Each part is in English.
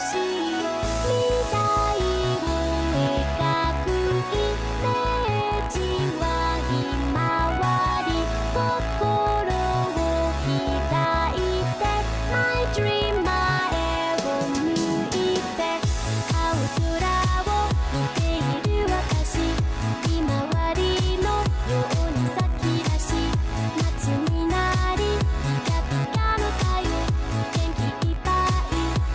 しい未来を描くイメージはひまわり心を開いて My dream 前を向いて青空を見ている私ひまわりのように咲き出し夏になりピカピカの太陽元気いっぱい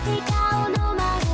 笑顔の魔法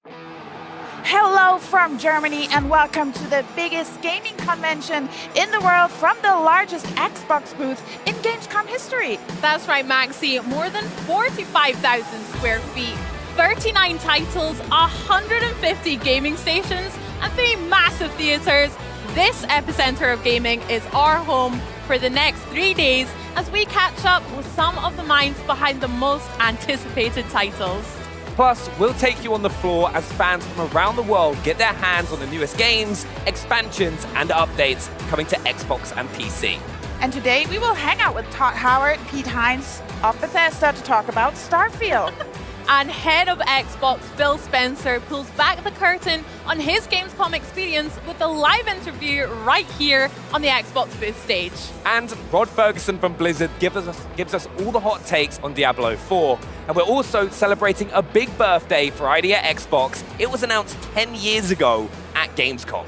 Hello from Germany and welcome to the biggest gaming convention in the world from the largest Xbox booth in Gamescom history. That's right, Maxi. More than 45,000 square feet, 39 titles, 150 gaming stations, and 3 massive theaters. This epicenter of gaming is our home for the next 3 days as we catch up with some of the minds behind the most anticipated titles. Plus, we'll take you on the floor as fans from around the world get their hands on the newest games, expansions, and updates coming to Xbox and PC. And today we will hang out with Todd Howard and Pete Hines of Bethesda to talk about Starfield. And head of Xbox, Phil Spencer, pulls back the curtain on his Gamescom experience with a live interview right here on the Xbox booth stage. And Rod Ferguson from Blizzard gives us all the hot takes on Diablo 4. And we're also celebrating a big birthday for ID at Xbox. It was announced 10 years ago at Gamescom.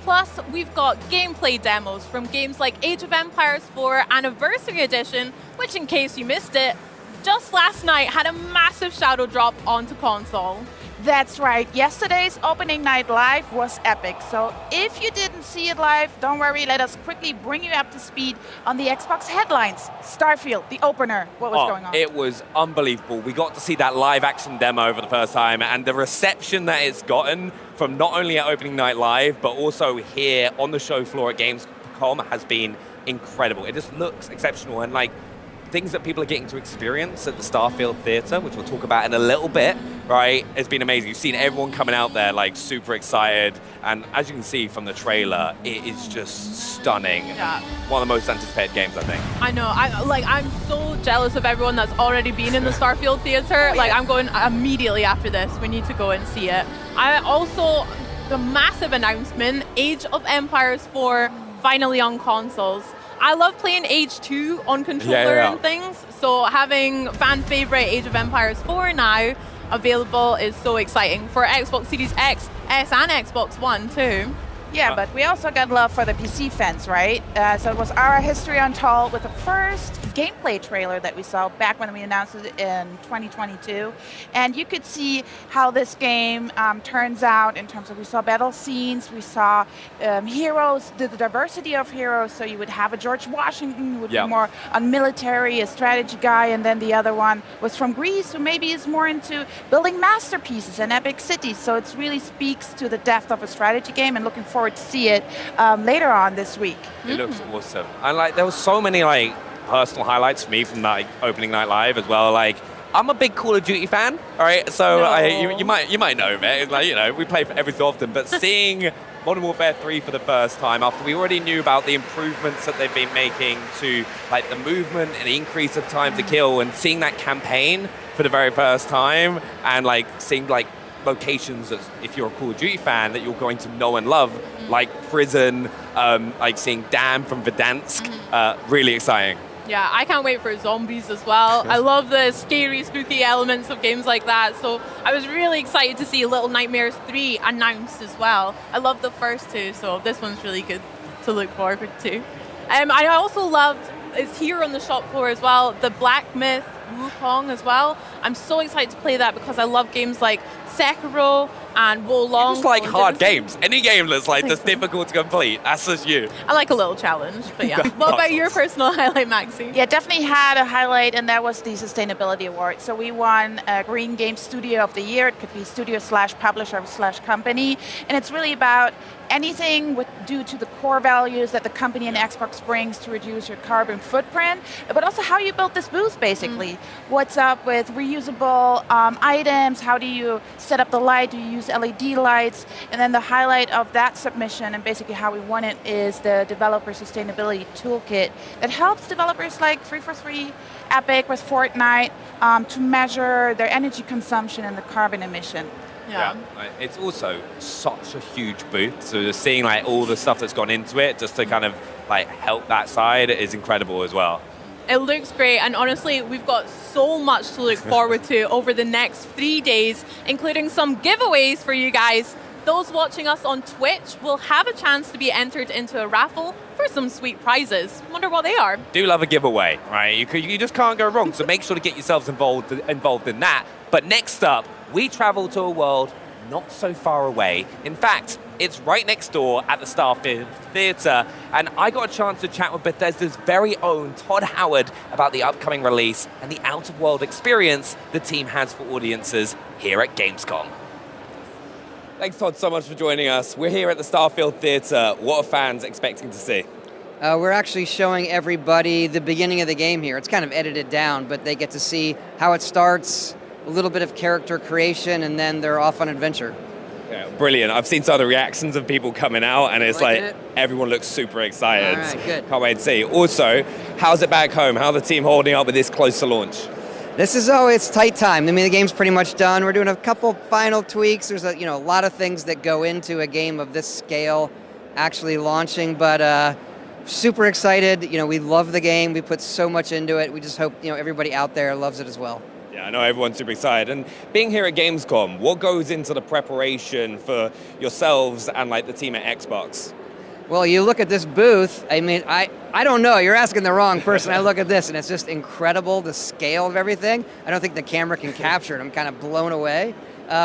Plus, we've got gameplay demos from games like Age of Empires 4 Anniversary Edition, which, in case you missed it, just last night had a massive shadow drop onto console. That's right, yesterday's opening night live was epic. So if you didn't see it live, don't worry, let us quickly bring you up to speed on the Xbox headlines. Starfield, the opener, what was going on? It was unbelievable. We got to see that live action demo for the first time, and the reception that it's gotten from not only at opening night live, but also here on the show floor at Gamescom has been incredible. It just looks exceptional, and like things that people are getting to experience at the Starfield Theater, which we'll talk about in a little bit, right? It's been amazing. You've seen everyone coming out there like super excited, and as you can see from the trailer, it is just stunning. Yeah. One of the most anticipated games, I think. I know. I'm so jealous of everyone that's already been in the Starfield Theater. Like, I'm going immediately after this. We need to go and see it. The massive announcement, Age of Empires 4 finally on consoles. I love playing Age 2 on controller and things, so having fan favorite Age of Empires 4 now available is so exciting for Xbox Series X, S, and Xbox One too. Yeah, but we also got love for the PC fans, right? So it was our history untold with the first gameplay trailer that we saw back when we announced it in 2022. And you could see how this game turns out in terms of, we saw battle scenes, we saw heroes, the diversity of heroes. So you would have a George Washington who would be more on military, a strategy guy, and then the other one was from Greece who maybe is more into building masterpieces and epic cities. So it really speaks to the depth of a strategy game, and looking forward to see it later on this week. It looks awesome. And like there was so many like personal highlights for me from that opening night live as well. Like I'm a big Call of Duty fan, all right? So you might know me. Like, you know, we play every so often, but seeing Modern Warfare 3 for the first time after we already knew about the improvements that they've been making to like the movement and the increase of time to kill, and seeing that campaign for the very first time, and like seeing like locations that, if you're a Call of Duty fan, that you're going to know and love, like prison, like seeing Dam from Verdansk, really exciting. Yeah, I can't wait for zombies as well. I love the scary, spooky elements of games like that. So I was really excited to see Little Nightmares 3 announced as well. I love the first two, so this one's really good to look forward to. I also loved, it's here on the shop floor as well, the Black Myth Wukong as well. I'm so excited to play that because I love games like Sekiro and Wo Long. Just like hard games. Any game that's like just difficult to complete. That's just you. I like a little challenge, but yeah. What about your personal highlight, Maxi? Yeah, definitely had a highlight, and that was the Sustainability Award. So we won Green Game Studio of the Year. It could be studio/publisher/company. And it's really about anything due to the core values that the company and Xbox brings to reduce your carbon footprint, but also how you built this booth, basically. What's up with reusable items? How do you set up the light? Do you use LED lights? And then the highlight of that submission, and basically how we won it, is the Developer Sustainability Toolkit that helps developers like 343, Epic with Fortnite to measure their energy consumption and the carbon emission. Yeah. It's also such a huge booth, so just seeing like all the stuff that's gone into it just to kind of like help that side is incredible as well. It looks great, and honestly, we've got so much to look forward to over the next 3 days, including some giveaways for you guys. Those watching us on Twitch will have a chance to be entered into a raffle for some sweet prizes. Wonder what they are. Do love a giveaway, right? You just can't go wrong, so make sure to get yourselves involved in that. But next up, we travel to a world not so far away. In fact, it's right next door at the Starfield Theatre, and I got a chance to chat with Bethesda's very own Todd Howard about the upcoming release and the out-of-world experience the team has for audiences here at Gamescom. Thanks, Todd, so much for joining us. We're here at the Starfield Theatre. What are fans expecting to see? We're actually showing everybody the beginning of the game here. It's kind of edited down, but they get to see how it starts, a little bit of character creation, and then they're off on adventure. Yeah, brilliant. I've seen some of the reactions of people coming out, and it's like everyone looks super excited. All right, good. Can't wait to see. Also, how's it back home? How are the team holding up with this close to launch? This is it's tight time. I mean, the game's pretty much done. We're doing a couple final tweaks. There's a lot of things that go into a game of this scale actually launching, but super excited. We love the game. We put so much into it. We just hope everybody out there loves it as well. Yeah, I know everyone's super excited. And being here at Gamescom, what goes into the preparation for yourselves and the team at Xbox? Well, you look at this booth, I mean, I don't know, you're asking the wrong person. I look at this and it's just incredible, the scale of everything. I don't think the camera can capture it. I'm kind of blown away.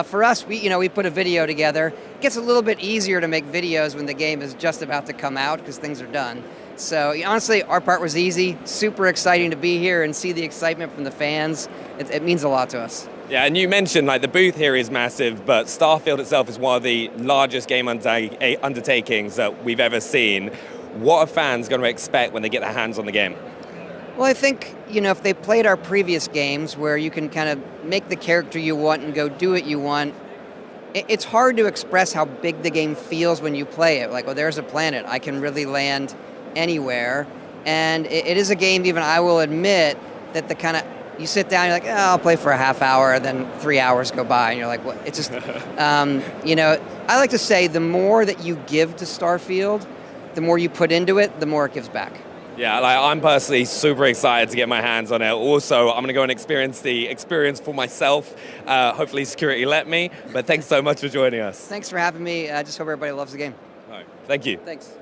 For us, we put a video together. It gets a little bit easier to make videos when the game is just about to come out because things are done. So honestly, our part was easy, super exciting to be here and see the excitement from the fans. It means a lot to us. Yeah, and you mentioned the booth here is massive, but Starfield itself is one of the largest game undertakings that we've ever seen. What are fans going to expect when they get their hands on the game? Well, I think, if they played our previous games where you can kind of make the character you want and go do what you want, it's hard to express how big the game feels when you play it. There's a planet. I can really land anywhere. And it is a game, even I will admit, that you sit down, you're like, I'll play for a half hour, and then 3 hours go by, and you're like, what? It's just, I like to say the more that you give to Starfield, the more you put into it, the more it gives back. Yeah, I'm personally super excited to get my hands on it. Also, I'm going to go and experience the experience for myself. Hopefully security let me, but thanks so much for joining us. Thanks for having me. I just hope everybody loves the game. All right, thank you. Thanks.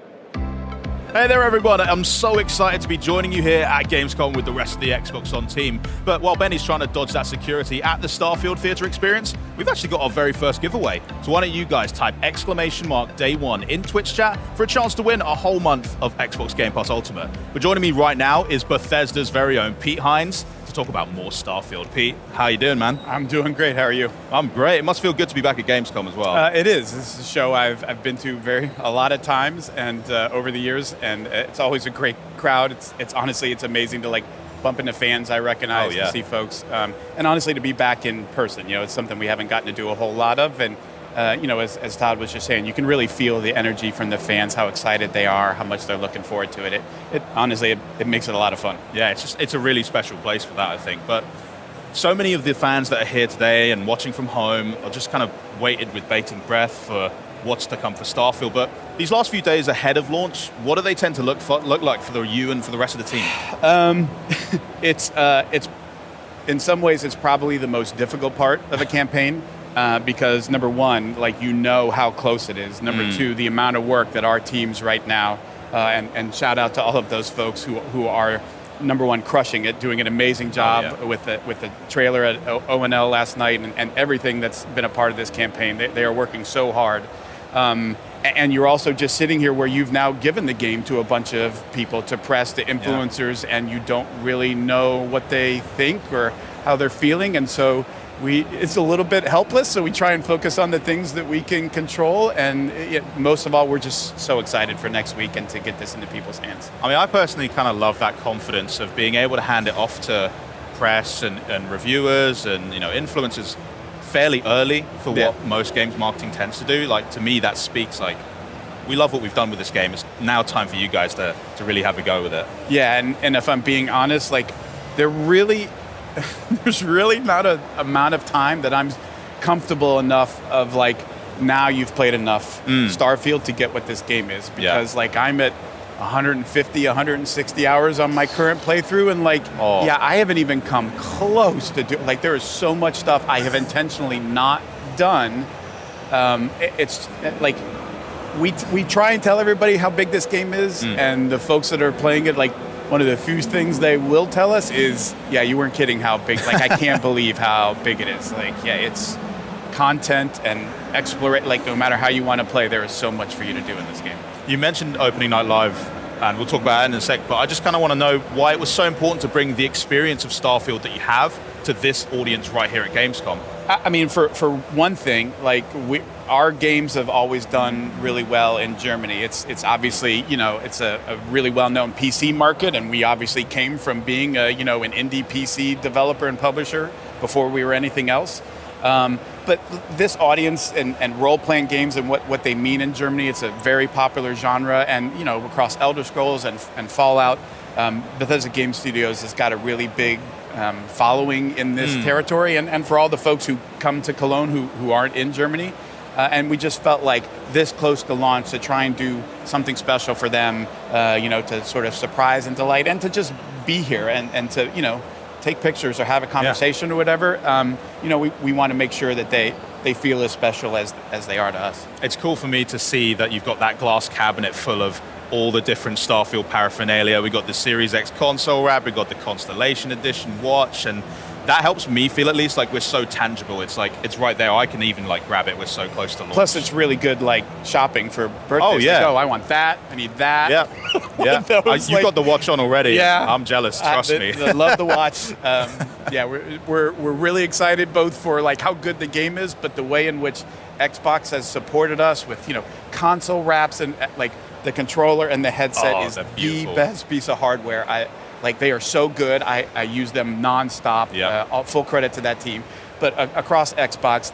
Hey there everyone, I'm so excited to be joining you here at Gamescom with the rest of the Xbox On team. But while Benny's trying to dodge that security at the Starfield Theatre experience, we've actually got our very first giveaway. So why don't you guys type !day1 in Twitch chat for a chance to win a whole month of Xbox Game Pass Ultimate. But joining me right now is Bethesda's very own Pete Hines to talk about more Starfield. Pete, how you doing, man? I'm doing great. How are you? I'm great. It must feel good to be back at Gamescom as well. It is. This is a show I've been to a lot of times and over the years, and it's always a great crowd. It's honestly, it's amazing to bump into fans I recognize, to see folks, and honestly to be back in person. It's something we haven't gotten to do a whole lot of, and as Todd was just saying, you can really feel the energy from the fans, how excited they are, how much they're looking forward to it. It honestly, it makes it a lot of fun. Yeah, it's a really special place for that, I think. But so many of the fans that are here today and watching from home are just kind of waited with bated breath for what's to come for Starfield. But these last few days ahead of launch, what do they tend to look like for you and for the rest of the team? It's in some ways it's probably the most difficult part of a campaign. Because number one, how close it is. Number two, the amount of work that our teams right now, and shout out to all of those folks who are, number one, crushing it, doing an amazing job with the trailer at ONL last night and everything that's been a part of this campaign. They are working so hard. And you're also just sitting here where you've now given the game to a bunch of people, to press, to influencers, and you don't really know what they think or how they're feeling. And so it's a little bit helpless, so we try and focus on the things that we can control, and most of all, we're just so excited for next week and to get this into people's hands. I mean, I personally kind of love that confidence of being able to hand it off to press and reviewers and influencers fairly early for what most games marketing tends to do. To me, that speaks we love what we've done with this game. It's now time for you guys to really have a go with it. Yeah, and if I'm being honest, there's really not an amount of time that I'm comfortable enough of now you've played enough Starfield to get what this game is, because I'm at 150, 160 hours on my current playthrough, and I haven't even come close to do. There is so much stuff I have intentionally not done. It's we try and tell everybody how big this game is, and the folks that are playing it, one of the few things they will tell us is, you weren't kidding how big. I can't believe how big it is. It's content and explore, like no matter how you want to play, there is so much for you to do in this game. You mentioned opening night live, and we'll talk about it in a sec, but I just kind of want to know why it was so important to bring the experience of Starfield that you have to this audience right here at Gamescom. I mean, for one thing, like our games have always done really well in Germany. It's obviously, it's a really well-known PC market, and we obviously came from being an indie PC developer and publisher before we were anything else. But this audience and role-playing games and what they mean in Germany, it's a very popular genre, and across Elder Scrolls and Fallout, Bethesda Game Studios has got a really big following in this territory, and for all the folks who come to Cologne who aren't in Germany. And we just felt like this close to launch to try and do something special for them, to sort of surprise and delight, and to just be here and to, take pictures or have a conversation or whatever. We want to make sure that they feel as special as they are to us. It's cool for me to see that you've got that glass cabinet full of all the different Starfield paraphernalia. We got the Series X console wrap, we got the Constellation Edition watch, and that helps me feel at least like we're so tangible. It's like it's right there. I can even like grab it. We're so close to launch. Plus, it's really good like shopping for birthdays. Oh yeah. I want that. I need that. Yeah. You've got the watch on already. Yeah. I'm jealous. Trust me. I love the watch. We're really excited both for like how good the game is, but the way in which Xbox has supported us with console wraps and like the controller and the headset is the best piece of hardware. They are so good. I use them nonstop. Yeah. Full credit to that team. But across Xbox,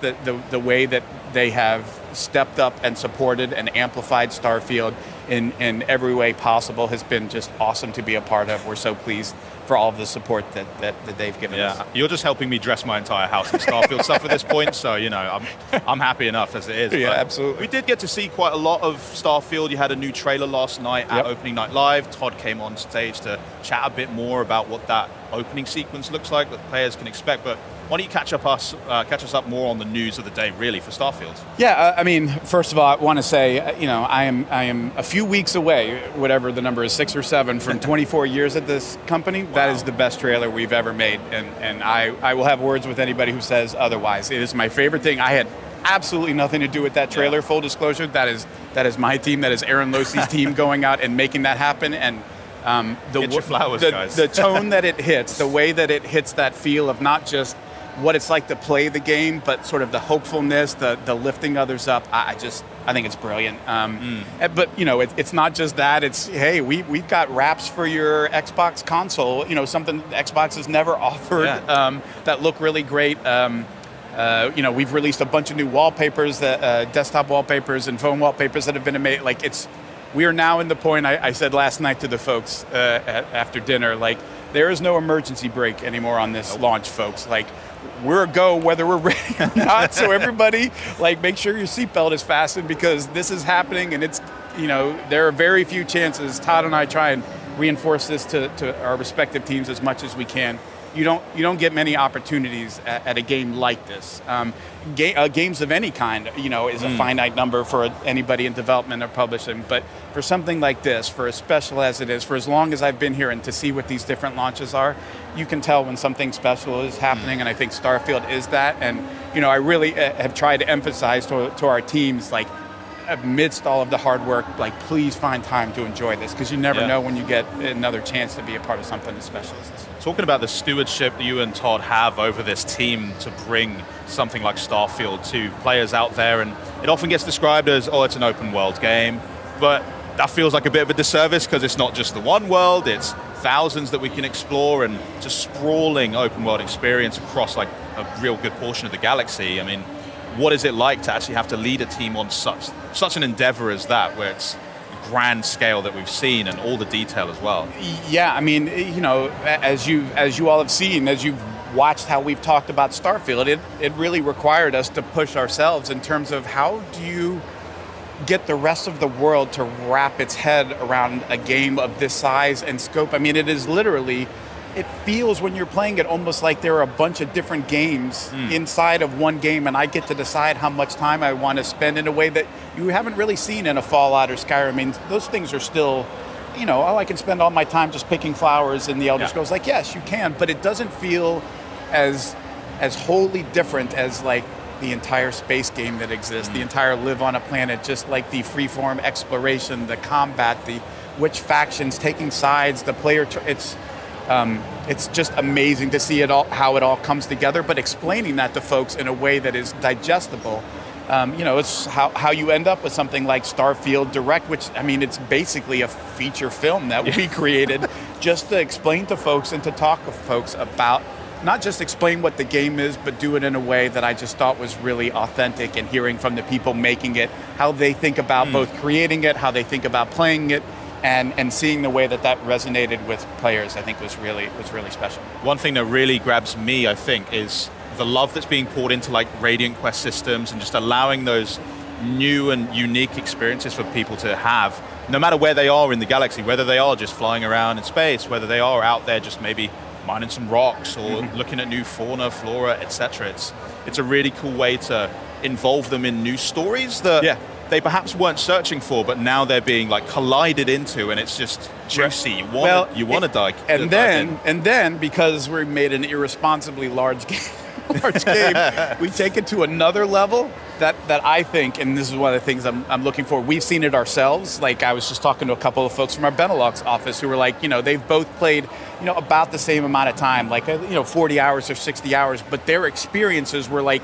the way that they have stepped up and supported and amplified Starfield in every way possible has been just awesome to be a part of. We're so pleased for all of the support that they've given us. You're just helping me dress my entire house in Starfield stuff at this point, so I'm happy enough as it is. Yeah, but absolutely. We did get to see quite a lot of Starfield. You had a new trailer last night at Opening Night Live. Todd came on stage to chat a bit more about what that opening sequence looks like, that players can expect. But why don't you catch us up more on the news of the day, really, for Starfield? Yeah, I mean, first of all, I want to say, I am a few weeks away, whatever the number is, 6 or 7, from 24 years at this company. Wow. That is the best trailer we've ever made, and I will have words with anybody who says otherwise. It is my favorite thing. I had absolutely nothing to do with that trailer, full disclosure. That is my team. That is Aaron Losey's team going out and making that happen, and get your flowers, guys. The tone that it hits, the way that it hits that feel of not just what it's like to play the game, but sort of the hopefulness, the lifting others up. I think it's brilliant. But it's not just that. It's hey, we've got wraps for your Xbox console. Something Xbox has never offered that look really great. We've released a bunch of new wallpapers, desktop wallpapers and phone wallpapers that have been made. We are now in the point. I said last night to the folks after dinner, there is no emergency brake anymore on this launch, folks. We're a go whether we're ready or not. So everybody, make sure your seatbelt is fastened because this is happening, and it's, there are very few chances. Todd and I try and reinforce this to our respective teams as much as we can. You don't get many opportunities at a game like this. Games of any kind, is a finite number for anybody in development or publishing. But for something like this, for as special as it is, for as long as I've been here and to see what these different launches are, you can tell when something special is happening, and I think Starfield is that. And I really have tried to emphasize to our teams, amidst all of the hard work, please find time to enjoy this, because you never know when you get another chance to be a part of something as special as this. Talking about the stewardship that you and Todd have over this team to bring something like Starfield to players out there, and it often gets described as, it's an open world game, but that feels like a bit of a disservice because it's not just the one world, it's thousands that we can explore, and just sprawling open world experience across a real good portion of the galaxy. I mean, what is it like to actually have to lead a team on such an endeavor as that, where it's grand scale that we've seen and all the detail as well? Yeah, I mean, as you all have seen, as you've watched how we've talked about Starfield, it really required us to push ourselves in terms of how do you get the rest of the world to wrap its head around a game of this size and scope. I mean, it is literally, it feels when you're playing it almost like there are a bunch of different games inside of one game, and I get to decide how much time I want to spend in a way that you haven't really seen in a Fallout or Skyrim. I mean, those things are still, I can spend all my time just picking flowers in the Elder Scrolls. Yes, you can, but it doesn't feel as wholly different as the entire space game that exists, the entire live on a planet, just like the freeform exploration, the combat, the which factions taking sides, the player. It's just amazing to see it all, how it all comes together. But explaining that to folks in a way that is digestible. It's how you end up with something like Starfield Direct, which, I mean, it's basically a feature film that we created just to explain to folks and to talk with folks about, not just explain what the game is, but do it in a way that I just thought was really authentic, and hearing from the people making it, how they think about both creating it, how they think about playing it, and seeing the way that resonated with players, I think was really special. One thing that really grabs me, I think, is the love that's being poured into like Radiant Quest systems and just allowing those new and unique experiences for people to have, no matter where they are in the galaxy, whether they are just flying around in space, whether they are out there just maybe mining some rocks or looking at new fauna, flora, etc. It's a really cool way to involve them in new stories that they perhaps weren't searching for, but now they're being like collided into, and it's just juicy. You want to dive. And then because we made an irresponsibly large game, we take it to another level that I think, and this is one of the things I'm looking for. We've seen it ourselves. Like, I was just talking to a couple of folks from our Benelux office who were like, they've both played, about the same amount of time, like 40 hours or 60 hours, but their experiences were like,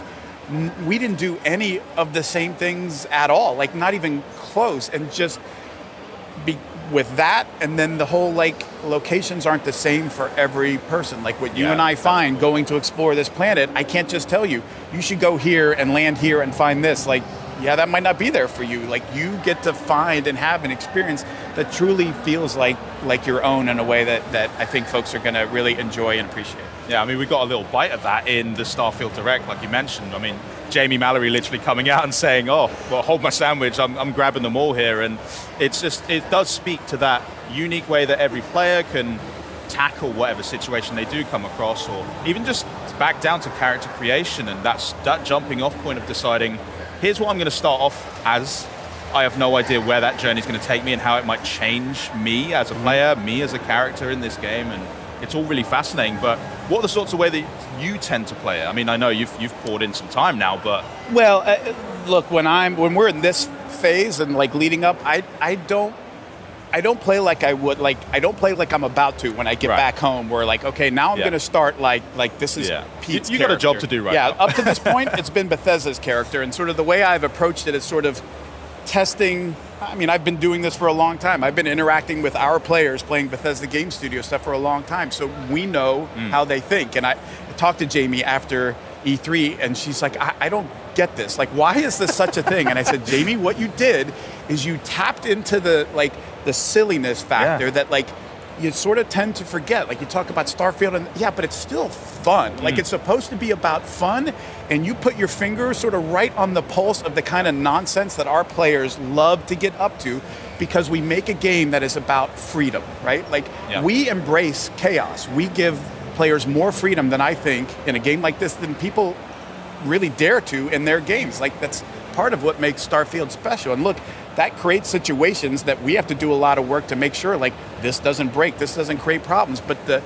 we didn't do any of the same things at all, like not even close. And just with that, and then the whole like locations aren't the same for every person. Like what you and I find going to explore this planet, I can't just tell you should go here and land here and find this. Like, that might not be there for you. Like, you get to find and have an experience that truly feels like your own in a way that I think folks are going to really enjoy and appreciate. Yeah, I mean, we got a little bite of that in the Starfield Direct, like you mentioned. I mean, Jamie Mallory literally coming out and saying, hold my sandwich, I'm grabbing them all here. And it does speak to that unique way that every player can tackle whatever situation they do come across, or even just back down to character creation. And that's that jumping off point of deciding, here's what I'm going to start off as. I have no idea where that journey is going to take me and how it might change me as a player, me as a character in this game. And it's all really fascinating. But what are the sorts of way that you tend to play it? I mean, I know you've poured in some time now, but look, when we're in this phase and like leading up, I don't play like I would. Like, I don't play like I'm about to when I get back home. Where like, okay, now I'm going to start like this is Pete's you got a job to do right now. Up to this point, it's been Bethesda's character, and sort of the way I've approached it is sort of testing. I mean, I've been doing this for a long time. I've been interacting with our players playing Bethesda Game Studio stuff for a long time, so we know how they think. And I talked to Jamie after E3, and she's like, I don't get this. Like, why is this such a thing? And I said, Jamie, what you did is you tapped into the silliness factor that like you sort of tend to forget. Like, you talk about Starfield, and but it's still fun. Like, it's supposed to be about fun, and you put your finger sort of right on the pulse of the kind of nonsense that our players love to get up to, because we make a game that is about freedom, right? Like, we embrace chaos. We give players more freedom than I think in a game like this than people really dare to in their games. Like, that's part of what makes Starfield special. And look, that creates situations that we have to do a lot of work to make sure like this doesn't break, this doesn't create problems. But the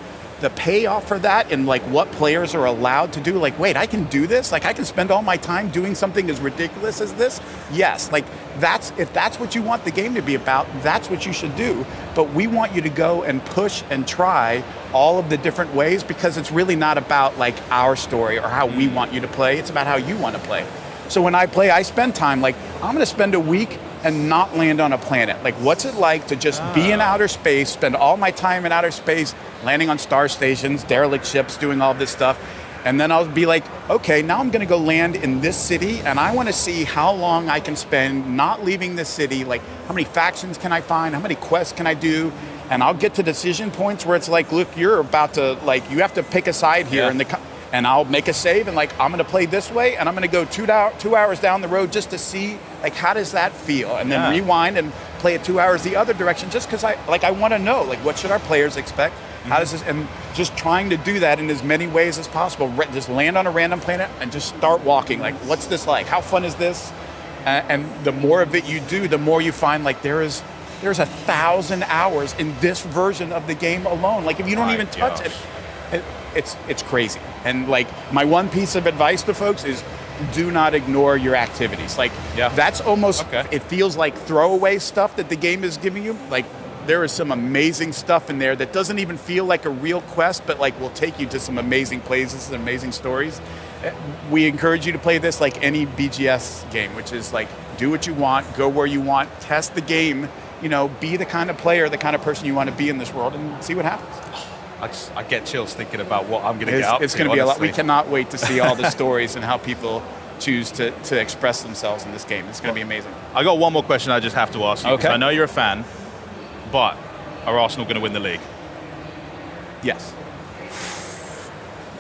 payoff for that and like what players are allowed to do, like, wait, I can do this? Like, I can spend all my time doing something as ridiculous as this? Yes, like if that's what you want the game to be about, that's what you should do. But we want you to go and push and try all of the different ways, because it's really not about like our story or how we want you to play. It's about how you want to play. So when I play, I spend time like, I'm going to spend a week and not land on a planet. Like, what's it like to just be in outer space, spend all my time in outer space, landing on star stations, derelict ships, doing all this stuff. And then I'll be like, okay, now I'm going to go land in this city, and I want to see how long I can spend not leaving this city. Like, how many factions can I find? How many quests can I do? And I'll get to decision points where it's like, look, you're about to, like, you have to pick a side here. And I'll make a save, and like, I'm going to play this way, and I'm going to go 2 hours down the road just to see, like, how does that feel? And then rewind and play it 2 hours the other direction, just because I want to know, like, what should our players expect? How does this, and just trying to do that in as many ways as possible. Just land on a random planet and just start walking. Like, what's this like? How fun is this? And the more of it you do, the more you find like there's 1,000 hours in this version of the game alone. Like, if you don't even touch it, it's crazy. And like, my one piece of advice to folks is do not ignore your activities. Like, that's almost, it feels like throwaway stuff that the game is giving you. Like, there is some amazing stuff in there that doesn't even feel like a real quest, but like will take you to some amazing places and amazing stories. We encourage you to play this like any BGS game, which is like, do what you want, go where you want, test the game, you know, be the kind of player, the kind of person you want to be in this world, and see what happens. I get chills thinking about what I'm going to get up to. It's going to be a lot. We cannot wait to see all the stories and how people choose to express themselves in this game. It's going to be amazing. I got one more question I just have to ask you. Okay. I know you're a fan, but are Arsenal going to win the league? Yes.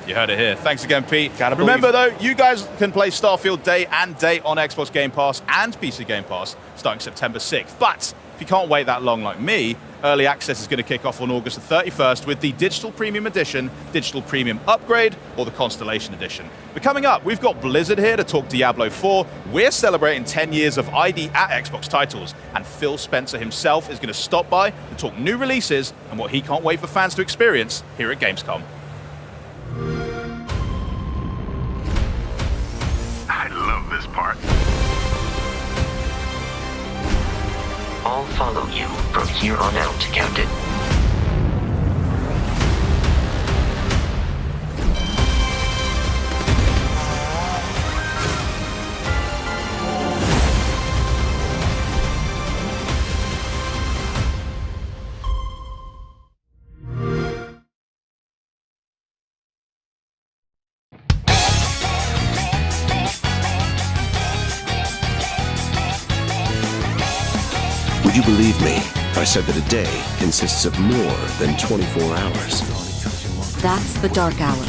You heard it here. Thanks again, Pete. Gotta Remember, though, you guys can play Starfield day and date on Xbox Game Pass and PC Game Pass starting September 6th. But if you can't wait that long like me, early access is going to kick off on August the 31st with the Digital Premium Edition, Digital Premium Upgrade, or the Constellation Edition. But coming up, we've got Blizzard here to talk Diablo 4. We're celebrating 10 years of ID at Xbox titles, and Phil Spencer himself is going to stop by to talk new releases and what he can't wait for fans to experience here at Gamescom. I love this part. I'll follow you from here on out, Captain. Would you believe me if I said that a day consists of more than 24 hours? That's the dark hour.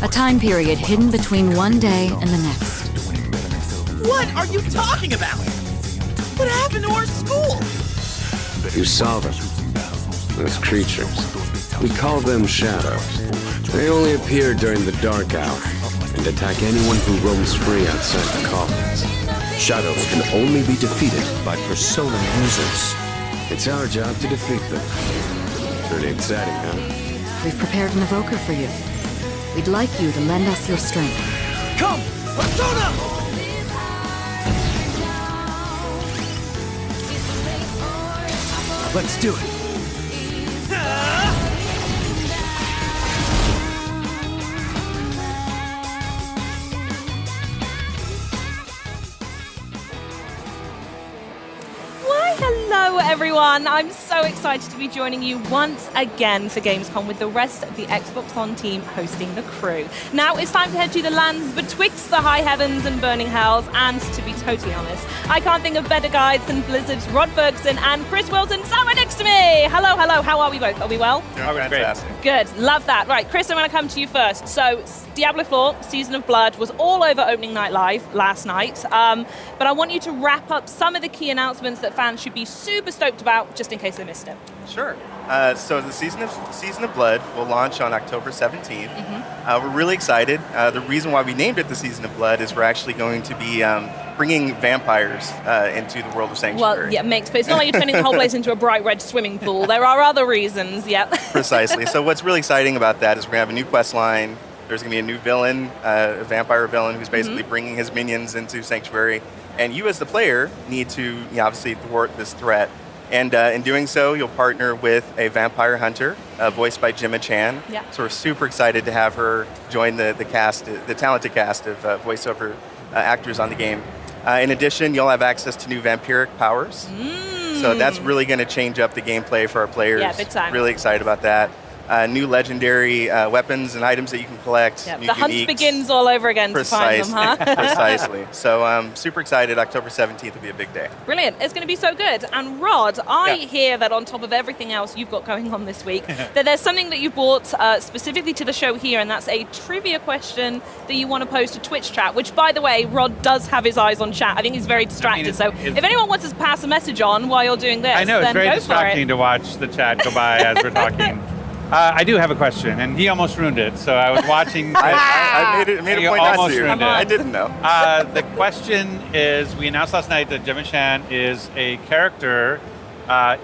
A time period hidden between one day and the next. What are you talking about? What happened to our school? You saw them. Those creatures. We call them shadows. They only appear during the dark hour and attack anyone who roams free outside the colonies. Shadows can only be defeated by persona users. It's our job to defeat them. Pretty exciting, huh? We've prepared an evoker for you. We'd like you to lend us your strength. Come! Persona! Let's do it. Hello everyone, I'm so excited to be joining you once again for Gamescom with the rest of the Xbox On team hosting the crew. Now it's time to head to the lands betwixt the high heavens and burning hells, and to be totally honest, I can't think of better guides than Blizzard's Rod Ferguson and Chris Wilson somewhere next to me. Hello, how are we both? Are we well? Fantastic. Good, love that. Right, Chris, I'm going to come to you first. So, Diablo 4, Season of Blood, was all over Opening Night Live last night, but I want you to wrap up some of the key announcements that fans should be super stoked about, just in case they missed it. Sure. So the Season of Blood will launch on October 17th. We're really excited. The reason why we named it the Season of Blood is we're actually going to be bringing vampires into the world of Sanctuary. Well, yeah, makes sense. It's not like you're turning the whole place into a bright red swimming pool. There are other reasons, yeah. Precisely. So what's really exciting about that is we're going to have a new quest line. There's going to be a new villain, a vampire villain who's basically bringing his minions into Sanctuary. And you as the player need to obviously thwart this threat. And in doing so, you'll partner with a vampire hunter, voiced by Gemma Chan. Yeah. So we're super excited to have her join the cast, the talented cast of voiceover actors on the game. In addition, you'll have access to new vampiric powers. So that's really going to change up the gameplay for our players. Yeah, big time. Really excited about that. New legendary weapons and items that you can collect. Yeah, new the hunt uniques. begins all over again to find them, huh? Precisely. So super excited. October 17th will be a big day. Brilliant. It's going to be so good. And Rod, I hear that on top of everything else you've got going on this week, that there's something that you brought specifically to the show here, and that's a trivia question that you want to pose to Twitch chat, which, by the way, Rod does have his eyes on chat. I think he's very distracted. So if anyone wants to pass a message on while you're doing this, I know, it's then very go distracting to watch the chat go by as we're talking. I do have a question, and he almost ruined it. So I was watching. I made a point not to. I didn't know. The question is: we announced last night that Gemma Chan is a character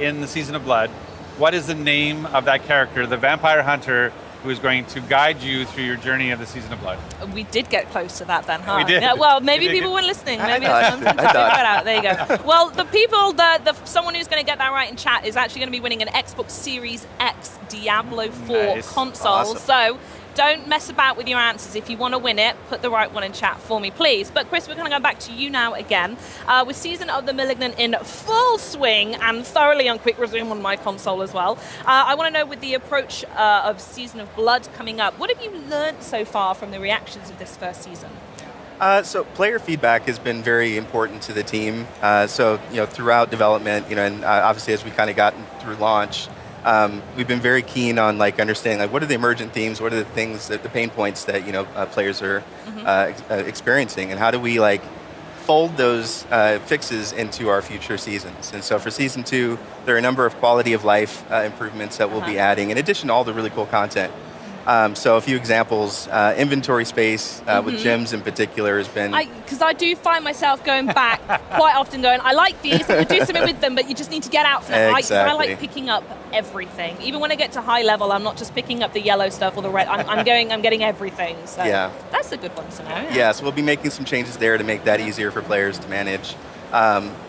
in the Season of Blood. What is the name of that character, the vampire hunter who is going to guide you through your journey of the Season of Blood. We did get close to that then, huh? We did. Yeah, well, maybe We did. people weren't listening. I Maybe dodged it's it. I dodged out. There you go. Well, the people, someone who's going to get that right in chat is actually going to be winning an Xbox Series X Diablo 4 Nice. console. Awesome. So don't mess about with your answers. If you want to win it, put the right one in chat for me, please. But Chris, we're going to go back to you now again. With Season of the Malignant in full swing and thoroughly on quick resume on my console as well, I want to know, with the approach of Season of Blood coming up, what have you learned so far from the reactions of this first season? So player feedback has been very important to the team. So throughout development, and obviously as we kind of gotten through launch, we've been very keen on understanding what are the emergent themes, what are the things the pain points that players are experiencing, and how do we fold those fixes into our future seasons. And so for Season 2, there are a number of quality of life improvements that we'll be adding, in addition to all the really cool content. So a few examples, inventory space with gems in particular has been... Because I do find myself going back quite often going, I like these, I do something with them, but you just need to get out for them. Exactly. I like picking up everything. Even when I get to high level, I'm not just picking up the yellow stuff or the red, I'm getting everything. So Yeah. that's a good one to know. Yeah, so we'll be making some changes there to make that easier for players to manage.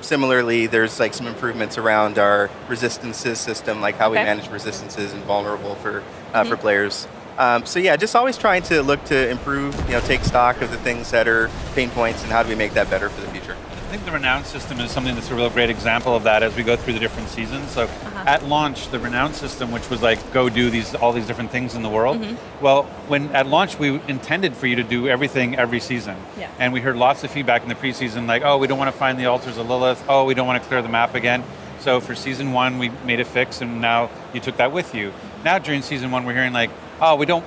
Similarly, there's some improvements around our resistances system, like how we manage resistances and vulnerable for players. So yeah, just always trying to look to improve, take stock of the things that are pain points and how do we make that better for the future. I think the Renown system is something that's a real great example of that as we go through the different seasons. So at launch, the Renown system, which was go do all these different things in the world. Well, when at launch, we intended for you to do everything every season. Yeah. And we heard lots of feedback in the preseason, oh, we don't want to find the altars of Lilith. Oh, we don't want to clear the map again. So for Season 1, we made a fix, and now you took that with you. Now during Season 1, we're hearing oh, we don't,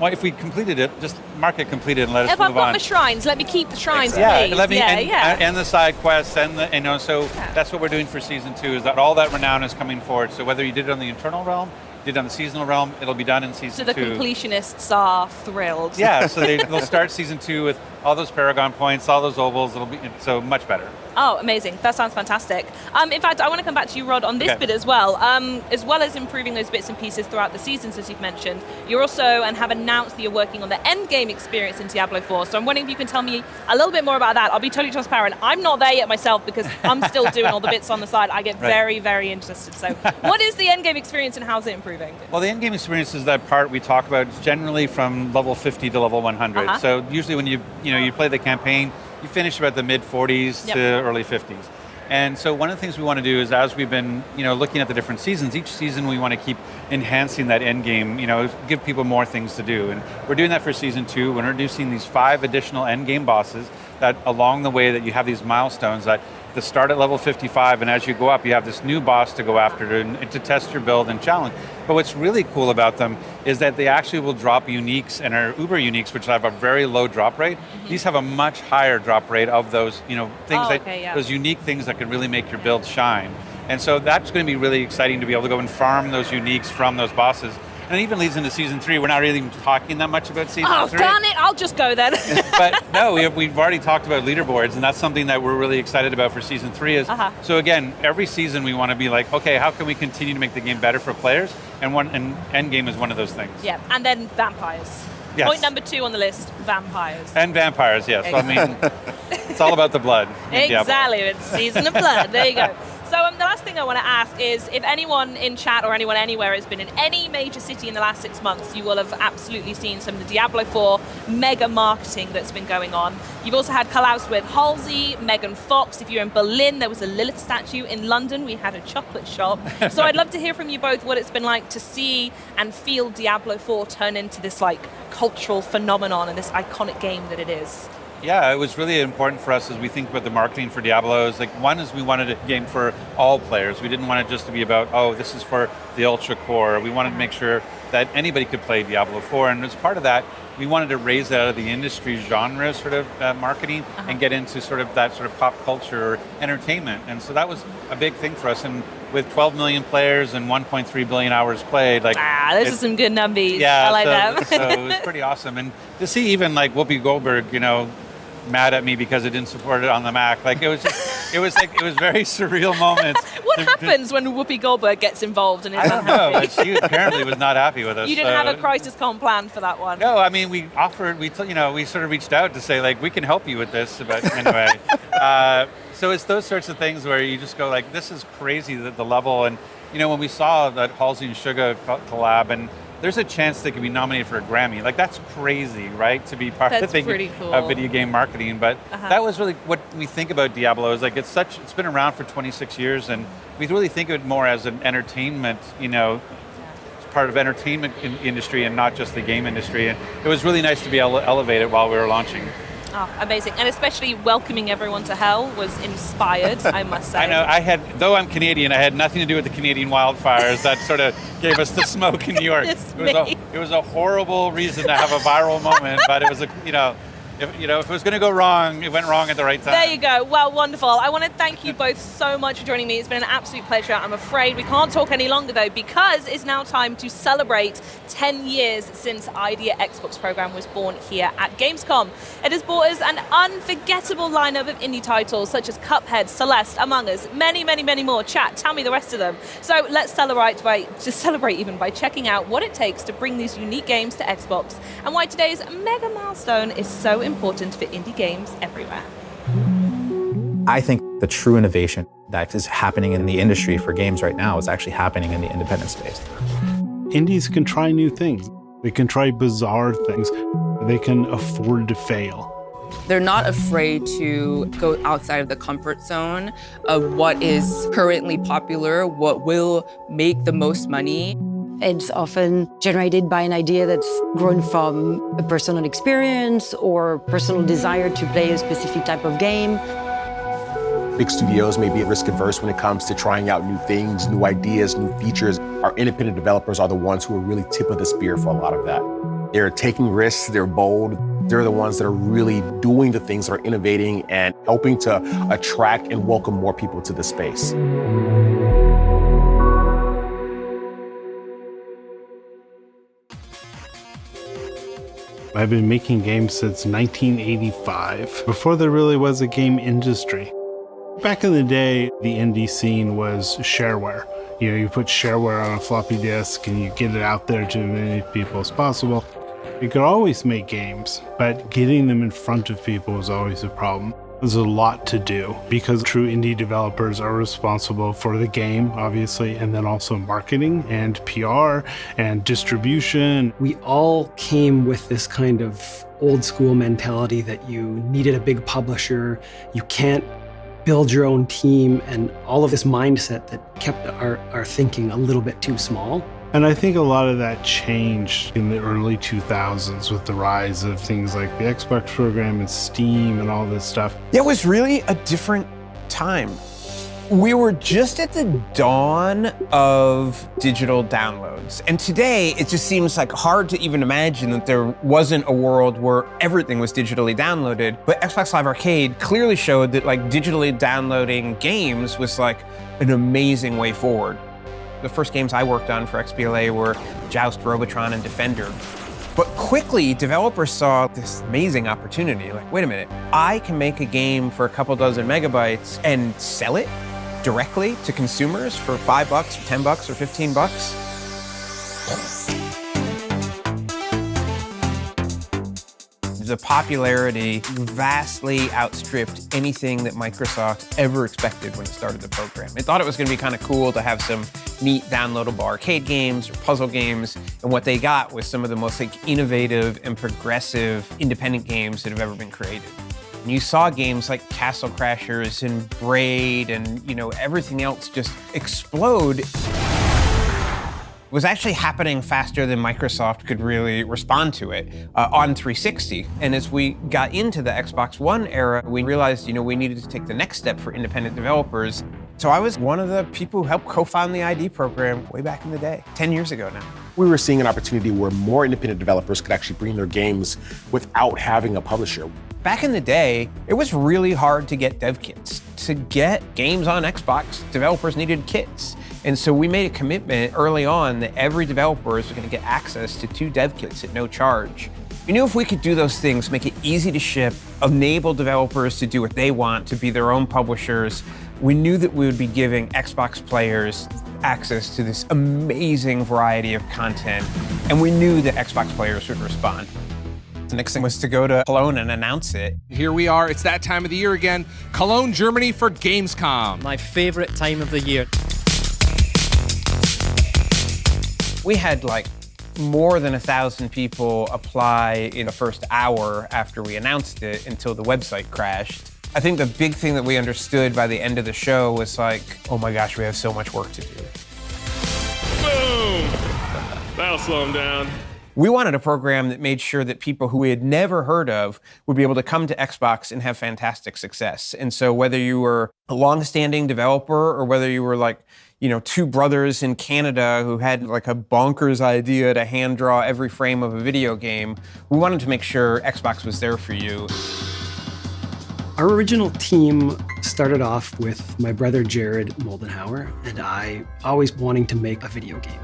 if we completed it, just mark it completed and let us If move I've got on. the shrines, let me keep the shrines, Yeah, please. let me yeah. and the side quests and that's what we're doing for Season 2, is that all that Renown is coming forward. So whether you did it on the internal realm, did it on the seasonal realm, it'll be done in Season 2. So the completionists are thrilled. Yeah, so they'll start Season 2 with all those Paragon points, all those ovals. It'll be so much better. Oh, amazing. That sounds fantastic. In fact, I want to come back to you, Rod, on this bit as well. As well as improving those bits and pieces throughout the seasons, as you've mentioned, you're also, and have announced that you're working on the end game experience in Diablo 4. So I'm wondering if you can tell me a little bit more about that. I'll be totally transparent. I'm not there yet myself because I'm still doing all the bits on the side. I get very, very interested. So what is the end game experience and how's it improving? Well, the end game experience is that part we talk about generally from level 50 to level 100. So usually when you play the campaign, you finish about the mid-40s to early 50s. And so one of the things we want to do is, as we've been looking at the different seasons, each season we want to keep enhancing that end game, give people more things to do. And we're doing that for Season 2. We're introducing these 5 additional end game bosses that along the way that you have these milestones that to start at level 55, and as you go up, you have this new boss to go after to test your build and challenge. But what's really cool about them is that they actually will drop uniques, and are uber uniques, which have a very low drop rate. These have a much higher drop rate of those, things those unique things that can really make your build shine. And so that's going to be really exciting to be able to go and farm those uniques from those bosses. And it even leads into Season 3. We're not really even talking that much about Season 3. Oh, darn it, I'll just go then. But no, we've already talked about leaderboards, and that's something that we're really excited about for Season 3. So again, every season we want to be okay, how can we continue to make the game better for players? And Endgame is one of those things. Yeah, and then vampires. Yes. Point number 2 on the list, vampires. And vampires, yes. Well, I mean, it's all about the blood. Exactly, it's Season of Blood. There you go. So the last thing I want to ask is, if anyone in chat or anyone anywhere has been in any major city in the last 6 months, you will have absolutely seen some of the Diablo 4 mega marketing that's been going on. You've also had collabs with Halsey, Megan Fox. If you're in Berlin, there was a Lilith statue. In London, we had a chocolate shop. So I'd love to hear from you both what it's been like to see and feel Diablo 4 turn into this cultural phenomenon and this iconic game that it is. Yeah, it was really important for us as we think about the marketing for Diablo. One is we wanted a game for all players. We didn't want it just to be about, this is for the ultra core. We wanted to make sure that anybody could play Diablo 4. And as part of that, we wanted to raise that out of the industry genre sort of marketing and get into that sort of pop culture or entertainment. And so that was a big thing for us. And with 12 million players and 1.3 billion hours played, those are some good numbers. Yeah, I like that. So it was pretty awesome. And to see even Whoopi Goldberg, mad at me because it didn't support it on the Mac. It was just it was very surreal moments. What happens when Whoopi Goldberg gets involved and is I don't know, unhappy? but she apparently was not happy with us. You didn't have a crisis con plan for that one? No, I mean, we sort of reached out to say, like, we can help you with this, but anyway. So it's those sorts of things where you just go, like, this is crazy, the level. And, when we saw that Halsey and Suga collab, and there's a chance they could be nominated for a Grammy. Like, that's crazy, right? To be part of video game marketing. But that was really what we think about Diablo is, like, it's been around for 26 years, and we really think of it more as an entertainment, it's part of entertainment industry and not just the game industry. And it was really nice to be able to elevate it while we were launching. Oh, amazing. And especially welcoming everyone to hell was inspired, I must say. I know, though I'm Canadian, I had nothing to do with the Canadian wildfires that sort of gave us the smoke in New York. It was a horrible reason to have a viral moment, but it was if it was going to go wrong, it went wrong at the right time. There you go. Well, wonderful. I want to thank you both so much for joining me. It's been an absolute pleasure. I'm afraid we can't talk any longer, though, because it's now time to celebrate 10 years since Idea Xbox program was born here at Gamescom. It has brought us an unforgettable lineup of indie titles such as Cuphead, Celeste, Among Us, many, many, many more. Chat, tell me the rest of them. So let's celebrate by checking out what it takes to bring these unique games to Xbox and why today's mega milestone is so important for indie games everywhere. I think the true innovation that is happening in the industry for games right now is actually happening in the independent space. Indies can try new things. They can try bizarre things. They can afford to fail. They're not afraid to go outside of the comfort zone of what is currently popular, what will make the most money. It's often generated by an idea that's grown from a personal experience or personal desire to play a specific type of game. Big studios may be risk-averse when it comes to trying out new things, new ideas, new features. Our independent developers are the ones who are really tip of the spear for a lot of that. They're taking risks, they're bold. They're the ones that are really doing the things that are innovating and helping to attract and welcome more people to the space. I've been making games since 1985, before there really was a game industry. Back in the day, the indie scene was shareware. You put shareware on a floppy disk and you get it out there to as many people as possible. You could always make games, but getting them in front of people was always a problem. There's a lot to do because true indie developers are responsible for the game, obviously, and then also marketing and PR and distribution. We all came with this kind of old school mentality that you needed a big publisher, you can't build your own team, and all of this mindset that kept our thinking a little bit too small. And I think a lot of that changed in the early 2000s with the rise of things like the Xbox program and Steam and all this stuff. It was really a different time. We were just at the dawn of digital downloads. And today, it just seems like hard to even imagine that there wasn't a world where everything was digitally downloaded. But Xbox Live Arcade clearly showed that digitally downloading games was an amazing way forward. The first games I worked on for XBLA were Joust, Robotron, and Defender. But quickly, developers saw this amazing opportunity. Wait a minute, I can make a game for a couple dozen megabytes and sell it directly to consumers for $5 or $10 or $15. The popularity vastly outstripped anything that Microsoft ever expected when it started the program. They thought it was going to be kind of cool to have some neat downloadable arcade games or puzzle games, and what they got was some of the most innovative and progressive independent games that have ever been created. And you saw games like Castle Crashers and Braid and everything else just explode. It was actually happening faster than Microsoft could really respond to it on 360. And as we got into the Xbox One era, we realized, we needed to take the next step for independent developers. So I was one of the people who helped co-found the ID program way back in the day, 10 years ago now. We were seeing an opportunity where more independent developers could actually bring their games without having a publisher. Back in the day, it was really hard to get dev kits. To get games on Xbox, developers needed kits. And so we made a commitment early on that every developer was going to get access to 2 dev kits at no charge. We knew if we could do those things, make it easy to ship, enable developers to do what they want, to be their own publishers, we knew that we would be giving Xbox players access to this amazing variety of content, and we knew that Xbox players would respond. The next thing was to go to Cologne and announce it. Here we are, it's that time of the year again. Cologne, Germany for Gamescom. My favorite time of the year. We had like more than 1,000 people apply in the first hour after we announced it until the website crashed. I think the big thing that we understood by the end of the show was like, oh my gosh, we have so much work to do. Boom! That'll slow them down. We wanted a program that made sure that people who we had never heard of would be able to come to Xbox and have fantastic success. And so whether you were a long-standing developer or whether you were like, you know, two brothers in Canada who had like a bonkers idea to hand draw every frame of a video game, we wanted to make sure Xbox was there for you. Our original team started off with my brother Jared Moldenhauer and I always wanting to make a video game.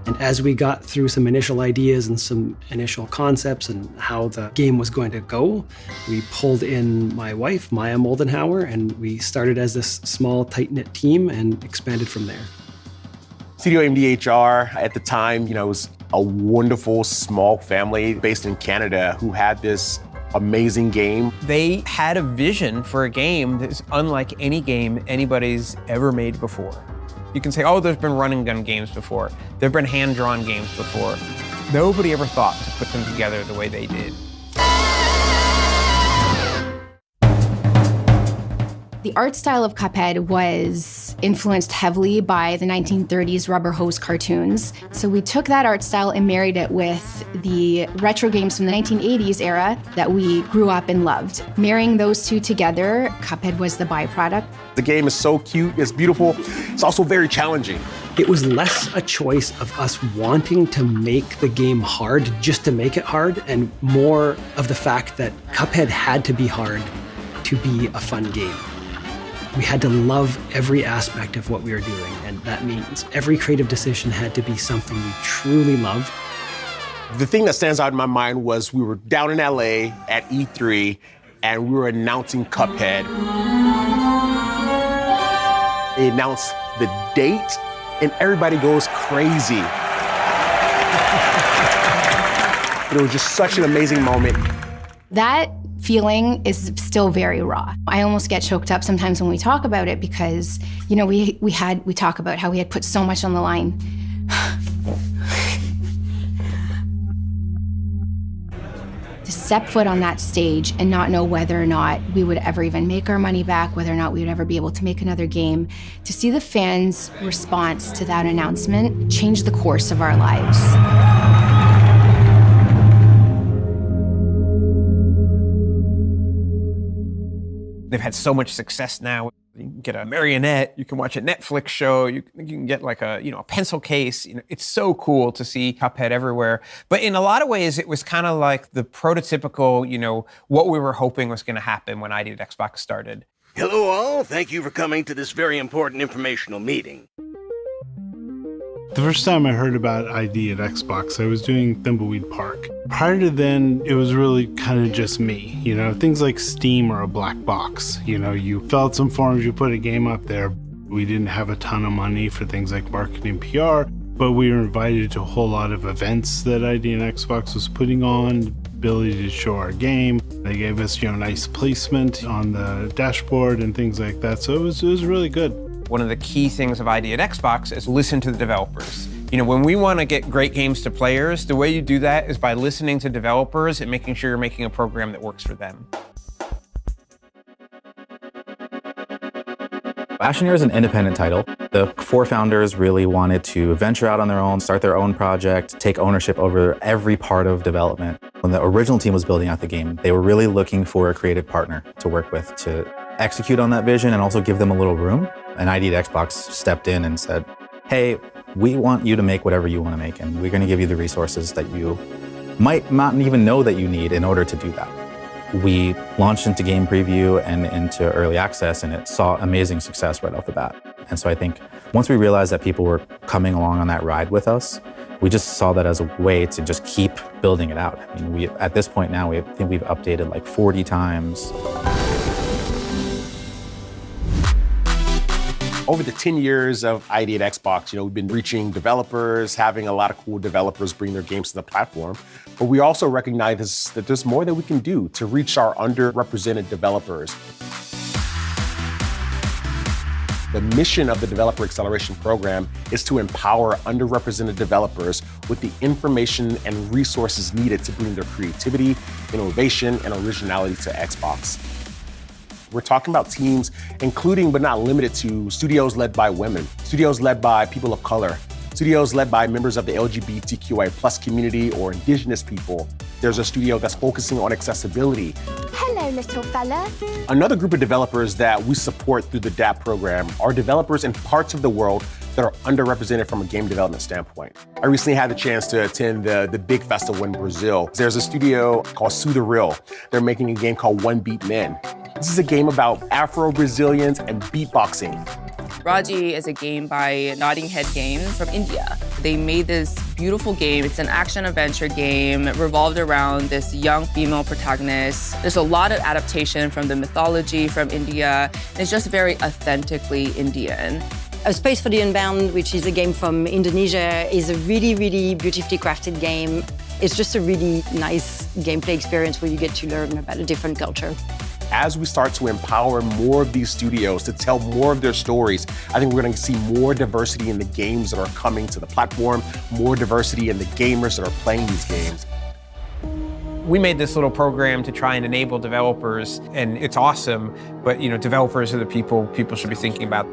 And as we got through some initial ideas and some initial concepts and how the game was going to go, we pulled in my wife, Maya Moldenhauer, and we started as this small, tight-knit team and expanded from there. Studio MDHR at the time, you know, was a wonderful small family based in Canada who had this amazing game. They had a vision for a game that's unlike any game anybody's ever made before. You can say, oh, there's been run and gun games before. There've been hand-drawn games before. Nobody ever thought to put them together the way they did. The art style of Cuphead was influenced heavily by the 1930s rubber hose cartoons. So we took that art style and married it with the retro games from the 1980s era that we grew up and loved. Marrying those two together, Cuphead was the byproduct. The game is so cute, it's beautiful, it's also very challenging. It was less a choice of us wanting to make the game hard just to make it hard, and more of the fact that Cuphead had to be hard to be a fun game. We had to love every aspect of what we were doing, and that means every creative decision had to be something we truly loved. The thing that stands out in my mind was we were down in LA at E3 and we were announcing Cuphead. They announced the date and everybody goes crazy. It was just such an amazing moment. That feeling is still very raw. I almost get choked up sometimes when we talk about it because, you know, we talk about how we had put so much on the line. To step foot on that stage and not know whether or not we would ever even make our money back, whether or not we would ever be able to make another game, to see the fans' response to that announcement change the course of our lives. They've had so much success now. You can get a marionette, you can watch a Netflix show, you can get like a pencil case. It's so cool to see Cuphead everywhere. But in a lot of ways, it was kind of like the prototypical, what we were hoping was going to happen when ID at Xbox started. Hello all, thank you for coming to this very important informational meeting. The first time I heard about ID at Xbox, I was doing Thimbleweed Park. Prior to then, it was really kind of just me. Things like Steam are a black box. You fill out some forms, you put a game up there. We didn't have a ton of money for things like marketing PR, but we were invited to a whole lot of events that ID and Xbox was putting on, ability to show our game. They gave us, nice placement on the dashboard and things like that. So it was really good. One of the key things of ID at Xbox is listen to the developers. When we want to get great games to players, the way you do that is by listening to developers and making sure you're making a program that works for them. Astroneer is an independent title. The 4 founders really wanted to venture out on their own, start their own project, take ownership over every part of development. When the original team was building out the game, they were really looking for a creative partner to work with to execute on that vision and also give them a little room. And ID at Xbox stepped in and said, hey, we want you to make whatever you want to make, and we're going to give you the resources that you might not even know that you need in order to do that. We launched into game preview and into early access, and it saw amazing success right off the bat. And so I think once we realized that people were coming along on that ride with us, We just saw that as a way to just keep building it out. I mean, at this point now, I think we've updated like 40 times. Over the 10 years of ID at Xbox, we've been reaching developers, having a lot of cool developers bring their games to the platform. But we also recognize that there's more that we can do to reach our underrepresented developers. The mission of the Developer Acceleration Program is to empower underrepresented developers with the information and resources needed to bring their creativity, innovation, and originality to Xbox. We're talking about teams including but not limited to studios led by women, studios led by people of color, studios led by members of the LGBTQI+ community or indigenous people. There's a studio that's focusing on accessibility. Hello, little fella. Another group of developers that we support through the DAP program are developers in parts of the world that are underrepresented from a game development standpoint. I recently had the chance to attend the big festival in Brazil. There's a studio called Sudaril. They're making a game called One Beat Men. This is a game about Afro-Brazilians and beatboxing. Raji is a game by Nodding Head Games from India. They made this beautiful game. It's an action-adventure game revolved around this young female protagonist. There's a lot of adaptation from the mythology from India. It's just very authentically Indian. A Space for the Unbound, which is a game from Indonesia, is a really, really beautifully crafted game. It's just a really nice gameplay experience where you get to learn about a different culture. As we start to empower more of these studios to tell more of their stories, I think we're going to see more diversity in the games that are coming to the platform, more diversity in the gamers that are playing these games. We made this little program to try and enable developers, and it's awesome, but developers are the people should be thinking about.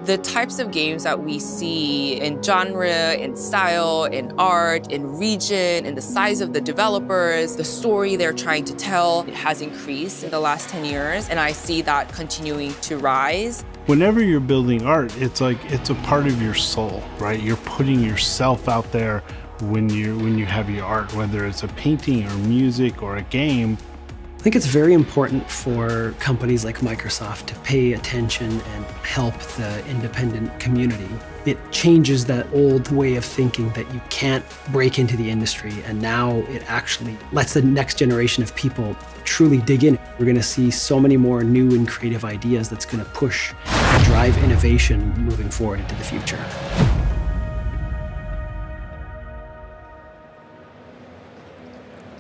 The types of games that we see in genre, in style, in art, in region, in the size of the developers, the story they're trying to tell, it has increased in the last 10 years, and I see that continuing to rise. Whenever you're building art, it's like it's a part of your soul, right? You're putting yourself out there when you have your art, whether it's a painting or music or a game. I think it's very important for companies like Microsoft to pay attention and help the independent community. It changes that old way of thinking that you can't break into the industry, and now it actually lets the next generation of people truly dig in. We're going to see so many more new and creative ideas that's going to push and drive innovation moving forward into the future.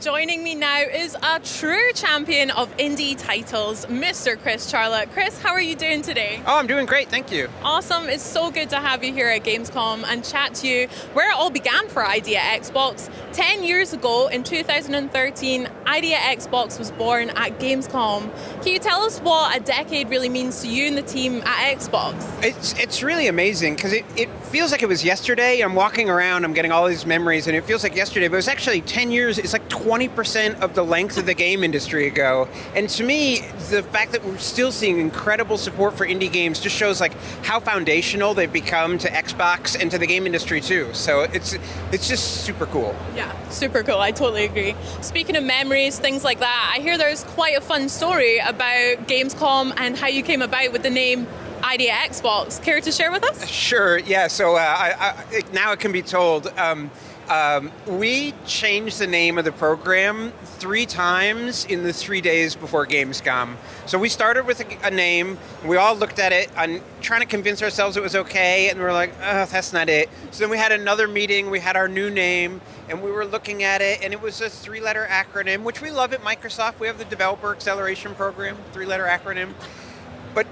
Joining me now is a true champion of indie titles, Mr. Chris Charlotte. Chris, how are you doing today? Oh, I'm doing great, thank you. Awesome, it's so good to have you here at Gamescom and chat to you where it all began for ID at Xbox. 10 years ago, in 2013, ID at Xbox was born at Gamescom. Can you tell us what a decade really means to you and the team at Xbox? It's really amazing because it feels like it was yesterday. I'm walking around, I'm getting all these memories, and it feels like yesterday, but it was actually 10 years, it's like 20% of the length of the game industry ago. And to me, the fact that we're still seeing incredible support for indie games just shows like how foundational they've become to Xbox and to the game industry too. So it's just super cool. Yeah, super cool. I totally agree. Speaking of memories, things like that, I hear there's quite a fun story about Gamescom and how you came about with the name ID at Xbox. Care to share with us? Sure, yeah. So now it can be told. We changed the name of the program 3 times in the 3 days before Gamescom. So we started with a name, and we all looked at it and trying to convince ourselves it was okay, and we were like, oh, that's not it. So then we had another meeting, we had our new name, and we were looking at it, and it was a 3-letter acronym, which we love at Microsoft. We have the Developer Acceleration Program, 3-letter acronym. But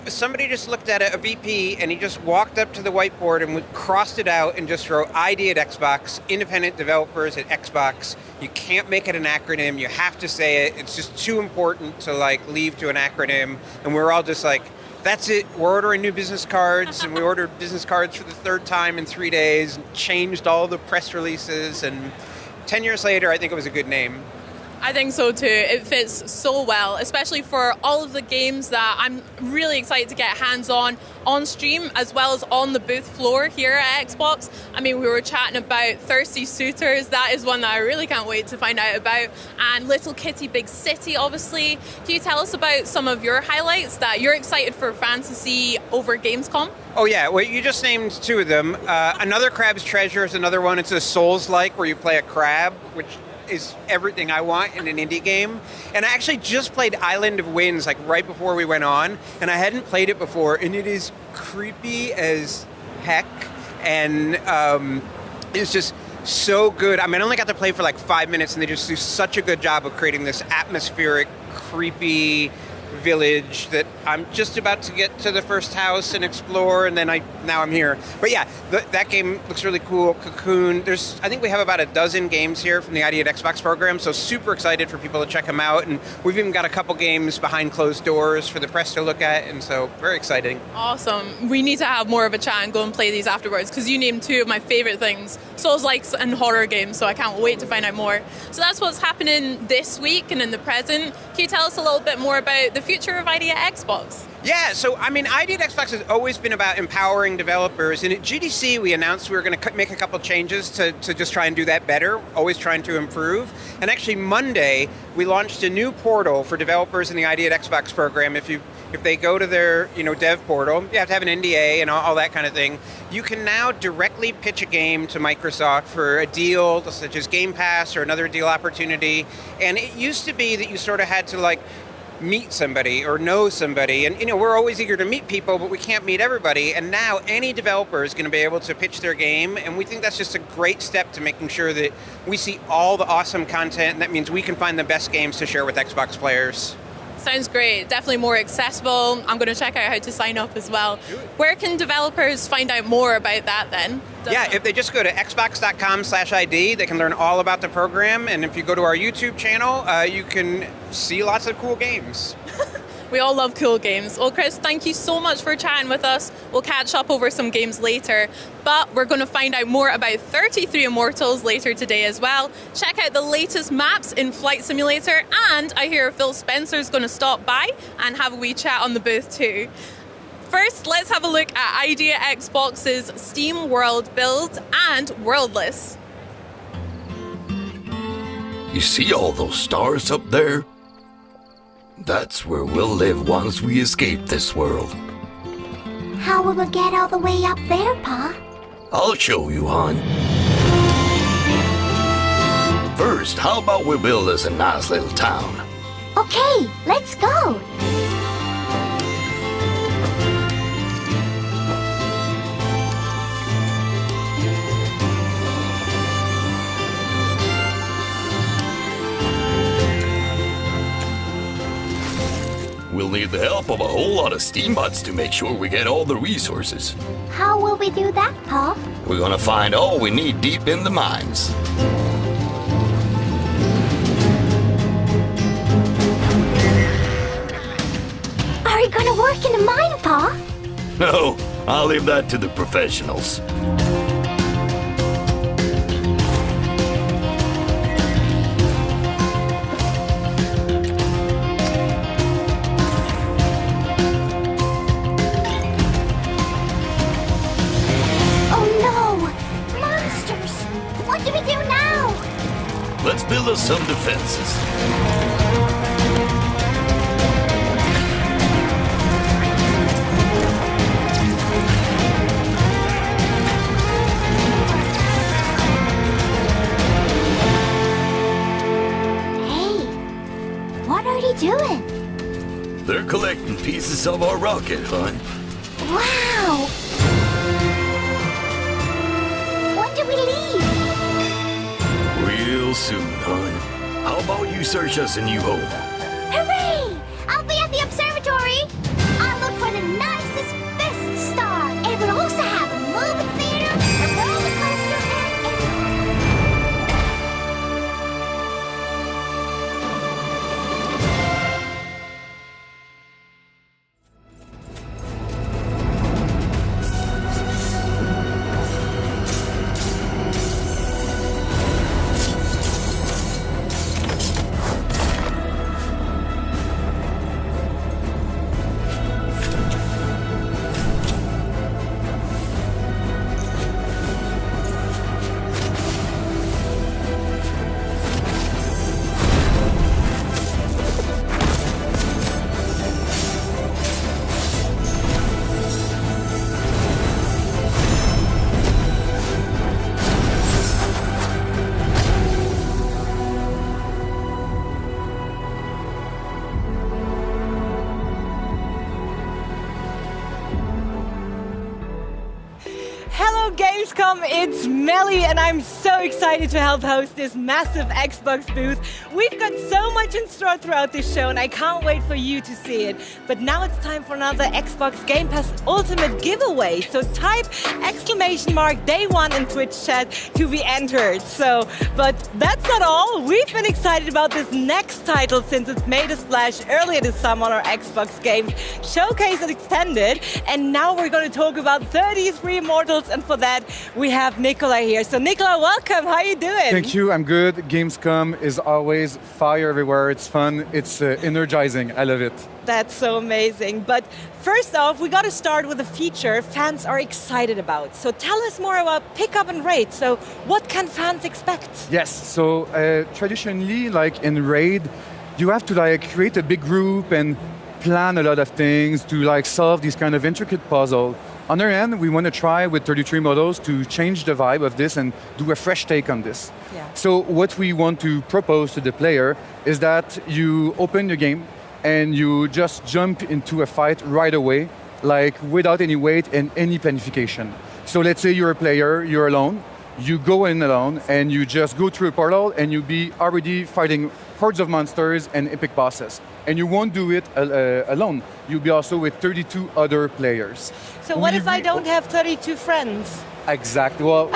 somebody just looked at it, a VP, and he just walked up to the whiteboard and crossed it out and just wrote ID at Xbox, independent developers at Xbox. You can't make it an acronym. You have to say it. It's just too important to leave to an acronym. And we're all just like, that's it. We're ordering new business cards, and we ordered business cards for the 3rd time in 3 days, and changed all the press releases. And 10 years later, I think it was a good name. I think so too. It fits so well, especially for all of the games that I'm really excited to get hands-on on stream, as well as on the booth floor here at Xbox. I mean, we were chatting about Thirsty Suitors. That is one that I really can't wait to find out about. And Little Kitty Big City, obviously. Can you tell us about some of your highlights that you're excited for fans to see over Gamescom? Oh yeah, well you just named two of them. Another Crab's Treasure is another one. It's a Souls-like where you play a crab, which is everything I want in an indie game. And I actually just played Island of Winds like right before we went on, and I hadn't played it before, and it is creepy as heck, and it's just so good. I mean, I only got to play for like 5 minutes, and they just do such a good job of creating this atmospheric, creepy village that I'm just about to get to the first house and explore, and then now I'm here. But yeah, that game looks really cool. Cocoon. I think we have about a dozen games here from the ID at Xbox program, so super excited for people to check them out. And we've even got a couple games behind closed doors for the press to look at, and so very exciting. Awesome. We need to have more of a chat and go and play these afterwards, because you named two of my favorite things, Souls-likes and horror games, so I can't wait to find out more. So that's what's happening this week and in the present. Can you tell us a little bit more about the future of ID at Xbox? Yeah, so I mean, ID at Xbox has always been about empowering developers, and at GDC we announced we were going to make a couple changes to just try and do that better, always trying to improve. And actually Monday we launched a new portal for developers in the ID at Xbox program. If they go to their dev portal, you have to have an NDA and all that kind of thing. You can now directly pitch a game to Microsoft for a deal such as Game Pass or another deal opportunity. And it used to be that you sort of had to meet somebody or know somebody, and we're always eager to meet people, but we can't meet everybody. And now any developer is going to be able to pitch their game, and we think that's just a great step to making sure that we see all the awesome content, and that means we can find the best games to share with Xbox players. Sounds great. Definitely more accessible. I'm going to check out how to sign up as well. Where can developers find out more about that then? Yeah, if they just go to xbox.com/ID, they can learn all about the program. And if you go to our YouTube channel, you can see lots of cool games. We all love cool games. Well, Chris, thank you so much for chatting with us. We'll catch up over some games later, but we're going to find out more about 33 Immortals later today as well. Check out the latest maps in Flight Simulator, and I hear Phil Spencer's going to stop by and have a wee chat on the booth too. First, let's have a look at ID at Xbox's Steam World build and Worldless. You see all those stars up there? That's where we'll live once we escape this world. How will we get all the way up there, Pa? I'll show you, hon. First, how about we build us a nice little town? Okay, let's go. We'll need the help of a whole lot of Steambots to make sure we get all the resources. How will we do that, Pa? We're gonna find all we need deep in the mines. Are we gonna work in a mine, Pa? No, I'll leave that to the professionals. Let's build us some defenses. Hey, what are they doing? They're collecting pieces of our rocket, hon. Wow! When do we leave? Real soon, hon. How about you search us a new home? Hooray! I'll be at the observatory. I'll look for the nicest, best star. And we'll also have a movie theater, a roller coaster, Gamescom, it's Melly, and I'm so excited to help host this massive Xbox booth. We've got so much in store throughout this show, and I can't wait for you to see it. But now it's time for another Xbox Game Pass Ultimate giveaway. So type !day1 in Twitch chat to be entered. But that's not all. We've been excited about this next title since it's made a splash earlier this summer on our Xbox Games Showcase and Extended. And now we're going to talk about 33 Immortals, and for that we have Nicola here. So Nicola, welcome. How are you doing? Thank you. I'm good. Gamescom is always fire everywhere. It's fun. It's energizing. I love it. That's so amazing. But first off, we got to start with a feature fans are excited about. So tell us more about Pick Up and Raid. So what can fans expect? Yes. So traditionally, like in Raid, you have to like create a big group and plan a lot of things to like solve these kind of intricate puzzle. On the other hand, we want to try with 33 models to change the vibe of this and do a fresh take on this. Yeah. So what we want to propose to the player is that you open the game and you just jump into a fight right away, like without any wait and any planification. So let's say you're a player, you're alone, you go in alone and you just go through a portal and you'll be already fighting hordes of monsters and epic bosses. And you won't do it alone. You'll be also with 32 other players. So what if I don't have 32 friends? Exactly. Well,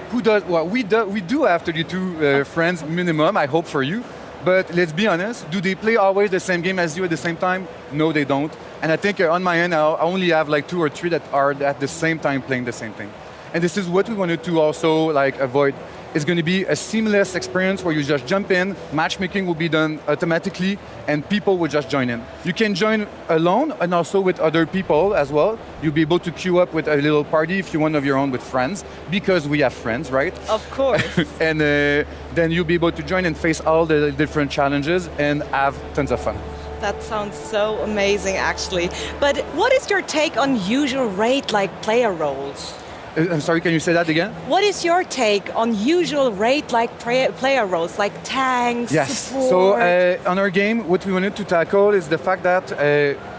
who does? Well, we do have 32 friends minimum, I hope for you. But let's be honest, do they play always the same game as you at the same time? No, they don't. And I think on my end, I only have like 2 or 3 that are at the same time playing the same thing. And this is what we wanted to also like avoid. It's going to be a seamless experience where you just jump in, matchmaking will be done automatically, and people will just join in. You can join alone and also with other people as well. You'll be able to queue up with a little party if you want of your own with friends, because we have friends, right? Of course. And then you'll be able to join and face all the different challenges and have tons of fun. That sounds so amazing, actually. But what is your take on usual raid-like player roles? I'm sorry, can you say that again? What is your take on usual raid-like player roles, like tanks, support? So on our game, what we wanted to tackle is the fact that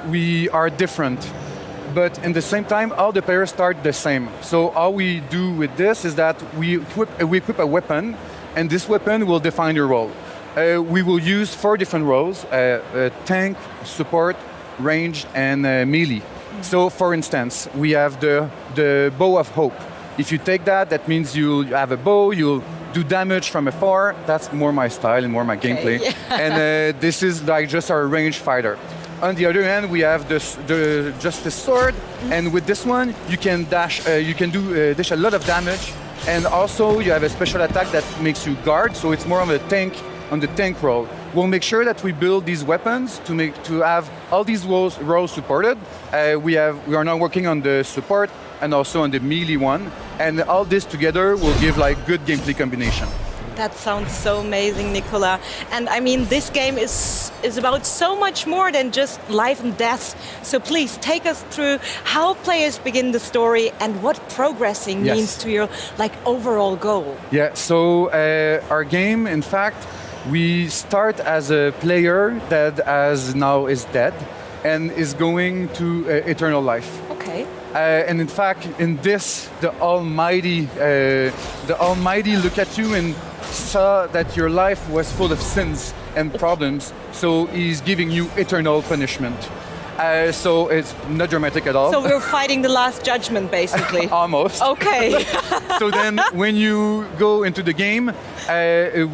we are different. But in the same time, all the players start the same. So all we do with this is that we equip a weapon, and this weapon will define your role. We will use 4 different roles, tank, support, ranged, and melee. So, for instance, we have the Bow of Hope. If you take that, that means you have a bow, you'll do damage from afar. That's more my style and more my gameplay. Yeah. And this is like just our ranged fighter. On the other hand, we have just the sword, and with this one, you can dash. You can dish a lot of damage, and also you have a special attack that makes you guard. So it's more of a tank on the tank role. We'll make sure that we build these weapons to have all these roles supported. We are now working on the support and also on the melee one, and all this together will give like good gameplay combination. That sounds so amazing, Nicola. And I mean, this game is about so much more than just life and death. So please take us through how players begin the story and what progressing means to your like overall goal. Yeah. So our game, in fact, we start as a player that now is dead and is going to eternal life. Okay. And in fact, in this, the Almighty looked at you and saw that your life was full of sins and problems, so he's giving you eternal punishment. So it's not dramatic at all. So we're fighting the last judgment, basically. Almost. Okay. So then when you go into the game,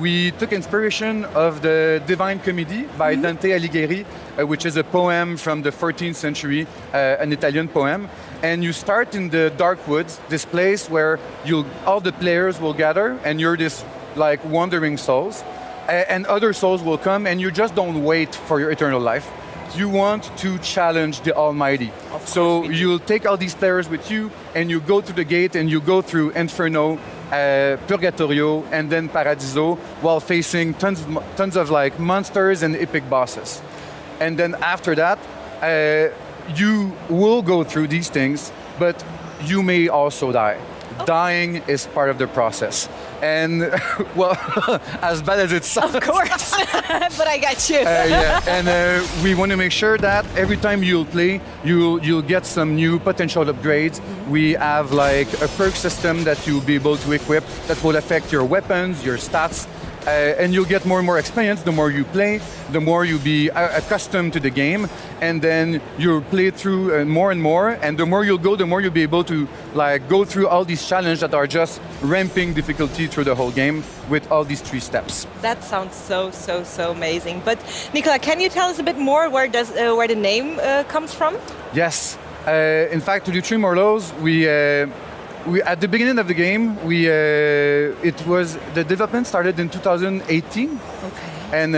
we took inspiration of the Divine Comedy by Dante Alighieri, which is a poem from the 14th century, an Italian poem. And you start in the dark woods, this place where all the players will gather, and you're this like wandering souls, and other souls will come, and you just don't wait for your eternal life. You want to challenge the Almighty. So you'll take all these players with you, and you go to the gate, and you go through Inferno, Purgatorio, and then Paradiso, while facing tons of like monsters and epic bosses. And then after that, you will go through these things, but you may also die. Dying is part of the process. And, well, as bad as it sounds. Of course, but I got you. And we want to make sure that every time you'll play, you'll get some new potential upgrades. We have like a perk system that you'll be able to equip that will affect your weapons, your stats, and you'll get more and more experience the more you play, the more you'll be accustomed to the game, and then you'll play through more and more, and the more you'll go, the more you'll be able to like go through all these challenges that are just ramping difficulty through the whole game with all these 3 steps. That sounds so amazing. But Nicolas, can you tell us a bit more where the name comes from? Yes. In fact, 33 Immortals, we at the beginning of the game, the development started in 2018. Okay. And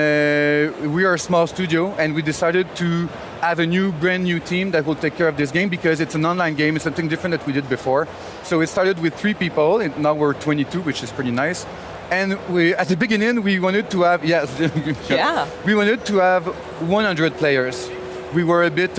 we are a small studio, and we decided to have a brand new team that will take care of this game because it's an online game. It's something different that we did before. So it started with 3 people, and now we're 22, which is pretty nice. And at the beginning, we wanted to have, we wanted to have 100 players. We were a bit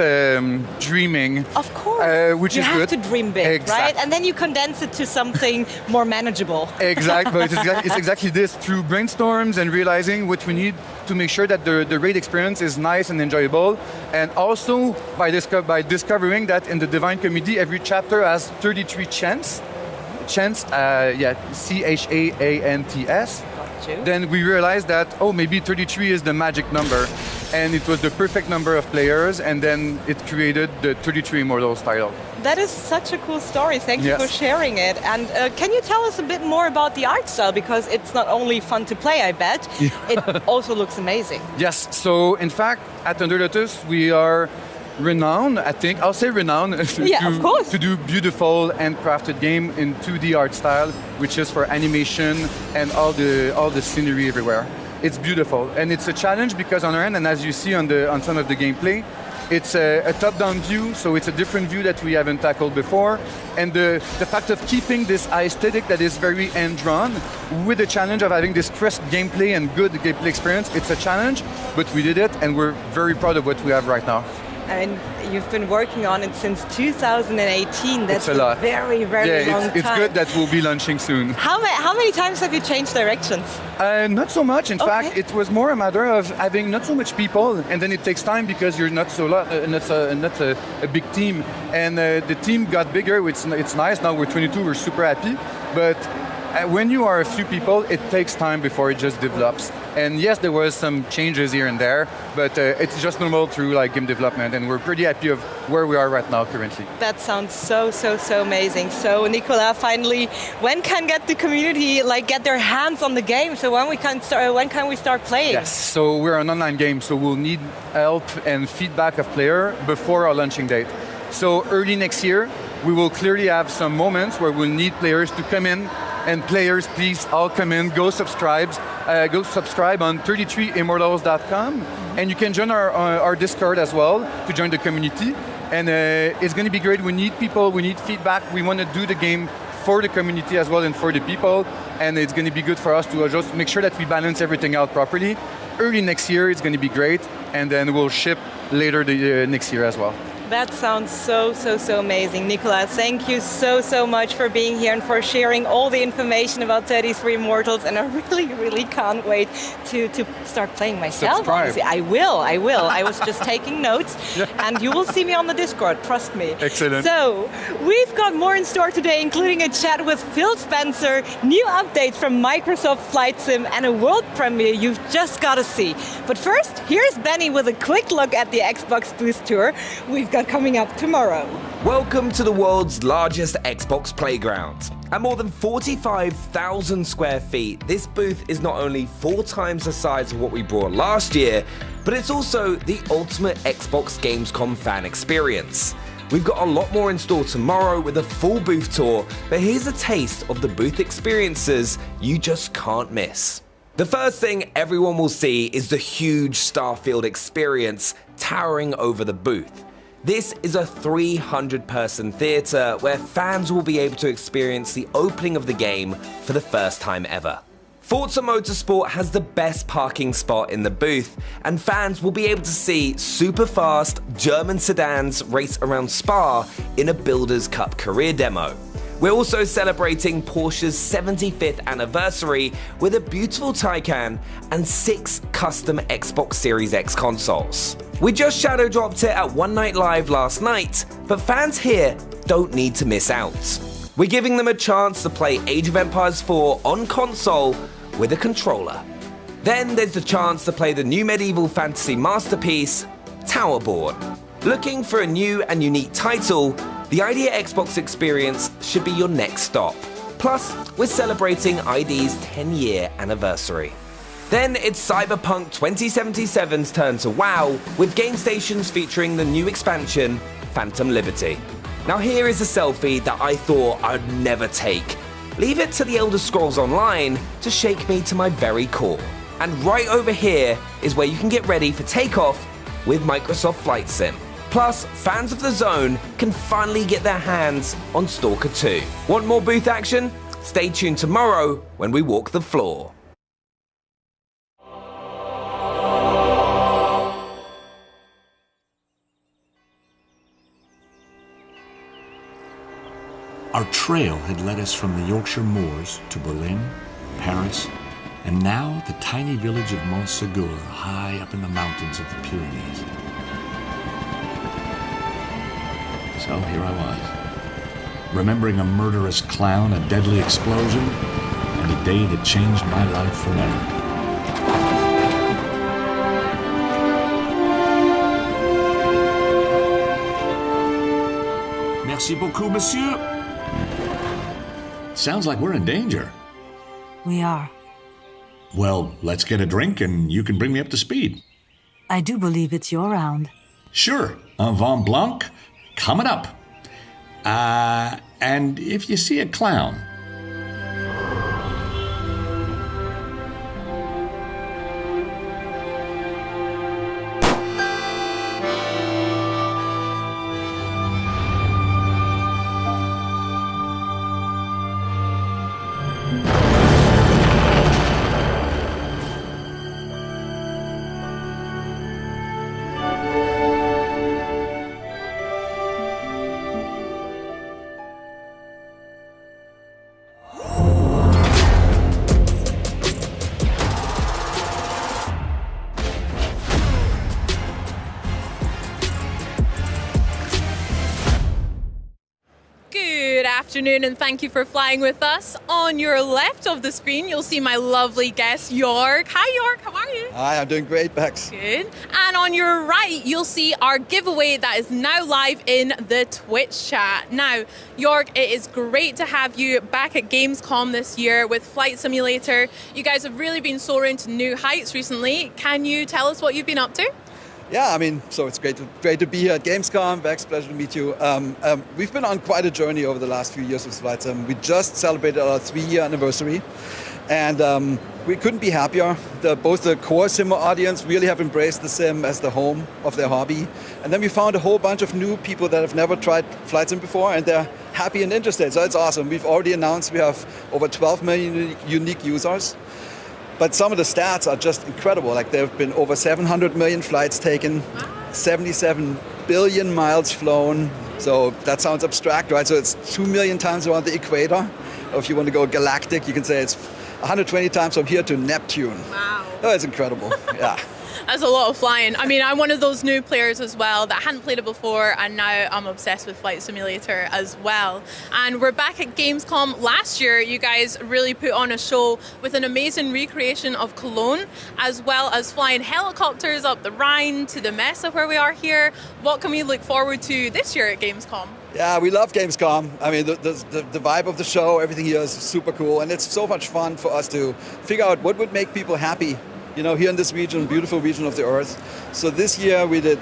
dreaming. Of course. Which is good. You have to dream big, exactly. right? And then you condense it to something more manageable. Exactly. But it's exactly this, through brainstorms and realizing what we need to make sure that the raid experience is nice and enjoyable. And also by discovering that in the Divine Comedy, every chapter has 33 chants. Chants, C-H-A-A-N-T-S. Then we realized that, maybe 33 is the magic number. And it was the perfect number of players, and then it created the 33 Immortals title. That is such a cool story. Thank you for sharing it. And can you tell us a bit more about the art style? Because it's not only fun to play, I bet, it also looks amazing. Yes, so in fact, at Under Lotus, we are renowned, I think, I'll say renowned, of course. to do beautiful and crafted game in 2D art style, which is for animation and all the scenery everywhere. It's beautiful, and it's a challenge because on our end, and as you see on some of the gameplay, it's a top-down view, so it's a different view that we haven't tackled before. And the fact of keeping this aesthetic that is very hand-drawn with the challenge of having this crisp gameplay and good gameplay experience, it's a challenge, but we did it, and we're very proud of what we have right now. I mean, you've been working on it since 2018. That's a lot. Very long time. It's good that we'll be launching soon. How many times have you changed directions? Not so much. In fact, it was more a matter of having not so much people, and then it takes time because you're not a big team. And the team got bigger. It's nice. Now we're 22. We're super happy. But when you are a few people, it takes time before it just develops. And yes, there was some changes here and there, but it's just normal through like game development, and we're pretty happy of where we are right now currently. That sounds so amazing. So Nicolas, finally, when can the community get their hands on the game? So when can we start playing? Yes, so we're an online game, so we'll need help and feedback of player before our launching date. So early next year, we will clearly have some moments where we'll need players to come in. And players, please all come in, go subscribe on 33immortals.com, and you can join our Discord as well to join the community. And it's going to be great. We need people, we need feedback. We want to do the game for the community as well and for the people, and it's going to be good for us to just make sure that we balance everything out properly. Early next year, it's going to be great, and then we'll ship later next year as well. That sounds so amazing. Nicolas, thank you so much for being here and for sharing all the information about 33 Immortals, and I really can't wait to start playing myself. Subscribe. I will. I was just taking notes, and you will see me on the Discord, trust me. Excellent. So, we've got more in store today, including a chat with Phil Spencer, new updates from Microsoft Flight Sim, and a world premiere you've just got to see. But first, here's Benny with a quick look at the Xbox booth tour we've got coming up tomorrow. Welcome to the world's largest Xbox playground. At more than 45,000 square feet, this booth is not only 4 times the size of what we brought last year, but it's also the ultimate Xbox Gamescom fan experience. We've got a lot more in store tomorrow with a full booth tour, but here's a taste of the booth experiences you just can't miss. The first thing everyone will see is the huge Starfield experience towering over the booth. This is a 300-person theatre where fans will be able to experience the opening of the game for the first time ever. Forza Motorsport has the best parking spot in the booth, and fans will be able to see super fast German sedans race around Spa in a Builders Cup career demo. We're also celebrating Porsche's 75th anniversary with a beautiful Taycan and 6 custom Xbox Series X consoles. We just shadow dropped it at One Night Live last night, but fans here don't need to miss out. We're giving them a chance to play Age of Empires 4 on console with a controller. Then there's the chance to play the new medieval fantasy masterpiece, Towerborn. Looking for a new and unique title? The Idea Xbox experience should be your next stop. Plus, we're celebrating ID's 10-year anniversary. Then it's Cyberpunk 2077's turn to WoW, with game stations featuring the new expansion, Phantom Liberty. Now here is a selfie that I thought I'd never take. Leave it to the Elder Scrolls Online to shake me to my very core. And right over here is where you can get ready for takeoff with Microsoft Flight Sim. Plus, fans of the Zone can finally get their hands on Stalker 2. Want more booth action? Stay tuned tomorrow when we walk the floor. Our trail had led us from the Yorkshire moors to Berlin, Paris, and now the tiny village of Montségur, high up in the mountains of the Pyrenees. So here I was, remembering a murderous clown, a deadly explosion, and a day that changed my life forever. Merci beaucoup, monsieur. Sounds like we're in danger. We are. Well, let's get a drink and you can bring me up to speed. I do believe it's your round. Sure, un vin blanc, coming up. And if you see a clown, afternoon and thank you for flying with us. On your left of the screen, you'll see my lovely guest, York. Hi, York. How are you? Hi, I'm doing great, Bex. Good. And on your right, you'll see our giveaway that is now live in the Twitch chat. Now, York, it is great to have you back at Gamescom this year with Flight Simulator. You guys have really been soaring to new heights recently. Can you tell us what you've been up to? Yeah, I mean, so it's great to be here at Gamescom. Bex, pleasure to meet you. We've been on quite a journey over the last few years with Flight Sim. We just celebrated our 3-year anniversary, and we couldn't be happier. Both the core Simmer audience really have embraced the Sim as the home of their hobby, and then we found a whole bunch of new people that have never tried Flight Sim before, and they're happy and interested. So it's awesome. We've already announced we have over 12 million unique users. But some of the stats are just incredible. Like there have been over 700 million flights taken, 77 billion miles flown. So that sounds abstract, right? So it's 2 million times around the equator. Or if you want to go galactic, you can say it's 120 times from here to Neptune. Wow. Oh, it's incredible. Yeah. That's a lot of flying. I mean, I'm one of those new players as well that hadn't played it before, and now I'm obsessed with Flight Simulator as well. And we're back at Gamescom. Last year, you guys really put on a show with an amazing recreation of Cologne, as well as flying helicopters up the Rhine to the Messe where we are here. What can we look forward to this year at Gamescom? Yeah, we love Gamescom. I mean, the vibe of the show, everything here is super cool, and it's so much fun for us to figure out what would make people happy, you know, here in this region, beautiful region of the earth. So this year we did,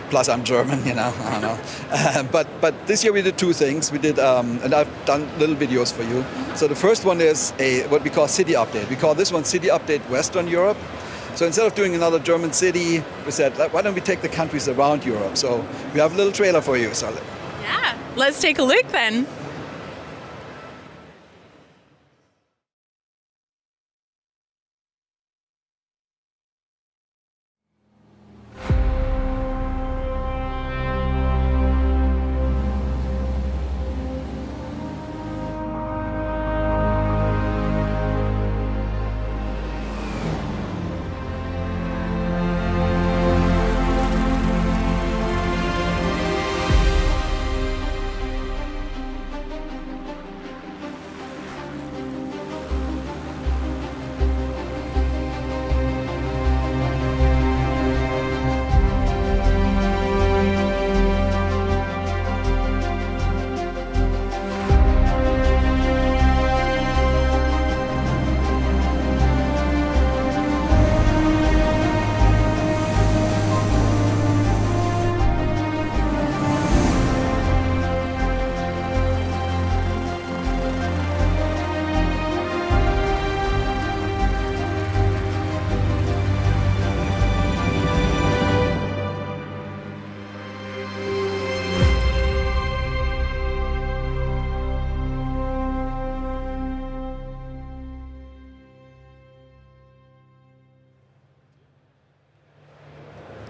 plus I'm German, you know, I don't know. But this year we did 2 things. We did, and I've done little videos for you. So the first one is what we call city update. We call this one City Update Western Europe. So instead of doing another German city, we said, why don't we take the countries around Europe? So we have a little trailer for you. So yeah, let's take a look then.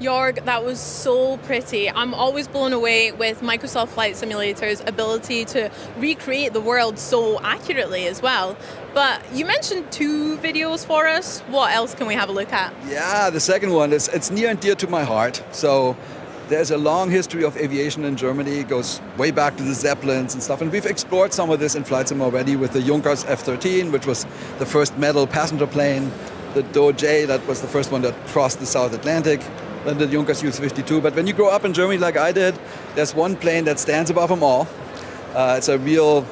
Jorg, that was so pretty. I'm always blown away with Microsoft Flight Simulator's ability to recreate the world so accurately as well. But you mentioned 2 videos for us. What else can we have a look at? Yeah, the second one it's near and dear to my heart. So there's a long history of aviation in Germany. It goes way back to the Zeppelins and stuff. And we've explored some of this in Flight Sim already with the Junkers F-13, which was the first metal passenger plane. The Doge, that was the first one that crossed the South Atlantic. Then the Junkers U-52. But when you grow up in Germany like I did, there's one plane that stands above them all. It's a real,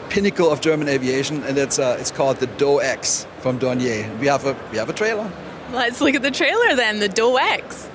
pinnacle of German aviation, and it's called the Do-X from Dornier. We have a trailer. Let's look at the trailer then, the Do-X.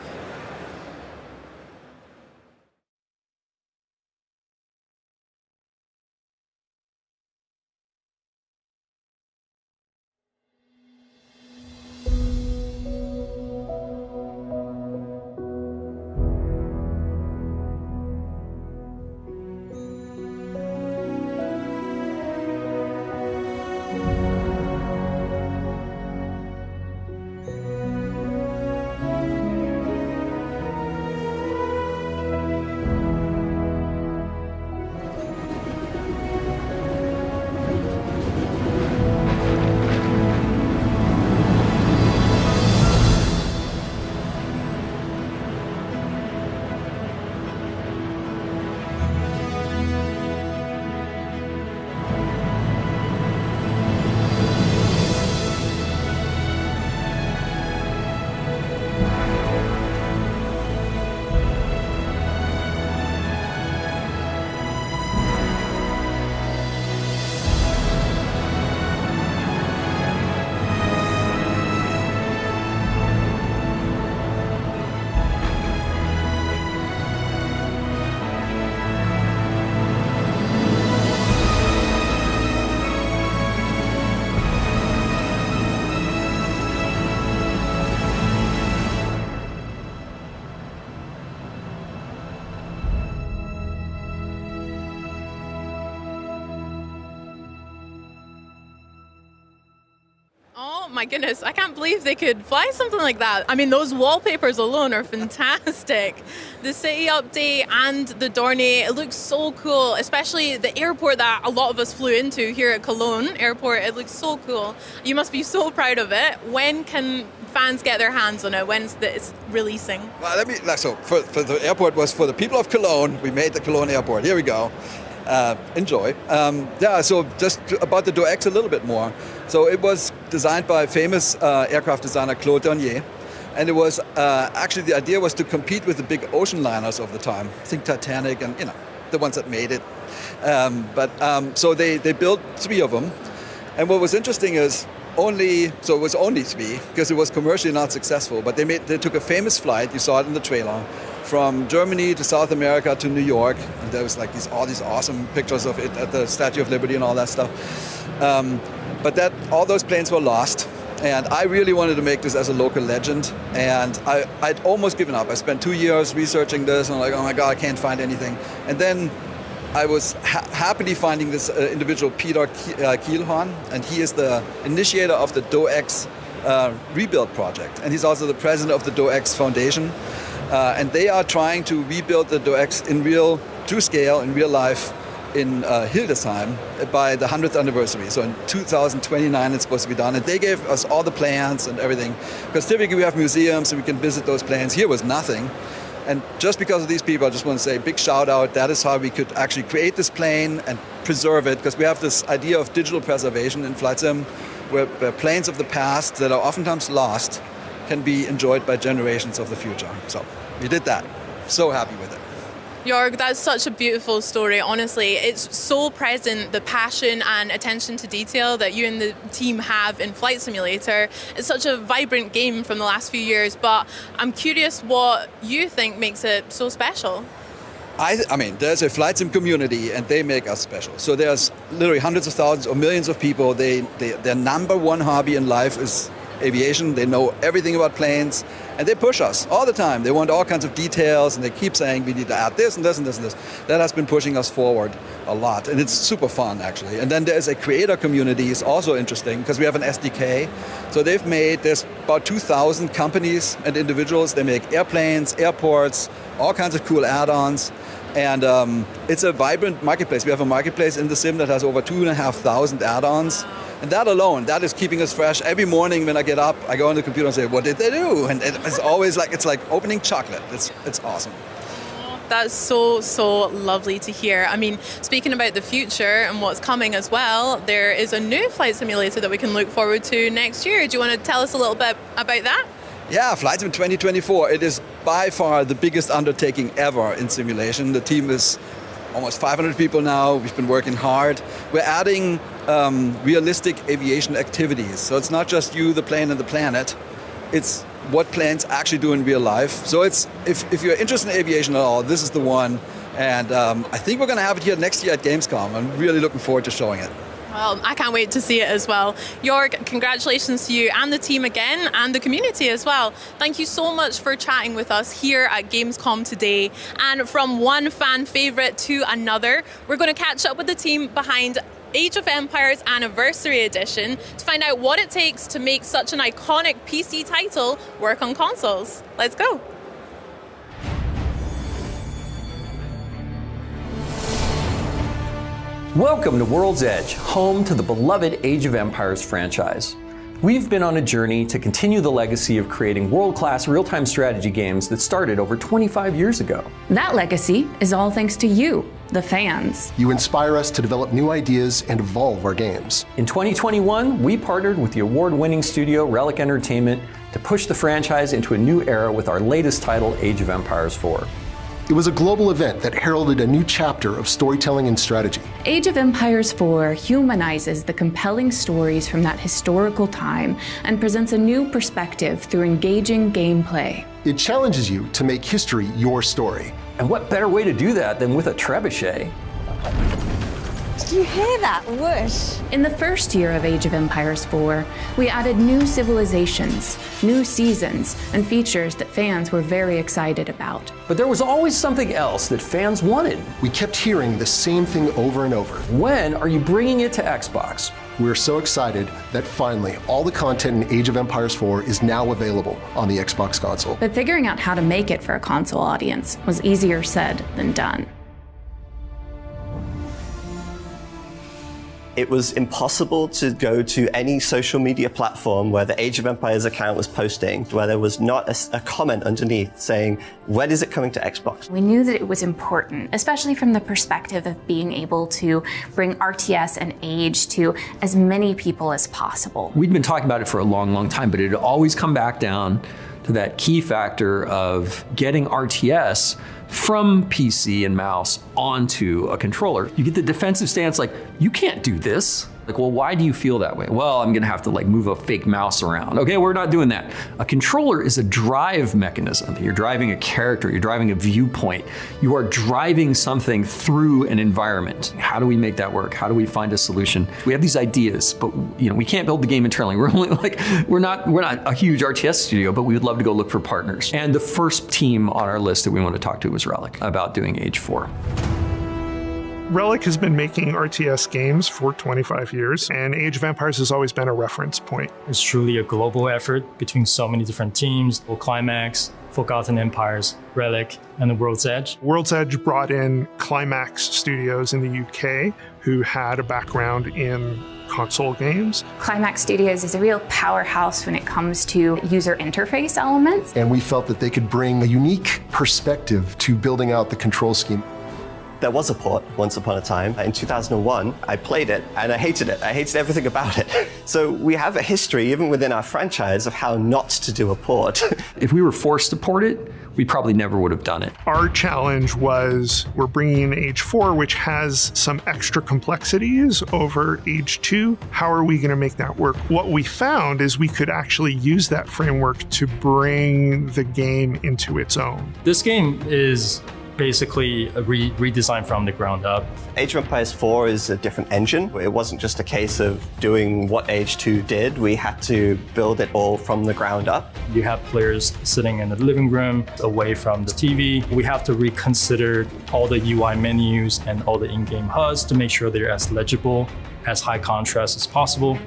Oh my goodness, I can't believe they could fly something like that. I mean, those wallpapers alone are fantastic. The city update and the Dornier, it looks so cool, especially the airport that a lot of us flew into here at Cologne Airport. It looks so cool. You must be so proud of it. When can fans get their hands on it? When's it's releasing? Well, so for the airport was for the people of Cologne. We made the Cologne Airport. Here we go. Enjoy. So just about the Do-X a little bit more. So it was designed by famous aircraft designer Claude Dornier. And it was actually the idea was to compete with the big ocean liners of the time. Think Titanic and, the ones that made it. So they built 3 of them. And what was interesting is it was only 3 because it was commercially not successful. But they took a famous flight, you saw it in the trailer, from Germany to South America to New York. And there was like all these awesome pictures of it at the Statue of Liberty and all that stuff. But all those planes were lost. And I really wanted to make this as a local legend. And I'd almost given up. I spent 2 years researching this, and I'm like, oh my God, I can't find anything. And then I was happily finding this individual, Peter Kielhorn, and he is the initiator of the Do-X rebuild project. And he's also the president of the Do-X Foundation. And they are trying to rebuild the Do-X true scale, in real life, in Hildesheim by the 100th anniversary. So in 2029 it's supposed to be done. And they gave us all the plans and everything. Because typically we have museums and we can visit those plans. Here was nothing. And just because of these people, I just want to say a big shout out. That is how we could actually create this plane and preserve it. Because we have this idea of digital preservation in Flight Sim, where planes of the past that are oftentimes lost can be enjoyed by generations of the future. So we did that. So happy with it. Jorg, that's such a beautiful story, honestly. It's so present, the passion and attention to detail that you and the team have in Flight Simulator. It's such a vibrant game from the last few years, but I'm curious what you think makes it so special. I mean, there's a Flight Sim community, and they make us special. So there's literally hundreds of thousands or millions of people. Their number one hobby in life is aviation. They know everything about planes, and they push us all the time. They want all kinds of details, and they keep saying we need to add this and this and this and this. That has been pushing us forward a lot, and it's super fun, actually. And then there's a creator community, is also interesting, because we have an SDK. So there's about 2,000 companies and individuals. They make airplanes, airports, all kinds of cool add-ons. And it's a vibrant marketplace. We have a marketplace in the sim that has over 2,500 add-ons. And that alone, that is keeping us fresh. Every morning when I get up, I go on the computer and say, what did they do? And it's always it's like opening chocolate. It's awesome. That's so lovely to hear. I mean, speaking about the future and what's coming as well, there is a new flight simulator that we can look forward to next year. Do you want to tell us a little bit about that? Yeah, Flight Sim 2024. It is by far the biggest undertaking ever in simulation. The team is almost 500 people now. We've been working hard. We're adding realistic aviation activities. So it's not just you, the plane, and the planet. It's what planes actually do in real life. So it's if you're interested in aviation at all, this is the one. And I think we're going to have it here next year at Gamescom. I'm really looking forward to showing it. Well, I can't wait to see it as well. Jörg, congratulations to you and the team again, and the community as well. Thank you so much for chatting with us here at Gamescom today. And from one fan favourite to another, we're going to catch up with the team behind Age of Empires Anniversary Edition to find out what it takes to make such an iconic PC title work on consoles. Let's go. Welcome to World's Edge, home to the beloved Age of Empires franchise. We've been on a journey to continue the legacy of creating world-class real-time strategy games that started over 25 years ago. That legacy is all thanks to you, the fans. You inspire us to develop new ideas and evolve our games. In 2021, we partnered with the award-winning studio Relic Entertainment to push the franchise into a new era with our latest title, Age of Empires 4. It was a global event that heralded a new chapter of storytelling and strategy. Age of Empires 4 humanizes the compelling stories from that historical time and presents a new perspective through engaging gameplay. It challenges you to make history your story. And what better way to do that than with a trebuchet? Did you hear that whoosh? In the first year of Age of Empires 4, we added new civilizations, new seasons, and features that fans were very excited about. But there was always something else that fans wanted. We kept hearing the same thing over and over. When are you bringing it to Xbox? We're so excited that finally all the content in Age of Empires 4 is now available on the Xbox console. But figuring out how to make it for a console audience was easier said than done. It was impossible to go to any social media platform where the Age of Empires account was posting, where there was not a comment underneath saying, when is it coming to Xbox? We knew that it was important, especially from the perspective of being able to bring RTS and Age to as many people as possible. We'd been talking about it for a long time, but it had always come back down to that key factor of getting RTS from PC and mouse onto a controller. You get the defensive stance like, you can't do this. Like, well, why do you feel that way? Well, I'm gonna have to move a fake mouse around. Okay, we're not doing that. A controller is a drive mechanism. You're driving a character, you're driving a viewpoint. You are driving something through an environment. How do we make that work? How do we find a solution? We have these ideas, but we can't build the game internally. We're only we're not a huge RTS studio, but we would love to go look for partners. And the first team on our list that we want to talk to was Relic about doing Age 4. Relic has been making RTS games for 25 years, and Age of Empires has always been a reference point. It's truly a global effort between so many different teams: Climax, Forgotten Empires, Relic, and the World's Edge. World's Edge brought in Climax Studios in the UK, who had a background in console games. Climax Studios is a real powerhouse when it comes to user interface elements. And we felt that they could bring a unique perspective to building out the control scheme. There was a port once upon a time. In 2001, I played it and I hated it. I hated everything about it. So we have a history, even within our franchise, of how not to do a port. If we were forced to port it, we probably never would have done it. Our challenge was, we're bringing in Age 4, which has some extra complexities over Age 2. How are we going to make that work? What we found is we could actually use that framework to bring the game into its own. This game is basically redesigned from the ground up. Age of Empires 4 is a different engine. It wasn't just a case of doing what Age 2 did. We had to build it all from the ground up. You have players sitting in the living room away from the TV. We have to reconsider all the UI menus and all the in-game HUDs to make sure they're as legible, as high contrast as possible.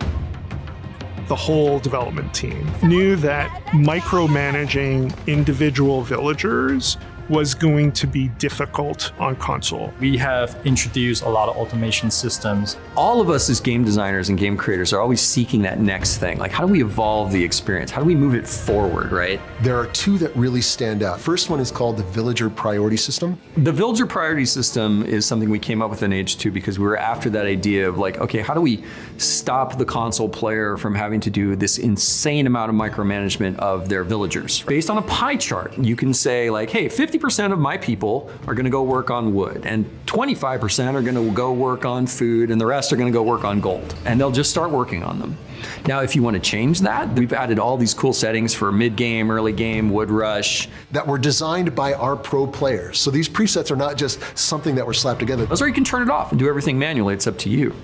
The whole development team knew that micromanaging individual villagers was going to be difficult on console. We have introduced a lot of automation systems. All of us as game designers and game creators are always seeking that next thing. Like, how do we evolve the experience? How do we move it forward, right? There are two that really stand out. First one is called the Villager Priority System. The Villager Priority System is something we came up with in Age 2 because we were after that idea of like, okay, how do we stop the console player from having to do this insane amount of micromanagement of their villagers? Based on a pie chart, you can say like, hey, 50% of my people are gonna go work on wood, and 25% are gonna go work on food, and the rest are gonna go work on gold. And they'll just start working on them. Now, if you want to change that, we've added all these cool settings for mid-game, early game, wood rush. That were designed by our pro players. So these presets are not just something that were slapped together. Or you can turn it off and do everything manually, it's up to you.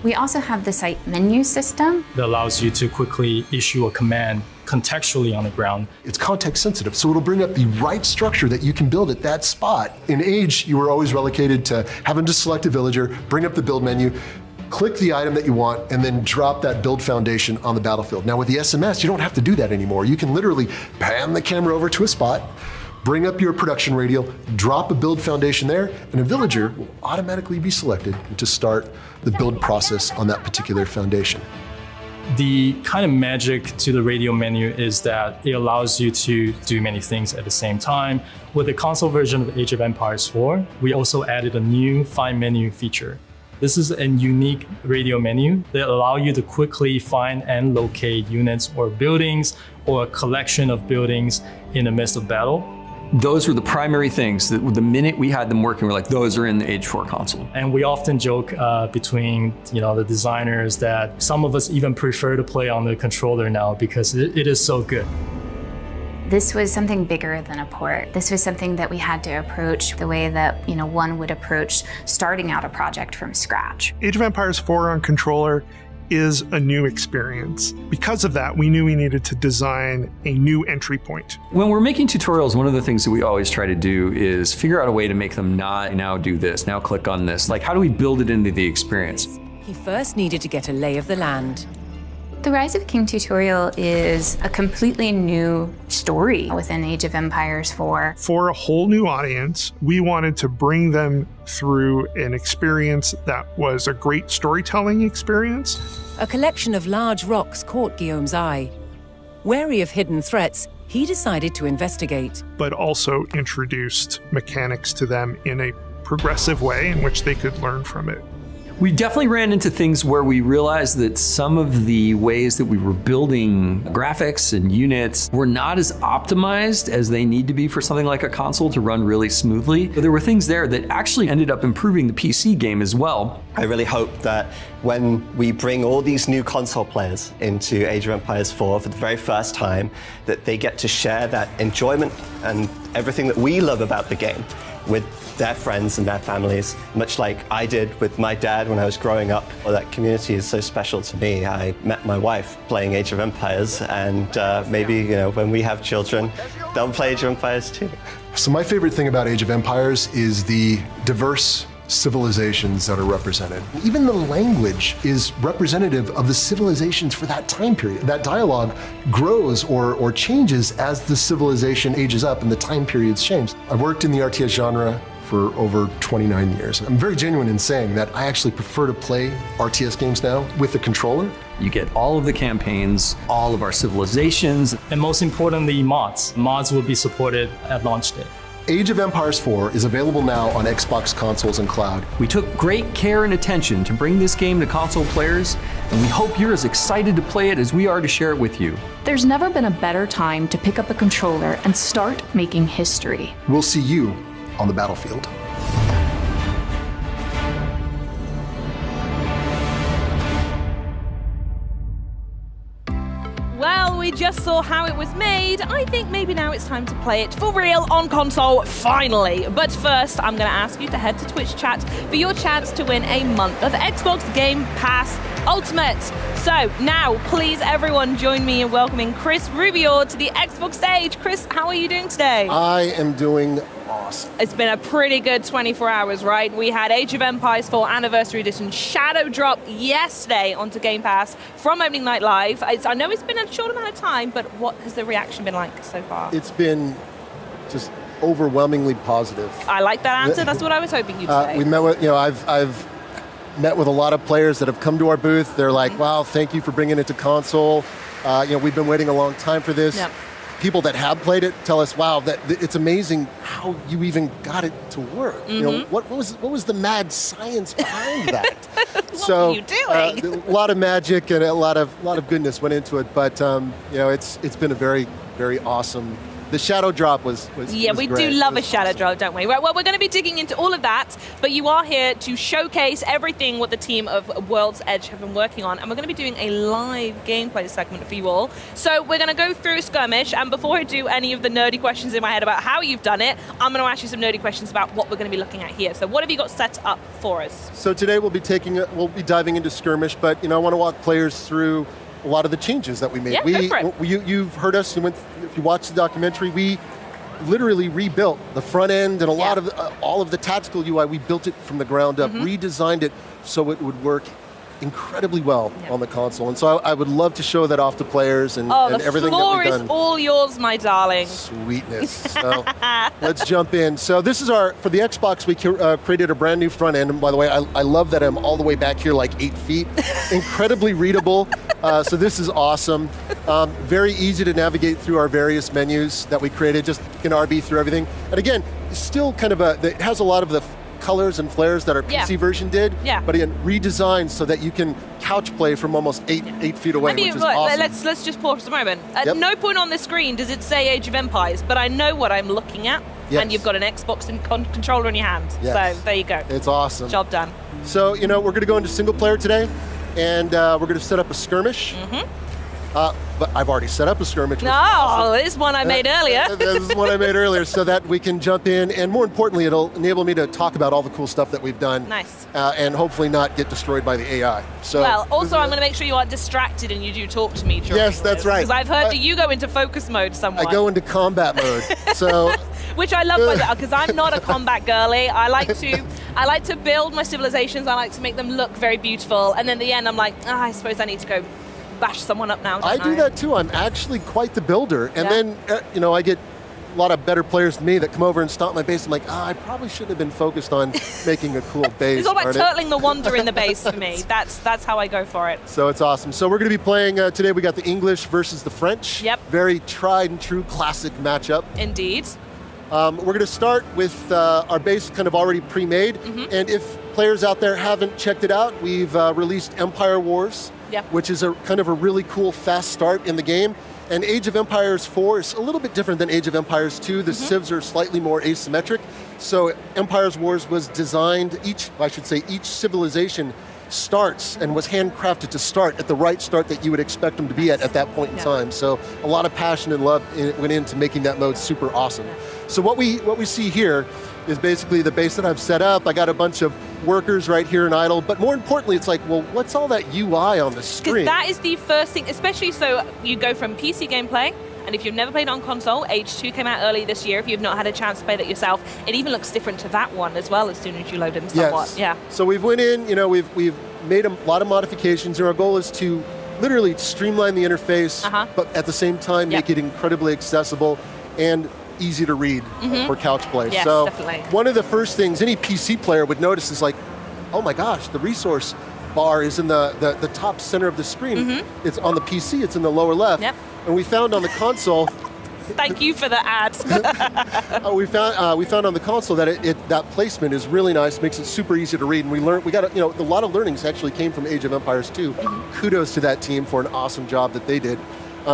We also have the site menu system that allows you to quickly issue a command contextually on the ground. It's context sensitive, so it'll bring up the right structure that you can build at that spot. In Age, you were always relegated to having to select a villager, bring up the build menu, click the item that you want, and then drop that build foundation on the battlefield. Now with the SMS, you don't have to do that anymore. You can literally pan the camera over to a spot, bring up your production radial, drop a build foundation there, and a villager will automatically be selected to start the build process on that particular foundation. The kind of magic to the radio menu is that it allows you to do many things at the same time. With the console version of Age of Empires 4, we also added a new find menu feature. This is a unique radio menu that allows you to quickly find and locate units or buildings or a collection of buildings in the midst of battle. Those were the primary things that the minute we had them working, we're like, those are in the Age 4 console. And we often joke between the designers that some of us even prefer to play on the controller now because it is so good. This was something bigger than a port. This was something that we had to approach the way that one would approach starting out a project from scratch. Age of Empires 4 on controller is a new experience. Because of that, we knew we needed to design a new entry point. When we're making tutorials, one of the things that we always try to do is figure out a way to make them not now do this, now click on this. Like, how do we build it into the experience? He first needed to get a lay of the land. The Rise of King tutorial is a completely new story within Age of Empires 4. For a whole new audience, we wanted to bring them through an experience that was a great storytelling experience. A collection of large rocks caught Guillaume's eye. Wary of hidden threats, he decided to investigate. But also introduced mechanics to them in a progressive way in which they could learn from it. We definitely ran into things where we realized that some of the ways that we were building graphics and units were not as optimized as they need to be for something like a console to run really smoothly. But there were things there that actually ended up improving the PC game as well. I really hope that when we bring all these new console players into Age of Empires 4 for the very first time, that they get to share that enjoyment and everything that we love about the game with their friends and their families, much like I did with my dad when I was growing up. Well, that community is so special to me. I met my wife playing Age of Empires, and maybe when we have children, they'll play Age of Empires too. So my favorite thing about Age of Empires is the diverse civilizations that are represented. Even the language is representative of the civilizations for that time period. That dialogue grows or changes as the civilization ages up and the time periods change. I've worked in the RTS genre for over 29 years. I'm very genuine in saying that I actually prefer to play RTS games now with the controller. You get all of the campaigns, all of our civilizations, and most importantly, mods. Mods will be supported at launch day. Age of Empires 4 is available now on Xbox consoles and cloud. We took great care and attention to bring this game to console players, and we hope you're as excited to play it as we are to share it with you. There's never been a better time to pick up a controller and start making history. We'll see you on the battlefield. Well, we we just saw how it was made, I think maybe now it's time to play it for real on console, finally. But first, I'm going to ask you to head to Twitch chat for your chance to win a month of Xbox Game Pass Ultimate. So now, please everyone join me in welcoming Chris Rubio to the Xbox stage. Chris, how are you doing today? I am doing awesome. It's been a pretty good 24 hours, right? We had Age of Empires 4 Anniversary Edition Shadow drop yesterday onto Game Pass from Opening Night Live. I know it's been a short amount of time, but what has the reaction been like so far? It's been just overwhelmingly positive. I like that answer. That's what I was hoping you'd say. We met with, I've met with a lot of players that have come to our booth. They're like, wow, thank you for bringing it to console. We've been waiting a long time for this. Yep. People that have played it tell us, wow, that it's amazing how you even got it to work. What was the mad science behind that? What were you doing? A lot of magic and a lot of goodness went into it, but it's been a very, very awesome. The shadow drop was yeah, was we great. do love a shadow drop, don't we? Right, well, we're going to be digging into all of that, but you are here to showcase everything what the team of World's Edge have been working on, and we're going to be doing a live gameplay segment for you all. So we're going to go through Skirmish, and before I do any of the nerdy questions in my head about how you've done it, I'm going to ask you some nerdy questions about what we're going to be looking at here. So what have you got set up for us? So today we'll be diving into Skirmish, but I want to walk players through a lot of the changes that we made. Yeah, go for it. You've heard us. If you watch the documentary, we literally rebuilt the front end and a lot of all of the tactical UI. We built it from the ground up, redesigned it so it would work incredibly well on the console. And so I would love to show that off to players and everything that we've done. The floor is all yours, my darling. Sweetness. So let's jump in. So this is for the Xbox, we created a brand new front end. And by the way, I love that I'm all the way back here, like 8 feet. Incredibly readable. So this is awesome. Very easy to navigate through our various menus that we created. Just you can RB through everything. And again, still kind of it has a lot of the colors and flares that our PC version did, but again, redesigned so that you can couch play from almost 8 feet away, which is awesome. Let's just pause for a moment. At no point on the screen does it say Age of Empires, but I know what I'm looking at, and you've got an Xbox and controller in your hand. Yes. So there you go. It's awesome. Job done. So we're going to go into single player today, and we're going to set up a skirmish. But I've already set up a skirmish. This one I made earlier. This is one I made earlier so that we can jump in. And more importantly, it'll enable me to talk about all the cool stuff that we've done. Nice. And hopefully not get destroyed by the AI. So, well, also I'm going to make sure you aren't distracted and you do talk to me during Yes, that's right. Because I've heard that you go into focus mode somewhat. I go into combat mode. So which I love, because I'm not a combat girly. I like to build my civilizations. I like to make them look very beautiful. And then at the end, I'm like, I suppose I need to go bash someone up now. I do that too. I'm actually quite the builder. And then, I get a lot of better players than me that come over and stomp my base. I'm like, I probably shouldn't have been focused on making a cool base. It's all about turtling the wonder in the base for me. That's how I go for it. So it's awesome. So we're going to be playing today. We got the English versus the French. Yep. Very tried and true classic matchup. Indeed. We're going to start with our base kind of already pre-made. And if players out there haven't checked it out, we've released Empire Wars. Which is a kind of a really cool fast start in the game. And Age of Empires 4 is a little bit different than Age of Empires 2. The civs are slightly more asymmetric. So Empires Wars was designed, each civilization starts and was handcrafted to start at the right start that you would expect them to be at that point in time. So a lot of passion and love went into making that mode super awesome. So what we see here is basically the base that I've set up. I got a bunch of workers right here in idle, but more importantly, it's like, well, what's all that UI on the screen? Because that is the first thing, especially so you go from PC gameplay, and if you've never played on console, Age 2 came out early this year. If you've not had a chance to play that yourself, it even looks different to that one as well as soon as you load in somewhat. Yes. Yeah. So we've went in, we've made a lot of modifications, and our goal is to literally streamline the interface, but at the same time make it incredibly accessible and easy to read for couch play. Yes, so definitely. One of the first things any PC player would notice is like, oh my gosh, the resource bar is in the top center of the screen. It's on the PC, it's in the lower left. And we found on the console Thank you for the ad. we found on the console that that placement is really nice, makes it super easy to read, and we got a lot of learnings actually came from Age of Empires 2. Kudos to that team for an awesome job that they did.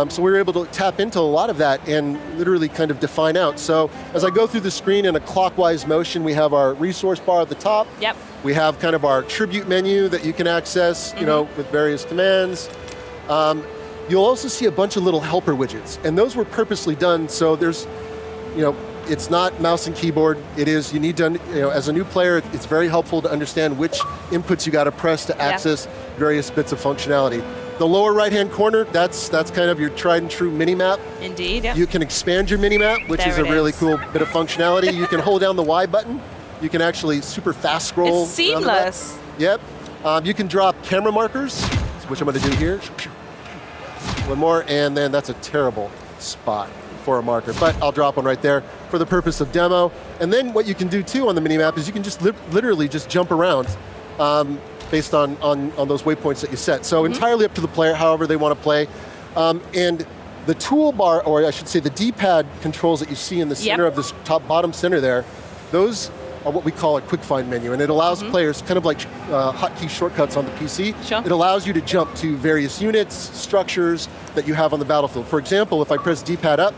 So we were able to tap into a lot of that and literally kind of define out. So as I go through the screen in a clockwise motion, we have our resource bar at the top. Yep. We have kind of our tribute menu that you can access, with various commands. You'll also see a bunch of little helper widgets, and those were purposely done so there's, it's not mouse and keyboard. It is, you need to, as a new player, it's very helpful to understand which inputs you got to press to access various bits of functionality. The lower right-hand corner, that's kind of your tried and true mini-map. Indeed, yeah. You can expand your mini-map, which is a really cool bit of functionality. You can hold down the Y button. You can actually super fast scroll. It's seamless. Yep. You can drop camera markers, which I'm going to do here. One more, and then that's a terrible spot for a marker, but I'll drop one right there for the purpose of demo. And then what you can do too on the mini-map is you can just literally just jump around based on those waypoints that you set. So entirely up to the player, however they want to play. And the toolbar, or I should say the D-pad controls that you see in the center of this bottom center there, those are what we call a quick find menu, and it allows players, kind of like hotkey shortcuts on the PC. It allows you to jump to various units, structures that you have on the battlefield. For example, if I press D-pad up,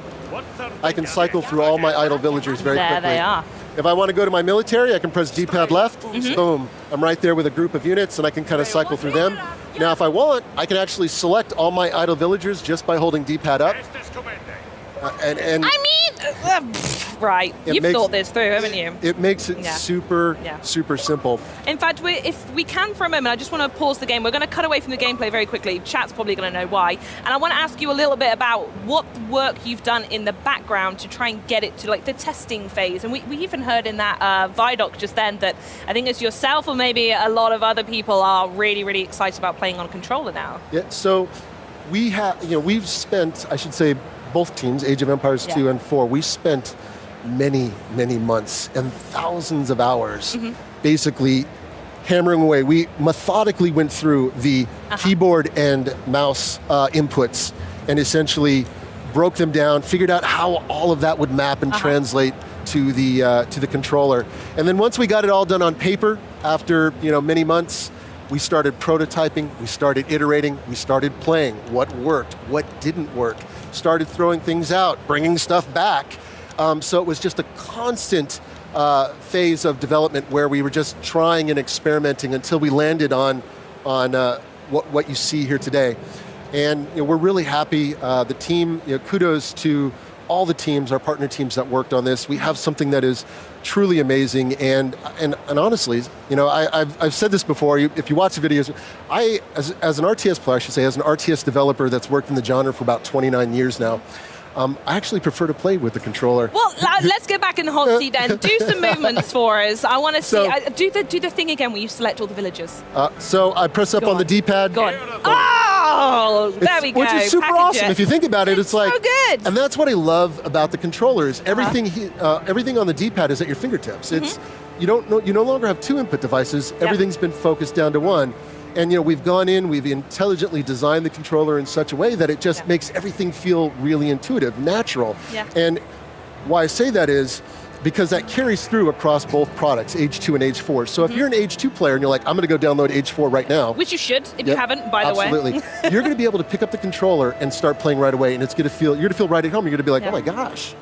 I can cycle through all my idle villagers very quickly. There they are. If I want to go to my military, I can press D-pad left, boom, I'm right there with a group of units, and I can kind of cycle through them. Now, if I want, I can actually select all my idle villagers just by holding D-pad up. Right, you've thought this through, haven't you? It makes it super simple. In fact, if we can for a moment, I just want to pause the game. We're going to cut away from the gameplay very quickly. Chat's probably going to know why. And I want to ask you a little bit about what work you've done in the background to try and get it to like the testing phase. And we even heard in that Vidoc just then that I think it's yourself or maybe a lot of other people are really, really excited about playing on a controller now. Yeah, so we've spent, I should say, both teams, Age of Empires 2 and 4, we spent many months and thousands of hours basically hammering away. We methodically went through the keyboard and mouse inputs and essentially broke them down, figured out how all of that would map and translate to the controller. And then once we got it all done on paper, after many months, we started prototyping, we started iterating, we started playing what worked, what didn't work, started throwing things out, bringing stuff back. So it was just a constant phase of development where we were just trying and experimenting until we landed on what you see here today. And we're really happy. The team, kudos to all the teams, our partner teams that worked on this. We have something that is truly amazing. And honestly, I've said this before. If you watch the videos, as an RTS player, I should say, as an RTS developer that's worked in the genre for about 29 years now, I actually prefer to play with the controller. Well, let's get back in the hot seat then. Do some movements for us. I want to see. Do the thing again where you select all the villagers. So I press up on the D-pad. Go on. Oh, there we go. Which is super awesome. If you think about it, it's like so good. And that's what I love about the controller is everything on the D-pad is at your fingertips. It's you no longer have two input devices. Everything's been focused down to one. And we've gone in, we've intelligently designed the controller in such a way that it just makes everything feel really intuitive, natural. And why I say that is because that carries through across both products, Age 2 and Age 4. So if you're an Age 2 player and you're like, I'm going to go download Age 4 right now. Which you should, if you haven't, by the way. Absolutely. You're going to be able to pick up the controller and start playing right away, and you're going to feel right at home. You're going to be like, oh my gosh,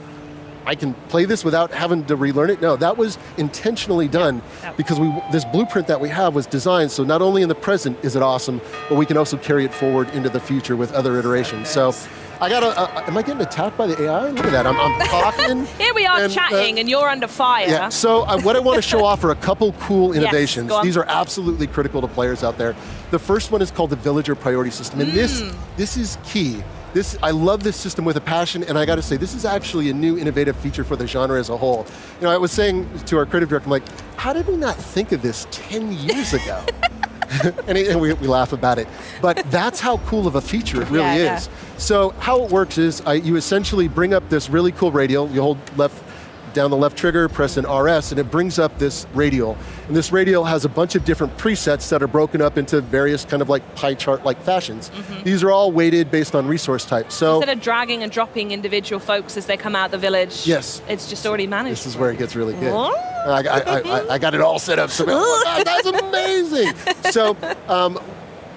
I can play this without having to relearn it. No, that was intentionally done because this blueprint that we have was designed so not only in the present is it awesome, but we can also carry it forward into the future with other iterations. So I am I getting attacked by the AI? Look at that, I'm talking. Here we are chatting and you're under fire. Yeah, so what I want to show off are a couple cool innovations. These are absolutely critical to players out there. The first one is called the Villager Priority System, and this is key. I love this system with a passion, and I got to say, this is actually a new innovative feature for the genre as a whole. I was saying to our creative director, I'm like, how did we not think of this 10 years ago? and we laugh about it. But that's how cool of a feature it really is. So how it works is you essentially bring up this really cool radial. You hold down the left trigger, press an RS, and it brings up this radial. And this radial has a bunch of different presets that are broken up into various kind of like pie chart-like fashions. These are all weighted based on resource type. So instead of dragging and dropping individual folks as they come out the village, it's just already managed. This is where it gets really good. I got it all set up. So that's amazing. So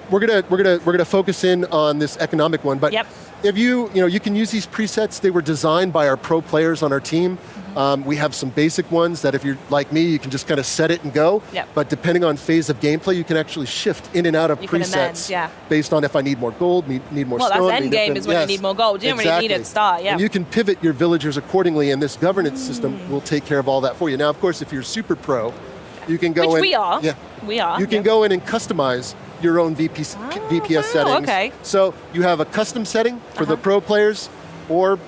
we're gonna focus in on this economic one, but if you can use these presets. They were designed by our pro players on our team. We have some basic ones that if you're like me, you can just kind of set it and go. Yep. But depending on phase of gameplay, you can actually shift in and out of You can presets amend, based on if I need more gold, need more Well, stone. that's end need game different- is when you need more gold. You don't really need it at the start, yeah. And you can pivot your villagers accordingly, and this governance system will take care of all that for you. Now, of course, if you're super pro, you can go Which in. we are. Yeah. We are. You can go in and custimise your own VPS settings. okay. So you have a custom setting for the pro players, or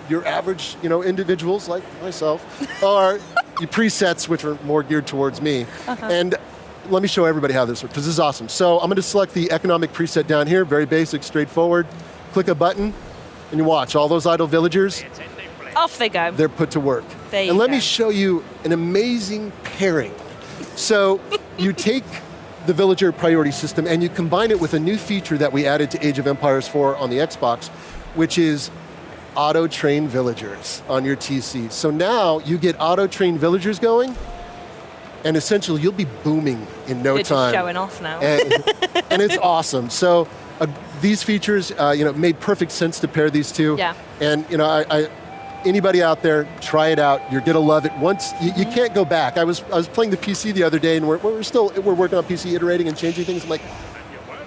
your average, individuals like myself, or your presets, which are more geared towards me. And let me show everybody how this works, because this is awesome. So I'm going to select the economic preset down here, very basic, straightforward. Click a button, and you watch all those idle villagers. Off they go. They're put to work. There you and let go. me show you an amazing pairing. So you take the villager priority system and you combine it with a new feature that we added to Age of Empires 4 on the Xbox, which is auto-train villagers on your TC. So now you get auto-train villagers going, and essentially you'll be booming in no You're time. just showing off now. And it's awesome. So these features, made perfect sense to pair these two. Yeah. And anybody out there, try it out. You're gonna love it. Once you can't go back. I was playing the PC the other day, and we're working on PC, iterating and changing things. I'm like,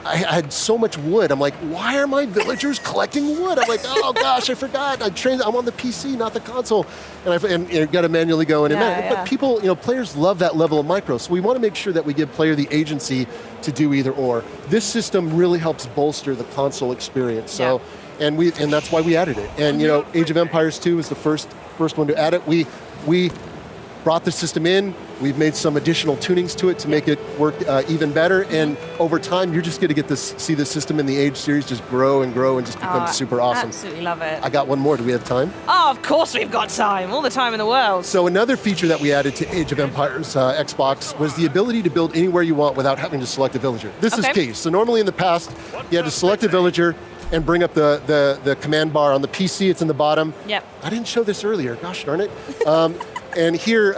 I had so much wood. I'm like, why are my villagers collecting wood? I'm like, oh gosh, I forgot. I'm on the PC, not the console, and you got to manually go in. But people, players love that level of micro. So we want to make sure that we give player the agency to do either or. This system really helps bolster the console experience. So, and that's why we added it. And Age of Empires 2 is the first one to add it. We brought the system in. We've made some additional tunings to it to make it work even better. And over time, you're just going to see the system in the Age series just grow and grow and just become super awesome. Absolutely love it. I got one more. Do we have time? Oh, of course we've got time. All the time in the world. So another feature that we added to Age of Empires Xbox was the ability to build anywhere you want without having to select a villager. This is key. So normally in the past, you had to select a villager and bring up the command bar on the PC. It's in the bottom. Yep. I didn't show this earlier. Gosh darn it. And here,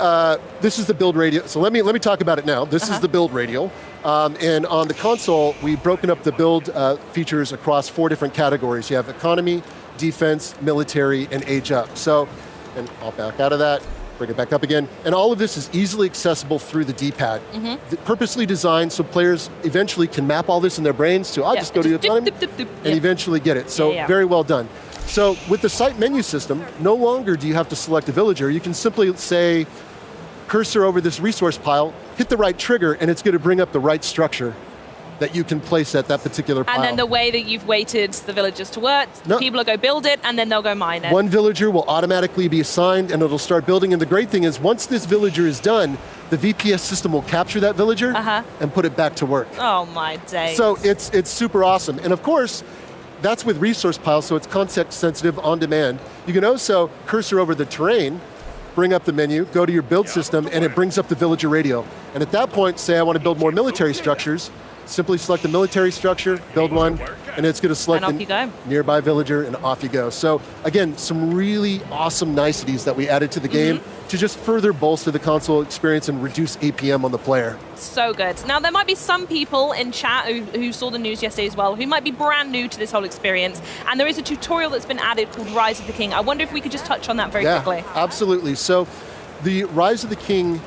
this is the build radial. So let me talk about it now. This is the build radial. And on the console, we've broken up the build features across 4 different categories. You have economy, defense, military, and age up. So, and I'll back out of that, bring it back up again. And all of this is easily accessible through the D-pad. Purposely designed so players eventually can map all this in their brains to, I'll just go to the economy and eventually get it. So very well done. So with the site menu system, no longer do you have to select a villager. You can simply say, cursor over this resource pile, hit the right trigger, and it's going to bring up the right structure that you can place at that particular pile. And then the way that you've weighted the villagers to work, people will go build it, and then they'll go mine it. One villager will automatically be assigned, and it'll start building. And the great thing is, once this villager is done, the VPS system will capture that villager and put it back to work. Oh my days. So it's super awesome. And of course, that's with resource piles, so it's context sensitive on demand. You can also cursor over the terrain, bring up the menu, go to your build system, and it brings up the villager radio. And at that point, say I want to build more military structures, simply select the military structure, build one, and it's going to select the nearby villager, and off you go. So again, some really awesome niceties that we added to the game to just further bolster the console experience and reduce APM on the player. So good. Now, there might be some people in chat who saw the news yesterday as well, who might be brand new to this whole experience, and there is a tutorial that's been added called Rise of the King. I wonder if we could just touch on that very quickly. Absolutely. So the Rise of the King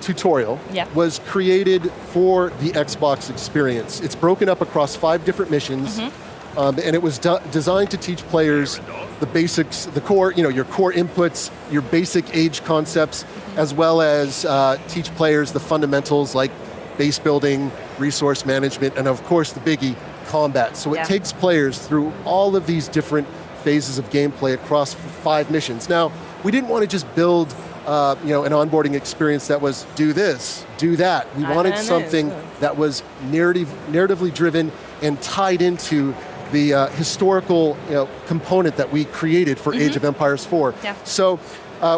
tutorial was created for the Xbox experience. It's broken up across 5 different missions, and it was designed to teach players the basics, the core, your core inputs, your basic age concepts, as well as teach players the fundamentals like base building, resource management, and of course the biggie, combat. So it takes players through all of these different phases of gameplay across 5 missions. Now, we didn't want to just build an onboarding experience that was do this, do that. We wanted something that was narratively driven and tied into the historical component that we created for Age of Empires 4. So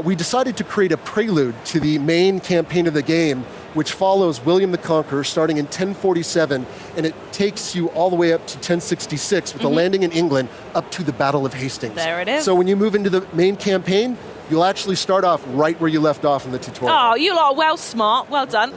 we decided to create a prelude to the main campaign of the game, which follows William the Conqueror starting in 1047, and it takes you all the way up to 1066 with the landing in England up to the Battle of Hastings. There it is. So when you move into the main campaign, you'll actually start off right where you left off in the tutorial. Oh, you lot are well smart. Well done.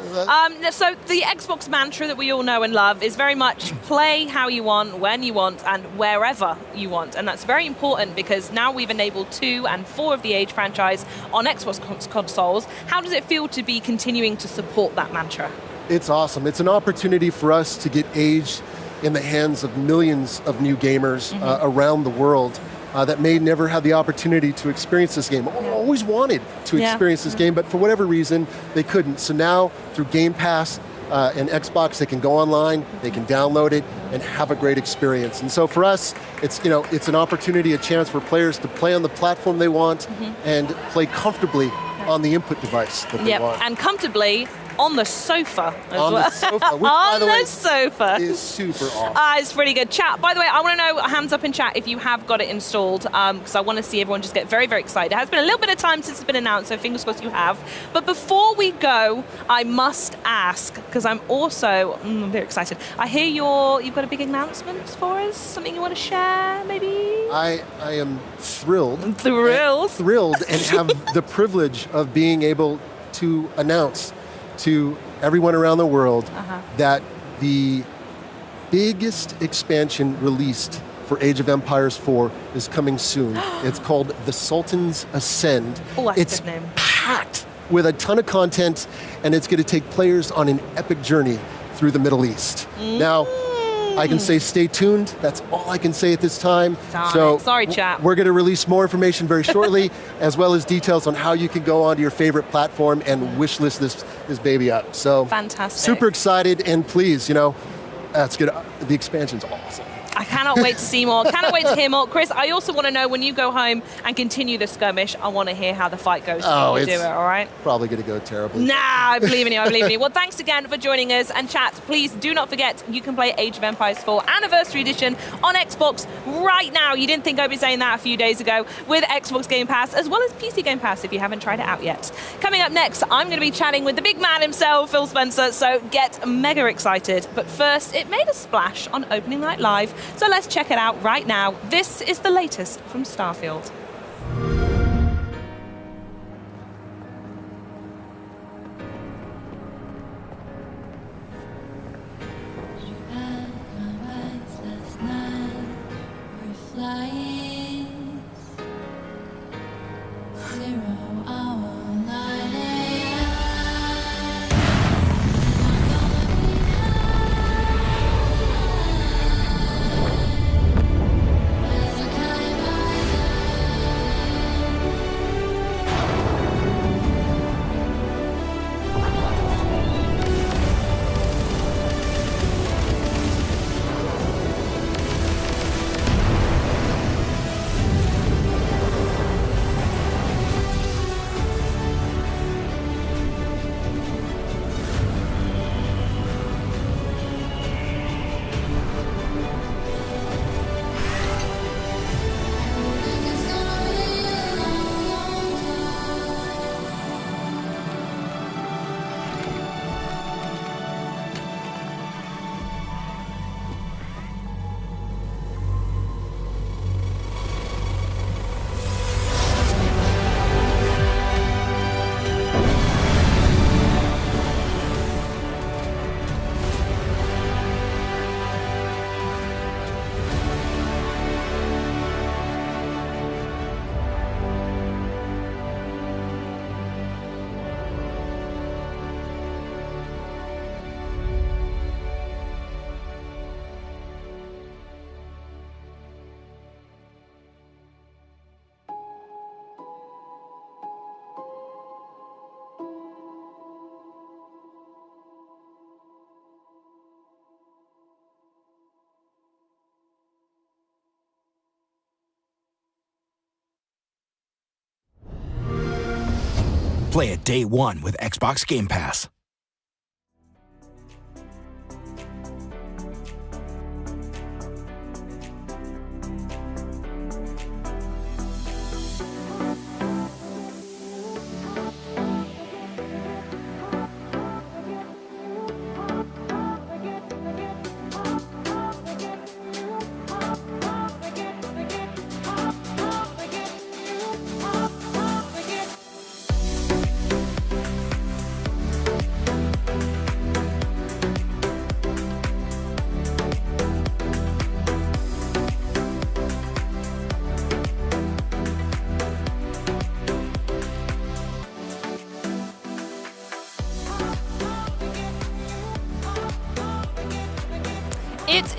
So the Xbox mantra that we all know and love is very much play how you want, when you want, and wherever you want. And that's very important because now we've enabled 2 and 4 of the Age franchise on Xbox consoles. How does it feel to be continuing to support that mantra? It's awesome. It's an opportunity for us to get Age in the hands of millions of new gamers around the world that may never have the opportunity to experience this game. Always wanted to experience this game, but for whatever reason, they couldn't. So now, through Game Pass and Xbox, they can go online, they can download it, and have a great experience. And so for us, it's an opportunity, a chance for players to play on the platform they want and play comfortably on the input device that they want. And comfortably on the sofa as on well. The sofa, which, by the way, sofa is super awesome. It's pretty good. Chat, by the way, I want to know, hands up in chat if you have got it installed, because I want to see everyone just get very, very excited. It has been a little bit of time since it's been announced, so fingers crossed you have. But before we go, I must ask, because I'm also very excited. I hear you've got a big announcement for us, something you want to share, maybe? I am thrilled. Thrilled and have the privilege of being able to announce to everyone around the world that the biggest expansion released for Age of Empires 4 is coming soon. It's called The Sultan's Ascend. It's a good name. Packed with a ton of content, and it's going to take players on an epic journey through the Middle East. Now, I can say stay tuned. That's all I can say at this time. Sorry, chat. We're going to release more information very shortly, as well as details on how you can go onto your favorite platform and wishlist this baby up. So fantastic. Super excited, and please, that's good. The expansion's awesome. I cannot wait to see more. Cannot wait to hear more. Chris, I also want to know, when you go home and continue the skirmish, I want to hear how the fight goes before you do it, all right? Probably going to go terribly. Nah, I believe in you. Well, thanks again for joining us. And chat, please do not forget, you can play Age of Empires 4 Anniversary Edition on Xbox right now. You didn't think I'd be saying that a few days ago, with Xbox Game Pass, as well as PC Game Pass if you haven't tried it out yet. Coming up next, I'm going to be chatting with the big man himself, Phil Spencer, so get mega excited. But first, it made a splash on Opening Night Live, so let's check it out right now. This is the latest from Starfield. Play it day one with Xbox Game Pass.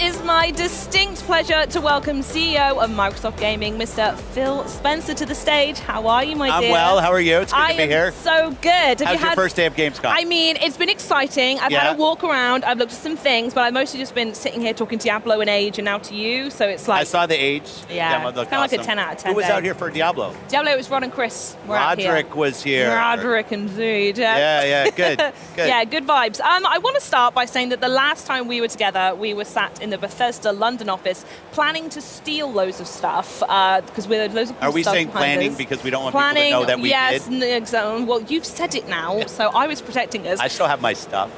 is my distinct pleasure to welcome CEO of Microsoft Gaming, Mr. Phil Spencer, to the stage. How are you, my dear? I'm well. How are you? It's good to be here. So good. How's your first day of Gamescom? I mean, it's been exciting. I've had a walk around. I've looked at some things, but I've mostly just been sitting here talking Diablo and Age, and now to you. So it's like I saw the Age. Yeah, it's kind of like a 10 out of 10. Who was day. out here for Diablo? Diablo, it was Rod and Chris. We're out here. Roderick was here. Roderick, indeed. Yeah, good. Yeah, good vibes. I want to start by saying that the last time we were together, we were sat in the Bethesda London office planning to steal loads of stuff because we're loads of cool Are we stuff saying behind planning us. because we don't want Planning, people to know that we yes, did? Exactly. Well, you've said it now, so I was protecting us. I still have my stuff.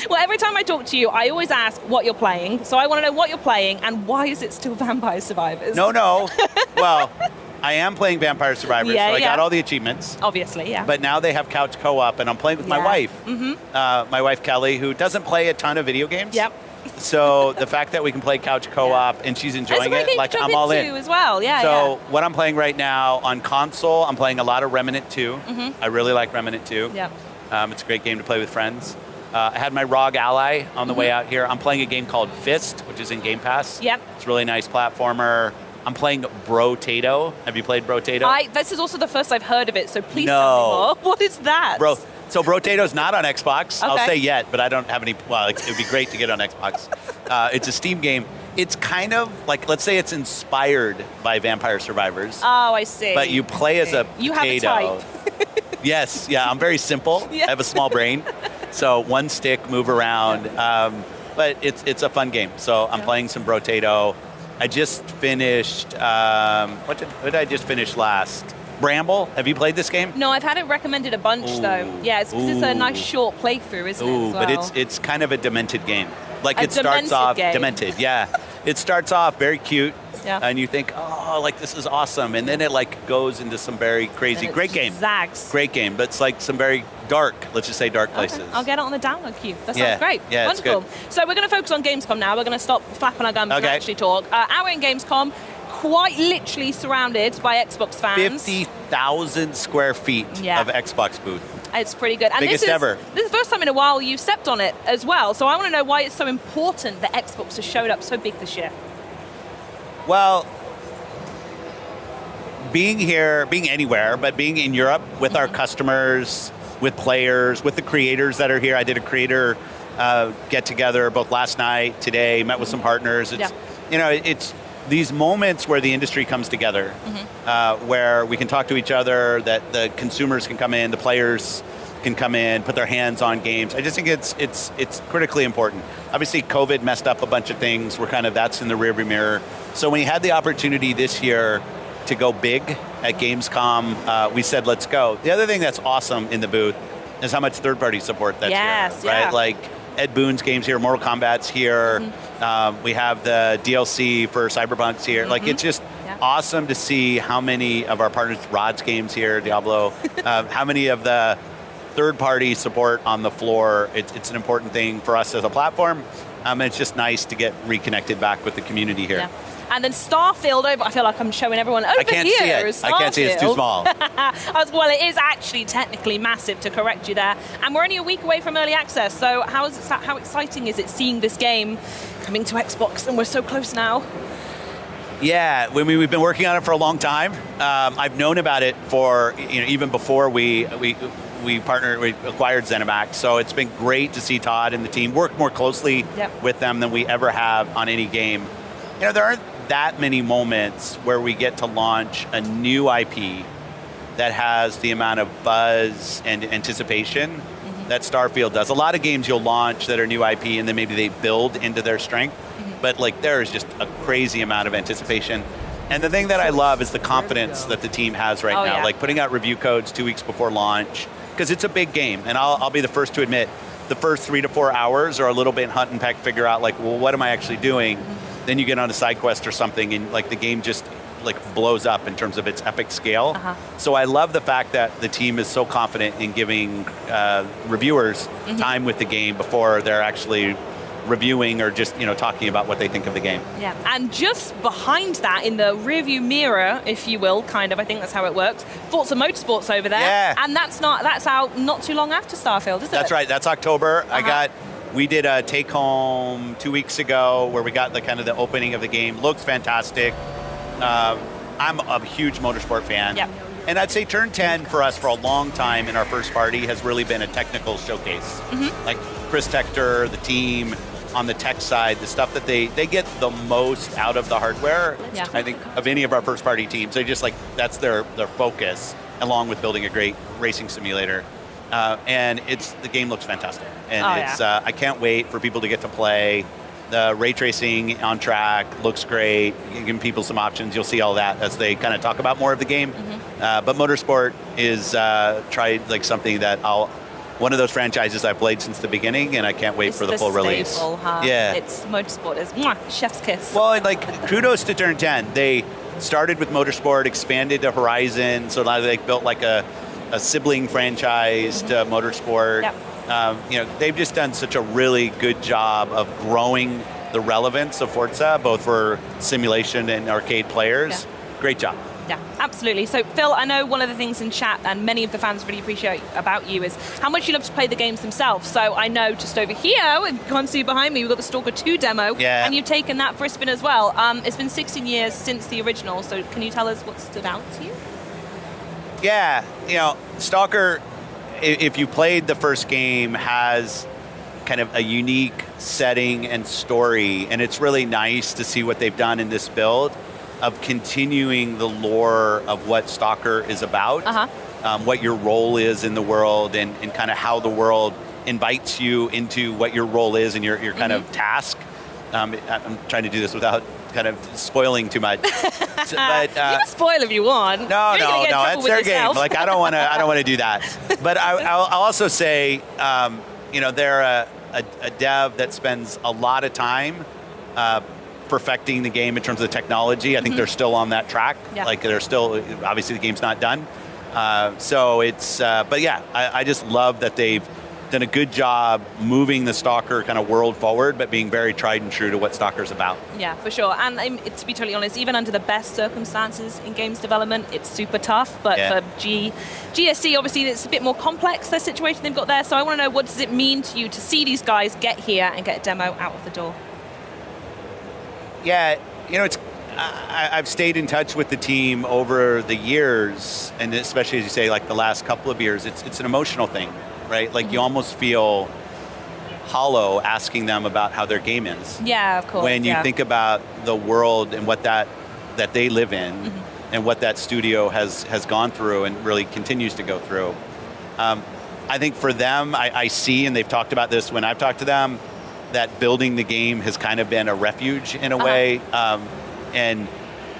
Well, every time I talk to you, I always ask what you're playing. So I want to know what you're playing and why is it still Vampire Survivors? No. Well, I am playing Vampire Survivors, so I got all the achievements. Obviously, yeah. But now they have couch co-op, and I'm playing with my wife. My wife, Kelly, who doesn't play a ton of video games. Yep. So the fact that we can play couch co-op and she's enjoying it, like I'm all in. As well. So what I'm playing right now on console, I'm playing a lot of Remnant 2. I really like Remnant 2. Yep. It's a great game to play with friends. I had my ROG Ally on the way out here. I'm playing a game called Fist, which is in Game Pass. Yep. It's a really nice platformer. I'm playing Brotato. Have you played Brotato? This is also the first I've heard of it, so please tell me more. What is that? So Brotato's not on Xbox. Okay. I'll say yet, but I don't have any. Well, it would be great to get on Xbox. It's a Steam game. It's kind of like, let's say it's inspired by Vampire Survivors. Oh, I see. But you play as a You have a potato. type. Yes, yeah, I'm very simple. Yeah. I have a small brain. So one stick, move around. But it's a fun game. So I'm playing some Brotato. I just finished, what did I just finish last? Bramble. Have you played this game? No, I've had it recommended a bunch though. Yeah, it's because it's a nice short playthrough, isn't it? As well? But it's kind of a demented game. Like A it starts demented off game. demented, yeah. It starts off very cute, Yeah. and you think, oh, like this is awesome, and then it like goes into some very crazy, And it great game, zags. great game, but it's like some very dark, let's just say dark places. Okay. I'll get it on the download queue. That Yeah. sounds great. Yeah, it's Wonderful. good. So we're going to focus on Gamescom now. We're going to stop flapping our gums and Okay. actually talk. Our in Gamescom, quite literally surrounded by Xbox fans. 50,000 square feet Yeah. of Xbox booth. It's pretty good. And Biggest ever. This is the first time in a while you've stepped on it as well. So I want to know why it's so important that Xbox has showed up so big this year. Well, being here, being anywhere, but being in Europe with our customers, with players, with the creators that are here. I did a creator get together both last night, today, met with some partners. It's, it's these moments where the industry comes together, where we can talk to each other, that the consumers can come in, the players can come in, put their hands on games. I just think it's critically important. Obviously, COVID messed up a bunch of things. That's in the rearview mirror. So when you had the opportunity this year to go big at Gamescom, we said, let's go. The other thing that's awesome in the booth is how much third-party support that's here, right? Yeah. Like Ed Boon's games here, Mortal Kombat's here. We have the DLC for Cyberpunk's here. Like it's just awesome to see how many of our partners, Rod's games here, Diablo, how many of the third-party support on the floor. It's an important thing for us as a platform. And it's just nice to get reconnected back with the community here. Yeah. And then Starfield over. I feel like I'm showing everyone over I can't here. see it. I can't see it. It's too Starfield. small. Well, it is actually technically massive, to correct you there. And we're only a week away from early access. So how exciting is it seeing this game coming to Xbox, and we're so close now? Yeah, we've been working on it for a long time. I've known about it for even before we acquired ZeniMax. So it's been great to see Todd and the team work more closely with them than we ever have on any game. There aren't that many moments where we get to launch a new IP that has the amount of buzz and anticipation that Starfield does. A lot of games you'll launch that are new IP and then maybe they build into their strength, but there is just a crazy amount of anticipation. And the thing that I love is the confidence that the team has right now, like putting out review codes 2 weeks before launch, because it's a big game. And I'll be the first to admit, the first 3 to 4 hours are a little bit hunt and peck, figure out well, what am I actually doing? Then you get on a side quest or something, and the game just blows up in terms of its epic scale. So I love the fact that the team is so confident in giving reviewers time with the game before they're actually reviewing or just talking about what they think of the game. Yeah, and just behind that, in the rearview mirror, if you will, I think that's how it works. Forza Motorsport's over there, and that's out not too long after Starfield, is it? That's right. That's October. I got We did a take home 2 weeks ago where we got the kind of the opening of the game. Looks fantastic. I'm a huge motorsport fan. Yep. And I'd say Turn 10 for us for a long time in our first party has really been a technical showcase. Like Chris Tector, the team on the tech side, the stuff that they get the most out of the hardware, Yeah. I think, of any of our first party teams. They just like, that's their focus, along with building a great racing simulator. And the game looks fantastic. And I can't wait for people to get to play. The ray tracing on track looks great. Giving people some options. You'll see all that as they kind of talk about more of the game. But Motorsport is tried like something that one of those franchises I've played since the beginning, and I can't wait for the full release. Staple, huh? Yeah. It's Motorsport is chef's kiss. Well, and like kudos to Turn 10. They started with Motorsport, expanded to Horizon, so now they built like a sibling franchise to Motorsport. Yep. They've just done such a really good job of growing the relevance of Forza, both for simulation and arcade players. Yeah. Great job. Yeah, absolutely. So, Phil, I know one of the things in chat, and many of the fans really appreciate about you, is how much you love to play the games themselves. So I know just over here, if you can't see behind me, we've got the Stalker 2 demo, and you've taken that for a spin as well. It's been 16 years since the original, so can you tell us what stood out to you? Yeah, Stalker, if you played the first game, has kind of a unique setting and story, and it's really nice to see what they've done in this build of continuing the lore of what Stalker is about, what your role is in the world, and kind of how the world invites you into what your role is and your kind of task. I'm trying to do this without kind of spoiling too much. But you can spoil if you want. No, that's their game. Like I don't want to do that. But I'll also say, they're a dev that spends a lot of time perfecting the game in terms of the technology. I think they're still on that track. Yeah. Like they're still, obviously the game's not done. So it's, but yeah, I just love that they've done a good job moving the Stalker kind of world forward, but being very tried and true to what Stalker's about. Yeah, for sure. And to be totally honest, even under the best circumstances in games development, it's super tough. But for GSC, obviously, it's a bit more complex, the situation they've got there. So I want to know, what does it mean to you to see these guys get here and get a demo out of the door? Yeah, I've stayed in touch with the team over the years, and especially as you say, like the last couple of years, it's an emotional thing, right? Like you almost feel hollow asking them about how their game is. Yeah, of course. When you think about the world and what that they live in, and what that studio has gone through and really continues to go through. I think for them, I see, and they've talked about this when I've talked to them, that building the game has kind of been a refuge in a way, and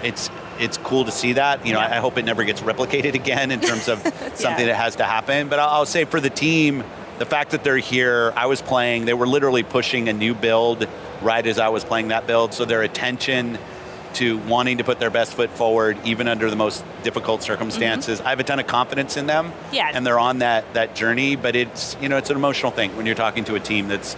it's cool to see that. I hope it never gets replicated again in terms of something that has to happen. But I'll say for the team, the fact that they're here, I was playing, they were literally pushing a new build right as I was playing that build, so their attention to wanting to put their best foot forward, even under the most difficult circumstances. I have a ton of confidence in them, and they're on that journey, but it's an emotional thing when you're talking to a team that's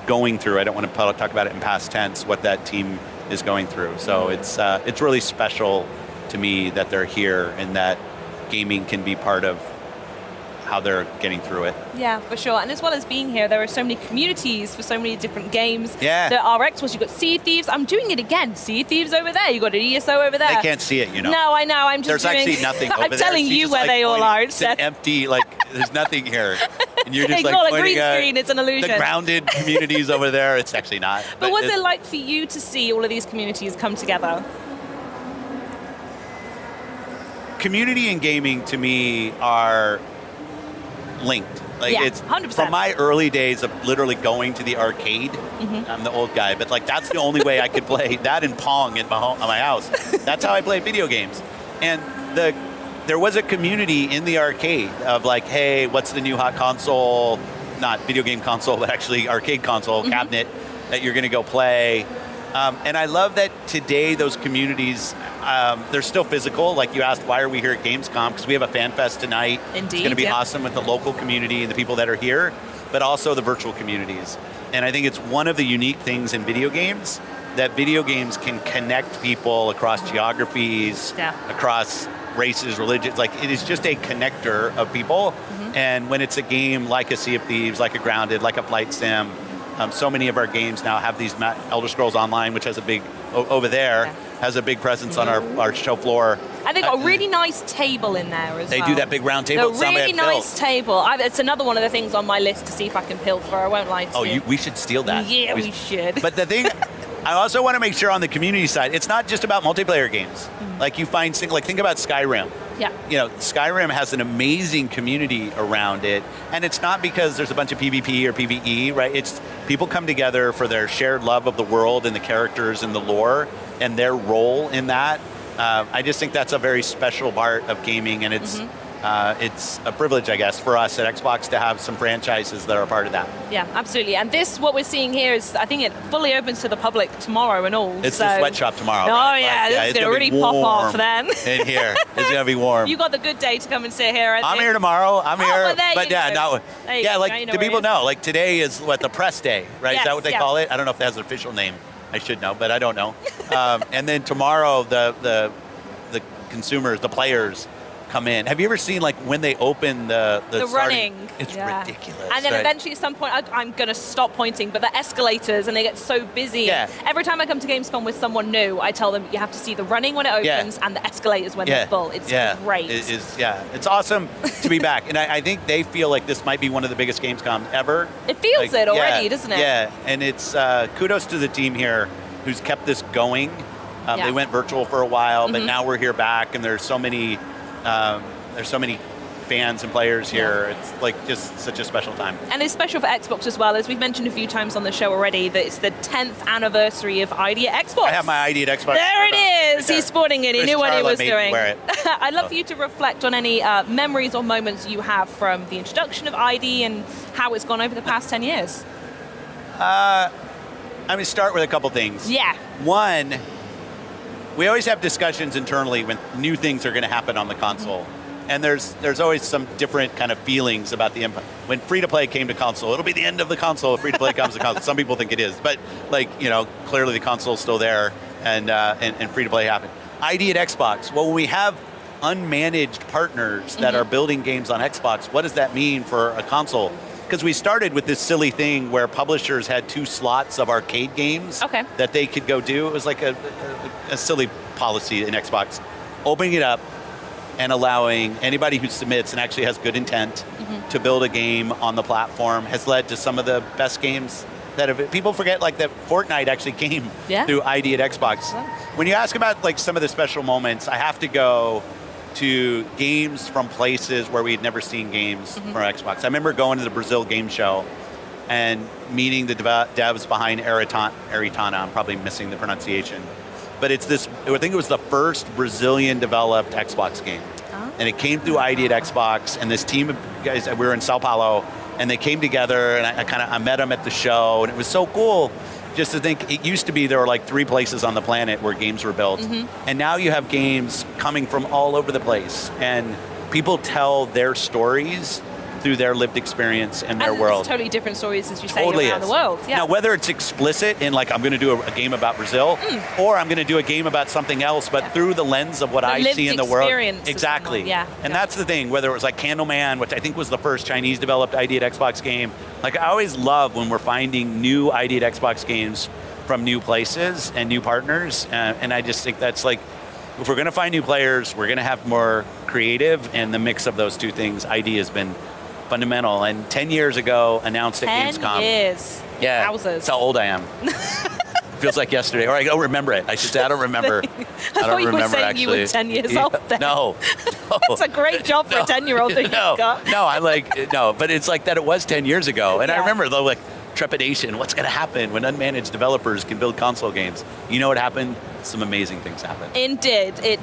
going through, I don't want to talk about it in past tense, what that team is going through. So it's really special to me that they're here and that gaming can be part of how they're getting through it. Yeah, for sure. And as well as being here, there are so many communities for so many different games. Yeah. There are Xbox, you've got Sea Thieves. I'm doing it again. Sea Thieves over there. You've got an ESO over there. They can't see it, No, I know. I'm just There's actually nothing over I'm there. telling you where they all are. It's an empty, there's nothing here. And you're just Ignore like the pointing green at screen. It's an illusion. the grounded communities over there. It's actually not. But what's it like for you to see all of these communities come together? Community and gaming, to me, are linked. It's 100%. From my early days of literally going to the arcade. I'm the old guy, but that's the only way I could play that and Pong at my house. That's how I played video games. And there was a community in the arcade of hey, what's the new hot console? Not video game console, but actually arcade console cabinet that you're going to go play. And I love that today those communities, they're still physical. Like you asked, why are we here at Gamescom? Because we have a fan fest tonight. Indeed, it's going to be awesome with the local community and the people that are here, but also the virtual communities. And I think it's one of the unique things in video games, that video games can connect people across geographies, across races, religions. Like, it is just a connector of people. And when it's a game like a Sea of Thieves, like a Grounded, like a Flight Sim, so many of our games now have these Elder Scrolls Online, which has a big, over there, has a big presence on our show floor. And they've got a really nice table in there as well. They do that big round table. A really nice table. It's another one of the things on my list to see if I can pilfer. I won't lie to you. We should steal that. Yeah, we should. But the thing, I also want to make sure on the community side, it's not just about multiplayer games. Like you find, like think about Skyrim. Yeah. You know, Skyrim has an amazing community around it, and it's not because there's a bunch of PvP or PvE, right? It's people come together for their shared love of the world and the characters and the lore and their role in that. I just think that's a very special part of gaming, and it's a privilege, I guess, for us at Xbox to have some franchises that are a part of that. Yeah, absolutely. And this, what we're seeing here is, I think it fully opens to the public tomorrow and all. It's the sweatshop tomorrow. Oh, right? yeah, this is going to really pop off then. In here. It's going to be warm. You got the good day to come and sit here. I'm here tomorrow. I'm here. Well, but yeah, like do people know? Like today is what, the press day, right? Yes, is that what they call it? I don't know if that has an official name. I should know, but I don't know. And then tomorrow, the consumers, the players, come in. Have you ever seen like when they open the running? It's ridiculous. And then eventually at some point, I'm going to stop pointing, but the escalators, and they get so busy. Yeah. Every time I come to Gamescom with someone new, I tell them you have to see the running when it opens and the escalators when they're full. It's great. It's awesome to be back. And I think they feel like this might be one of the biggest Gamescom ever. It feels it already, doesn't it? Yeah, and it's kudos to the team here who's kept this going. They went virtual for a while, but now we're here back, and there's so many fans and players here. It's like just such a special time. And it's special for Xbox as well, as we've mentioned a few times on the show already, that it's the 10th anniversary of ID at Xbox. I have my ID at Xbox. There it is. Right. He's sporting it. He knew what he was doing. Wear it. I'd love for you to reflect on any memories or moments you have from the introduction of ID and how it's gone over the past 10 years. I'm going to start with a couple things. Yeah. One, we always have discussions internally when new things are going to happen on the console. And there's always some different kind of feelings about the impact. When free-to-play came to console, it'll be the end of the console if free-to-play comes to console. Some people think it is. But, like, you know, clearly the console's still there and free-to-play happened. ID at Xbox. Well, when we have unmanaged partners that are building games on Xbox, what does that mean for a console? Because we started with this silly thing where publishers had 2 slots of arcade games that they could go do. It was like a silly policy in Xbox. Opening it up and allowing anybody who submits and actually has good intent to build a game on the platform has led to some of the best games that have... People forget like that Fortnite actually came through ID at Xbox. When you ask about like some of the special moments, I have to go to games from places where we'd never seen games from Xbox. I remember going to the Brazil game show and meeting the devs behind Aritana. I'm probably missing the pronunciation. But it's this, I think it was the first Brazilian developed Xbox game. And it came through ID at Xbox, and this team of guys, we were in Sao Paulo, and they came together, and I met them at the show, and it was so cool just to think, it used to be there were like 3 places on the planet where games were built. And now you have games coming from all over the place, and people tell their stories through their lived experience and their world. It's totally different stories, as you say, Totally around is. the world. Yeah. Now, whether it's explicit in like, I'm going to do a game about Brazil, or I'm going to do a game about something else, but through the lens of what I see in the world. Exactly. And that's the thing, whether it was like Candleman, which I think was the first Chinese developed ID at Xbox game. Like, I always love when we're finding new ID at Xbox games from new places and new partners. And I just think that's like, if we're going to find new players, we're going to have more creative, and the mix of those two things, ID has been fundamental. And 10 years ago, announced at Gamescom. 10 years. Yeah, Wowzers. that's how old I am. Feels like yesterday. Or I don't remember it. I should say I don't remember. I thought you were saying actually. you were 10 years old then. No. That's a great job for a 10-year-old that you've got. No, I'm like, no, but it's like that it was 10 years ago. And I remember though, like, trepidation. What's going to happen when unmanaged developers can build console games? You know what happened? Some amazing things happened. It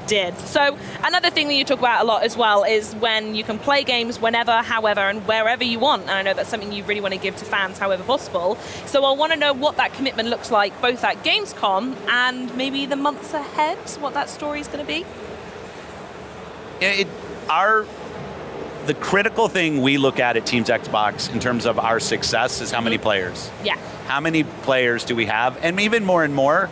did. So another thing that you talk about a lot as well is when you can play games whenever, however, and wherever you want. And I know that's something you really want to give to fans however possible. So I want to know what that commitment looks like both at Gamescom and maybe the months ahead, what that story is going to be. The critical thing we look at Teams Xbox in terms of our success is how many players. Yeah. How many players do we have? And even more and more,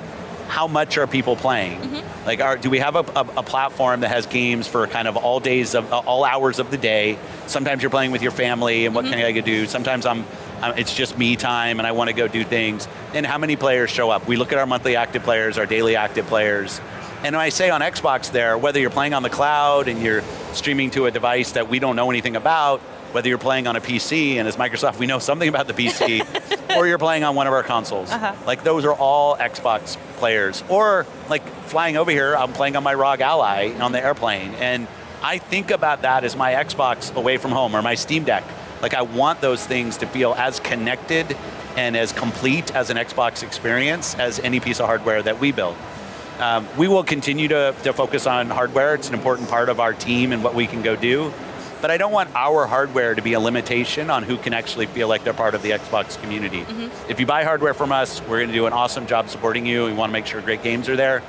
how much are people playing? Like, do we have a platform that has games for kind of all hours of the day? Sometimes you're playing with your family, and what can I go do? Sometimes it's just me time, and I want to go do things. And how many players show up? We look at our monthly active players, our daily active players. And when I say on Xbox there, whether you're playing on the cloud and you're streaming to a device that we don't know anything about, whether you're playing on a PC, and as Microsoft, we know something about the PC, or you're playing on one of our consoles. Like, those are all Xbox players. Or, like, flying over here, I'm playing on my ROG Ally on the airplane. And I think about that as my Xbox away from home, or my Steam Deck. Like, I want those things to feel as connected and as complete as an Xbox experience as any piece of hardware that we build. We will continue to focus on hardware. It's an important part of our team and what we can go do. But I don't want our hardware to be a limitation on who can actually feel like they're part of the Xbox community. If you buy hardware from us, we're going to do an awesome job supporting you. We want to make sure great games are there.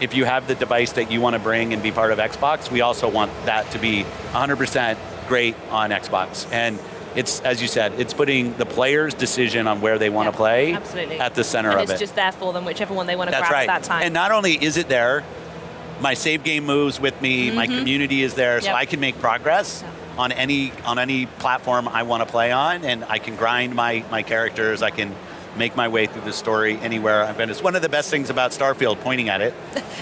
If you have the device that you want to bring and be part of Xbox, we also want that to be 100% great on Xbox. And it's, as you said, it's putting the player's decision on where they want to play at the center of it. It's just there for them, whichever one they want to grab right. at that time. And not only is it there, my save game moves with me, my community is there, so I can make progress on any platform I want to play on, and I can grind my characters, I can make my way through the story anywhere I've been. It's one of the best things about Starfield, pointing at it.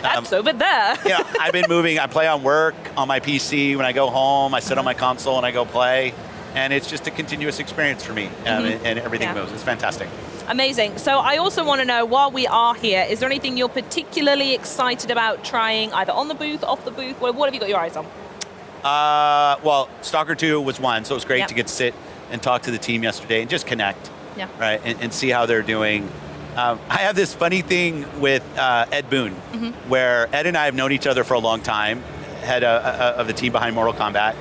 That's over there. I've been moving, I play on work, on my PC, when I go home, I sit on my console and I go play, and it's just a continuous experience for me, and everything moves. It's fantastic. Amazing. So I also want to know, while we are here, is there anything you're particularly excited about trying, either on the booth, off the booth? What have you got your eyes on? Well, Stalker 2 was one, so it was great to get to sit and talk to the team yesterday and just connect, right, and see how they're doing. I have this funny thing with Ed Boon, where Ed and I have known each other for a long time, head of the team behind Mortal Kombat,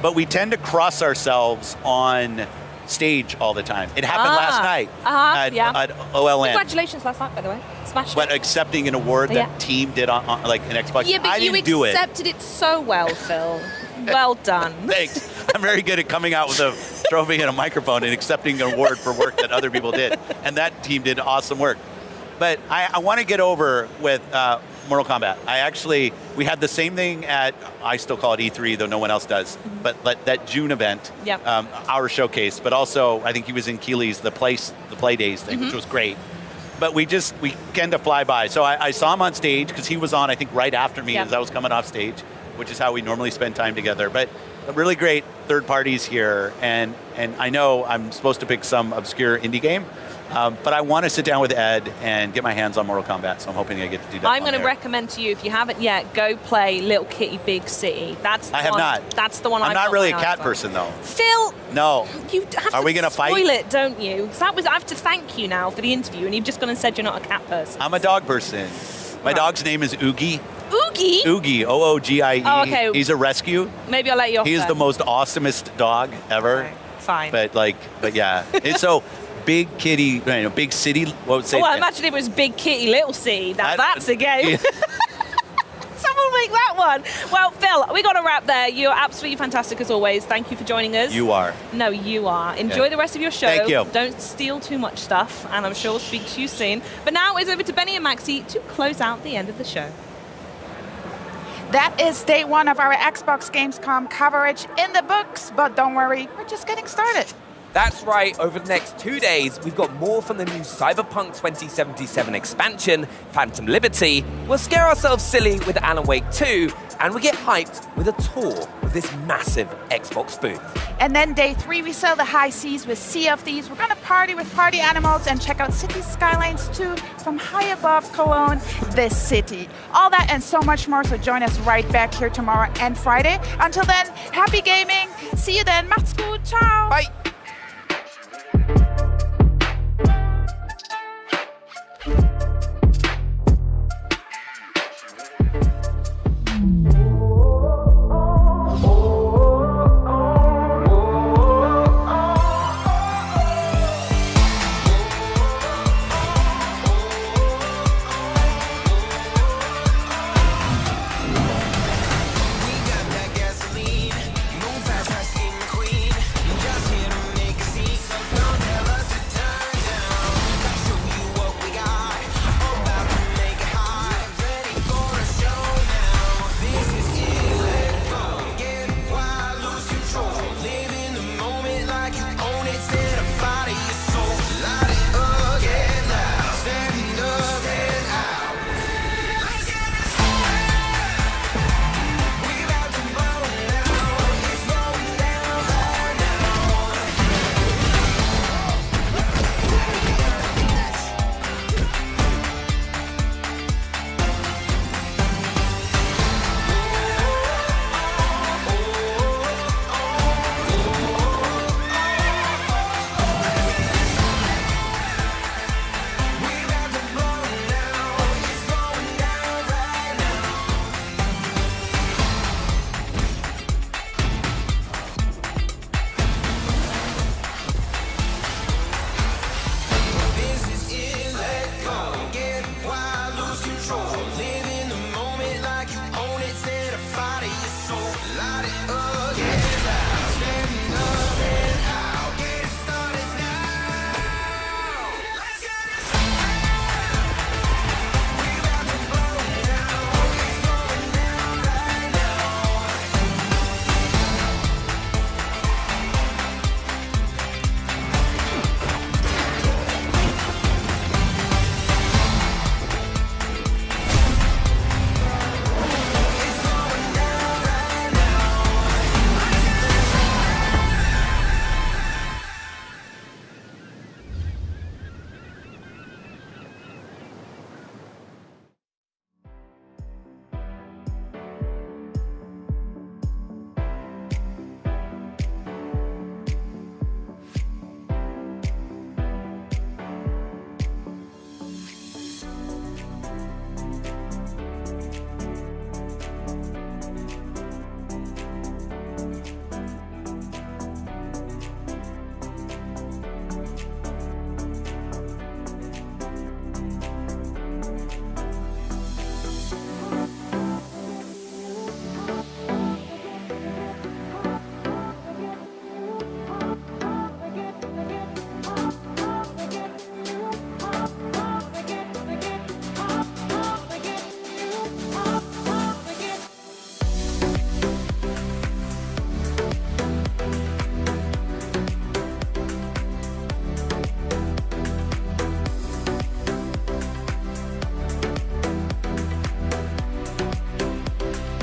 but we tend to cross ourselves on stage all the time. It happened last night at OLN. Congratulations last night, by the way. Smashed But it. accepting an award that team did on like an Xbox. Yeah, but I didn't do you it. accepted it so well, Phil. Well done. Thanks. I'm very good at coming out with a trophy and a microphone and accepting an award for work that other people did. And that team did awesome work. But I want to get over with Mortal Kombat. We had the same thing at, I still call it E3, though no one else does, but that June event, our showcase, but also I think he was in Keeley's, the Play Days thing, which was great. But we tend to fly by. So I saw him on stage, because he was on, I think, right after me as I was coming off stage, which is how we normally spend time together. But really great third parties here, and I know I'm supposed to pick some obscure indie game, but I want to sit down with Ed and get my hands on Mortal Kombat, so I'm hoping I get to do that. I'm going to recommend to you, if you haven't yet, go play Little Kitty Big City. That's the I have one. not. That's the one. I'm not really a cat person, though. Phil, no. You have Are we to going to fight? spoil it, don't you? So I have to thank you now for the interview, and you've just gone and said you're not a cat person. I'm a dog person. My dog's name is Oogie. Oogie? Oogie, O-O-G-I-E. Oh, okay. He's a rescue. Maybe I'll let you off He is then. the most awesomest dog ever. Okay, fine. But yeah. It's so big kitty, big city. What would say? Oh, well, imagine if it was Big Kitty, Little City. That's a game. Yeah. Someone make that one. Well, Phil, we got to wrap there. You're absolutely fantastic as always. Thank you for joining us. You are. No, you are. Enjoy the rest of your show. Thank you. Don't steal too much stuff, and I'm sure we'll speak to you soon. But now it's over to Benny and Maxi to close out the end of the show. That is day one of our Xbox Gamescom coverage in the books, but don't worry, we're just getting started. That's right, over the next 2 days, we've got more from the new Cyberpunk 2077 expansion, Phantom Liberty. We'll scare ourselves silly with Alan Wake 2, and we get hyped with a tour of this massive Xbox booth. And then day three, we sail the high seas with Sea of Thieves. We're gonna party with party animals and check out City Skylines 2 from high above Cologne, this city. All that and so much more, so join us right back here tomorrow and Friday. Until then, happy gaming. See you then. Macht's gut. Ciao. Bye.